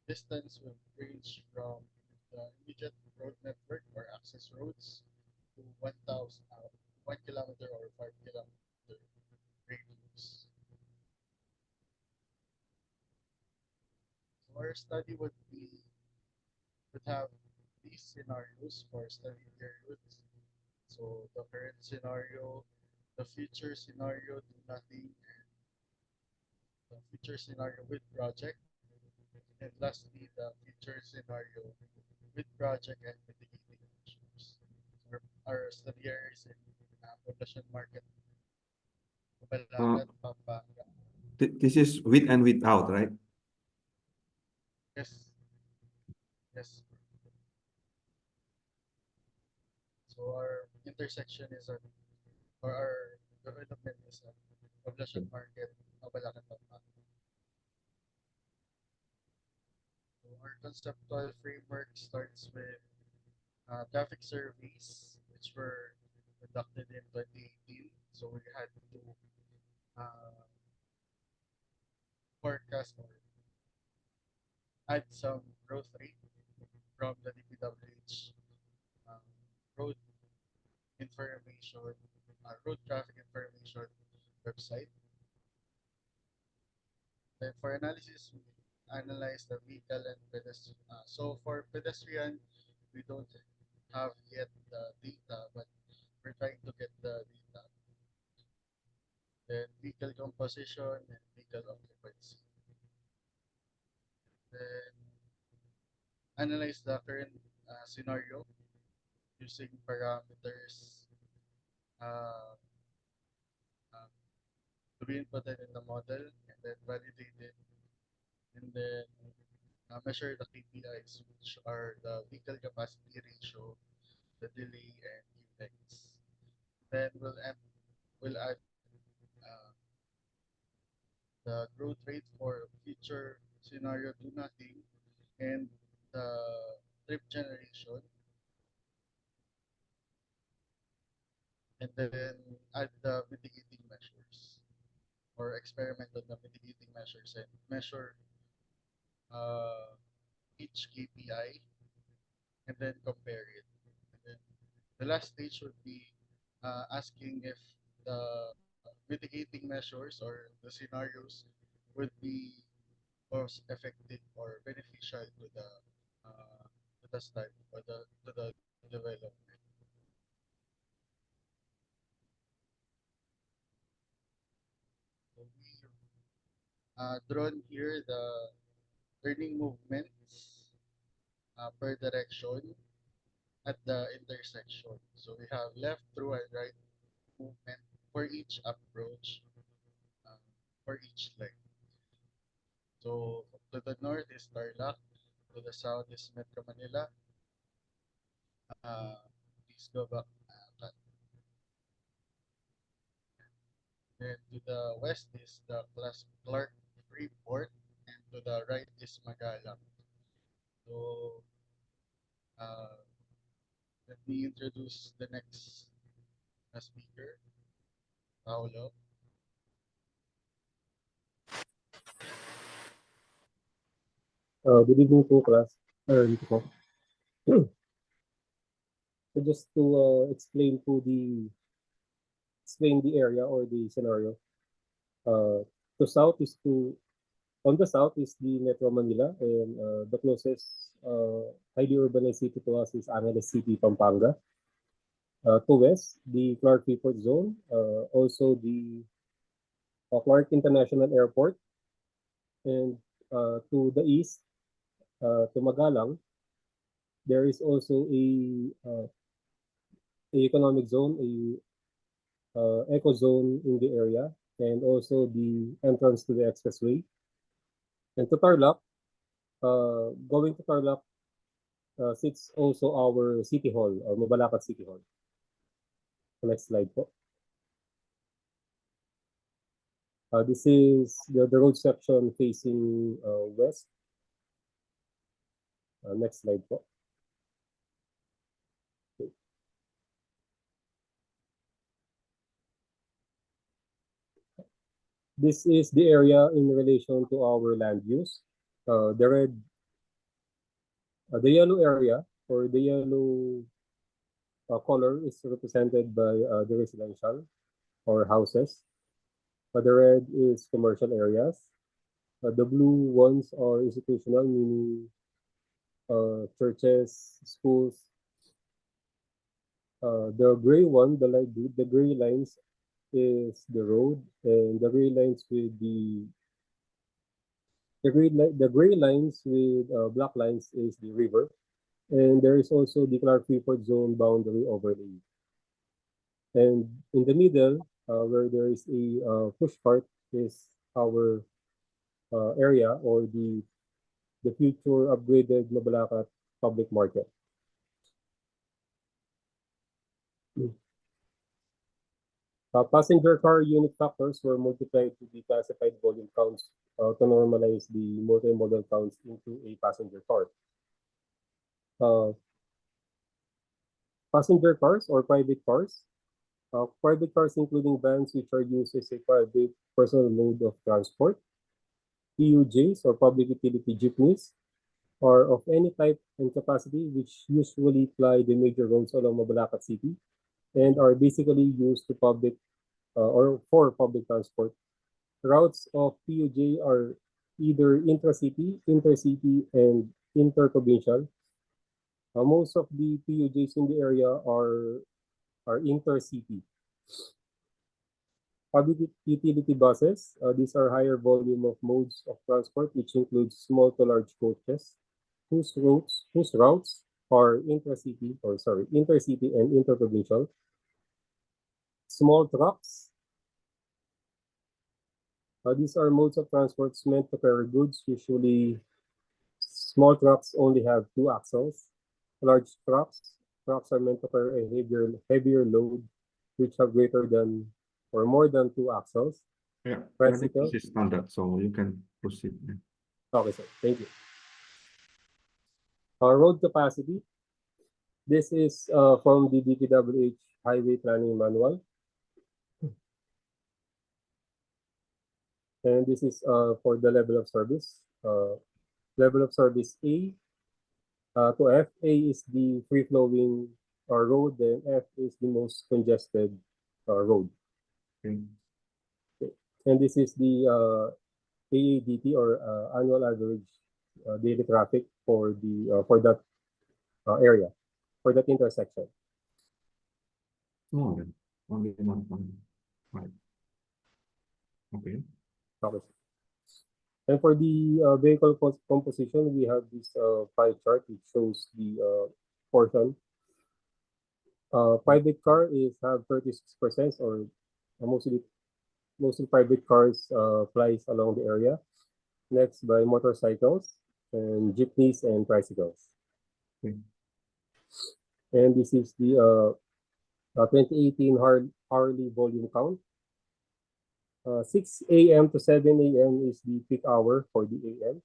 distance would range from the immediate road network or access roads to 1 kilometer or 5 kilometer radius. So our study would have these scenarios for study periods. So the current scenario, the future scenario, do nothing, and the future scenario with project, and lastly the future scenario with project and mitigating measures. So our study area is in Poblacion Market, Balakat, Pampanga. This is with and without, right? Yes, yes. So our intersection is or our development is at Poblacion Market, Balakat, Pampanga. So our conceptual framework starts with traffic surveys, which were conducted in 2018. So we had to uh, forecast or add some growth rate from the DPWH um, road information, road traffic information website. Then for analysis, we analyze the vehicle and pedestrian. So for pedestrian, we don't have yet the data, but we're trying to get the data. Then vehicle composition and vehicle occupancy. Then analyze the current scenario using parameters uh, uh, to be inputted in the model, and then validate it, and then measure the KPIs, which are the vehicle capacity ratio, the delay, and index. Then we'll add uh, the growth rate for future scenario do nothing, and the trip generation, and then add the mitigating measures or experiment on the mitigating measures and measure uh, each KPI and then compare it. And then the last stage would be asking if the mitigating measures or the scenarios would be cost effective or beneficial to the study or to the development. So we drawn here the learning movements per direction, at the intersection. So we have left, through, and right movement for each approach, um, for each leg. So to the north is Tarlac, to the south is Metro Manila. Please go back. Then to the west is the Clark Freeport, and to the right is Magalang. So uh, let me introduce the next speaker, Paolo. Good evening po, class. Dito po. So just to explain the area or the scenario. To south is on the south is the Metro Manila, and the closest highly urbanized city to us is Angeles City, Pampanga. To west, the Clark Freeport Zone, also the Clark International Airport, and to the east, to Magalang, there is also a economic zone, eco zone in the area, and also the entrance to the expressway. And to Tarlac, going to Tarlac sits also our City Hall, or Mabalacat City Hall. Next slide po. This is the road section facing west. Next slide po. Okay. This is the area in relation to our land use. The yellow area, or the yellow color, is represented by the residential or houses. The red is commercial areas. The blue ones are institutional, meaning churches, schools. The gray one, the gray lines is the road, and the gray lines with the gray lines with black lines is the river. And there is also the Clark Freeport Zone boundary overlay. And in the middle, where there is a push cart, is our area, or the future upgraded Mabalacat public market. Passenger car unit factors were multiplied to the classified volume counts to normalize the multimodal counts into a passenger car. Passenger cars or private cars. Private cars, including vans, which are used as a private personal mode of transport. PUJs, or public utility jeepneys, are of any type and capacity, which usually ply the major roads along Mabalacat City and are basically used to public or for public transport. Routes of PUJ are either intracity, intercity, and interprovincial. Most of the PUJs in the area are intercity. Public utility buses, these are higher volume of modes of transport, which includes small to large coaches, whose routes are intercity and interprovincial. Small trucks, these are modes of transport meant to carry goods. Usually, small trucks only have 2 axles. Large trucks are meant to carry a heavier load, which have greater than or more than 2 axles. Yeah, Bicycle. this is standard, so you can proceed. Okay, sir. Thank you. Road capacity. This is from the DPWH Highway Planning Manual. And this is for the level of service. Level of service A to F. A is the free-flowing road, then F is the most congested road. Okay. And this is the AADT, or annual average daily traffic for that area, for that intersection. No, then only one. Right. Okay. Okay. And for the vehicle composition, we have this pie chart which shows the portion Private car is have 36%, or mostly private cars flies along the area. Next by motorcycles and jeepneys and tricycles. Okay. And this is the 2018 hourly volume count. 6 a.m. to 7 a.m. is the peak hour for the AM.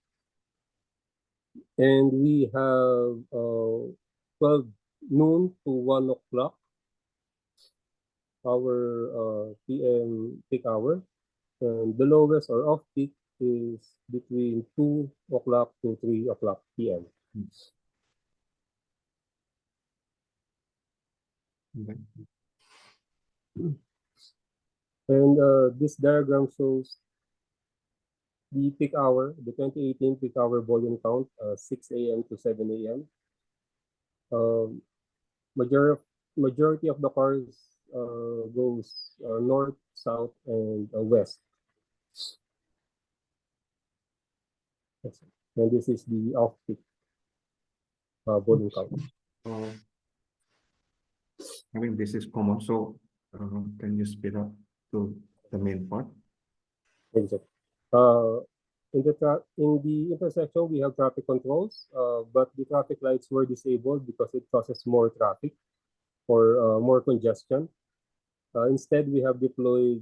And we have 12 noon to 1 o'clock our PM peak hour. And the lowest or off peak is between 2 o'clock to 3 o'clock PM. Okay. And this diagram shows the peak hour, the 2018 peak hour volume count, 6 a.m. to 7 a.m. Majority of the cars goes north, south, and west. And this is the off-peak volume count. I think this is common, so can you speed up to the main part? Exactly. In the intersection, we have traffic controls, but the traffic lights were disabled because it causes more traffic or more congestion. Instead, we have deployed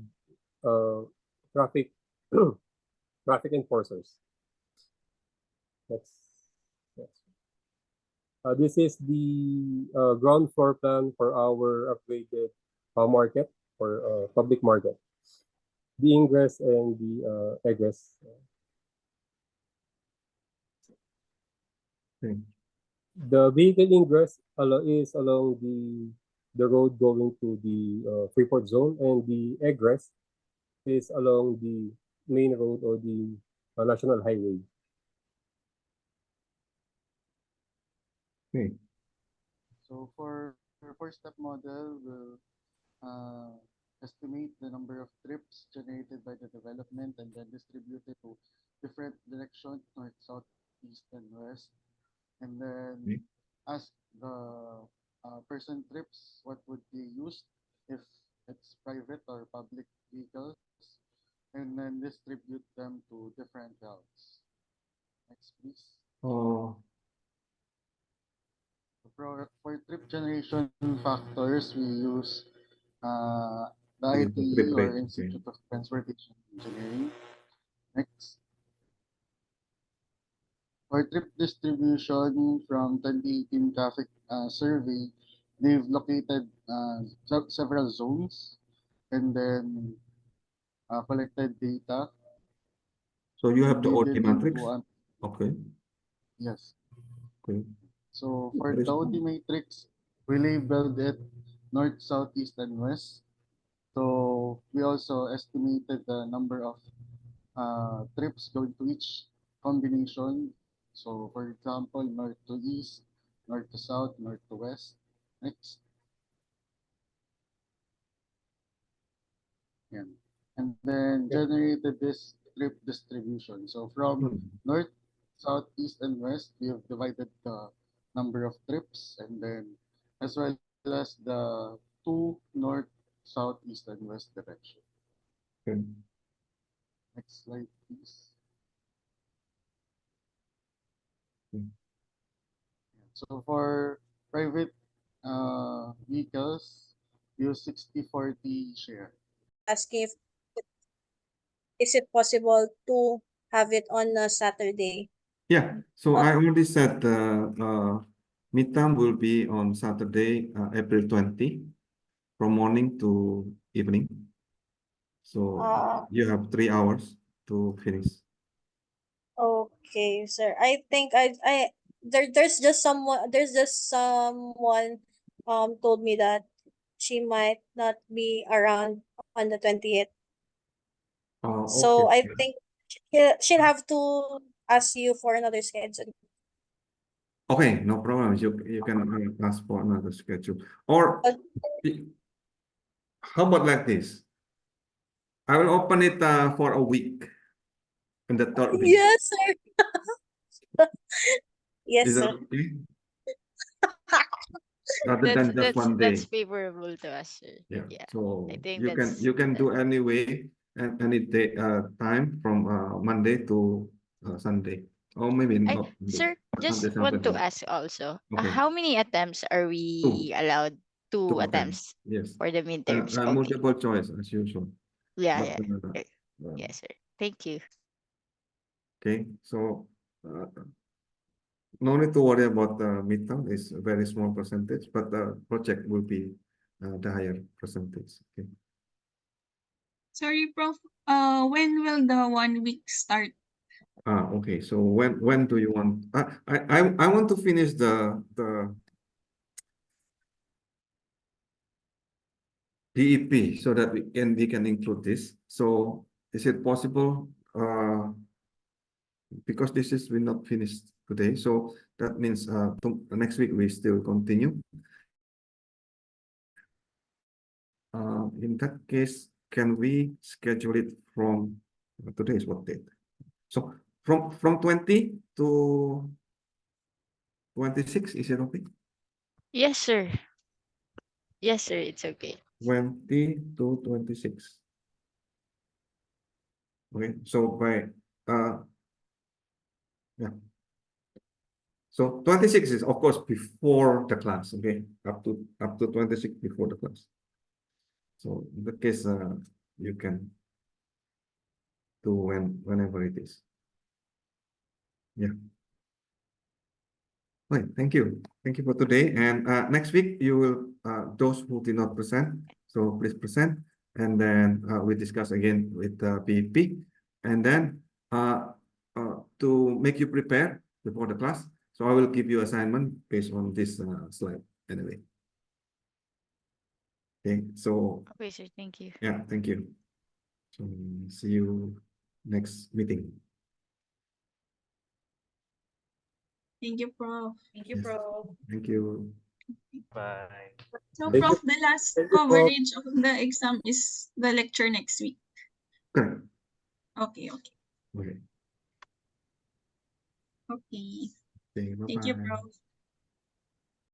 traffic traffic enforcers. This is the ground floor plan for our upgraded market or public market. The ingress and the egress. Okay. The vehicle ingress is along the road going to the Freeport zone, and the egress is along the main road or the national highway. Okay. So for step model, we'll estimate the number of trips generated by the development and then distribute it to different directions, north, south, east, and west. And then ask the person trips what would be used if it's private or public vehicles, and then distribute them to different routes. Next, please. For trip generation factors, we use the ITE or Institute of Transportation Engineering. Next. For trip distribution from 2018 traffic survey, they've located several zones and then collected data. So you have the OT matrix? Okay. Yes. Okay. So for the OT matrix, we labeled it north, south, east, and west. So we also estimated the number of trips going to each combination. So for example, north to east, north to south, north to west. Next. Yeah. And then generated this trip distribution. So from north, south, east, and west, we have divided the number of trips, and then as well as the two north, south, east, and west direction. Okay. Next slide, please. So for private vehicles, use 60-40 share. Asking if is it possible to have it on a Saturday? Yeah, so I already said the midterm will be on Saturday, April 20, from morning to evening. So you have 3 hours to finish. Okay, sir. I think there's just someone told me that she might not be around on the 20th. So Okay. I think she'll have to ask you for another schedule. Okay, no problem. You can ask for another schedule. Or how about like this? I will open it for a week. In the third week. Yes, sir. Yes, Is that sir. okay? rather than just one day. That's favorable to us, sir. Yeah. Yeah. So I think you can do anyway and any day time from Monday to Sunday, or maybe not Monday, Sir, Sunday, just want to Saturday. ask also, Okay, how many attempts are we two allowed? Two two of them. attempts Yes, for the midterms. Okay. multiple choice as usual. Yeah, But yeah. Yes, sir. Thank you. okay, so no need to worry about the midterm. It's a very small percentage, but the project will be the higher percentage. Okay. Sorry, Prof. When will the 1 week start? Okay. So when do you want? I want to finish the BEP so that we can include this. So is it possible? Because this is will not finished today, so that means next week we still continue. In that case, can we schedule it from today is what date? So from 20 to 26, is it okay? Yes, sir. Yes, sir. It's okay. 20 to 26. Okay, so by yeah. So 26 is of course before the class, okay? Up to 26 before the class. So in that case, you can do whenever it is. Yeah. Right. Thank you. Thank you for today. And next week you will those who did not present, so please present, and then we discuss again with the PEP, and then to make you prepare before the class. So I will give you assignment based on this slide anyway. Okay. So Okay, sir. Thank you. yeah, thank you. So see you next meeting. Thank you, Prof. Thank you, Yes. Prof. Thank you. Bye. So, Thank Prof, you. the last Thank you, Prof. coverage of the exam is the lecture next week. Correct. Okay, okay. Okay. Okay. Okay, Thank you, bye-bye. Prof.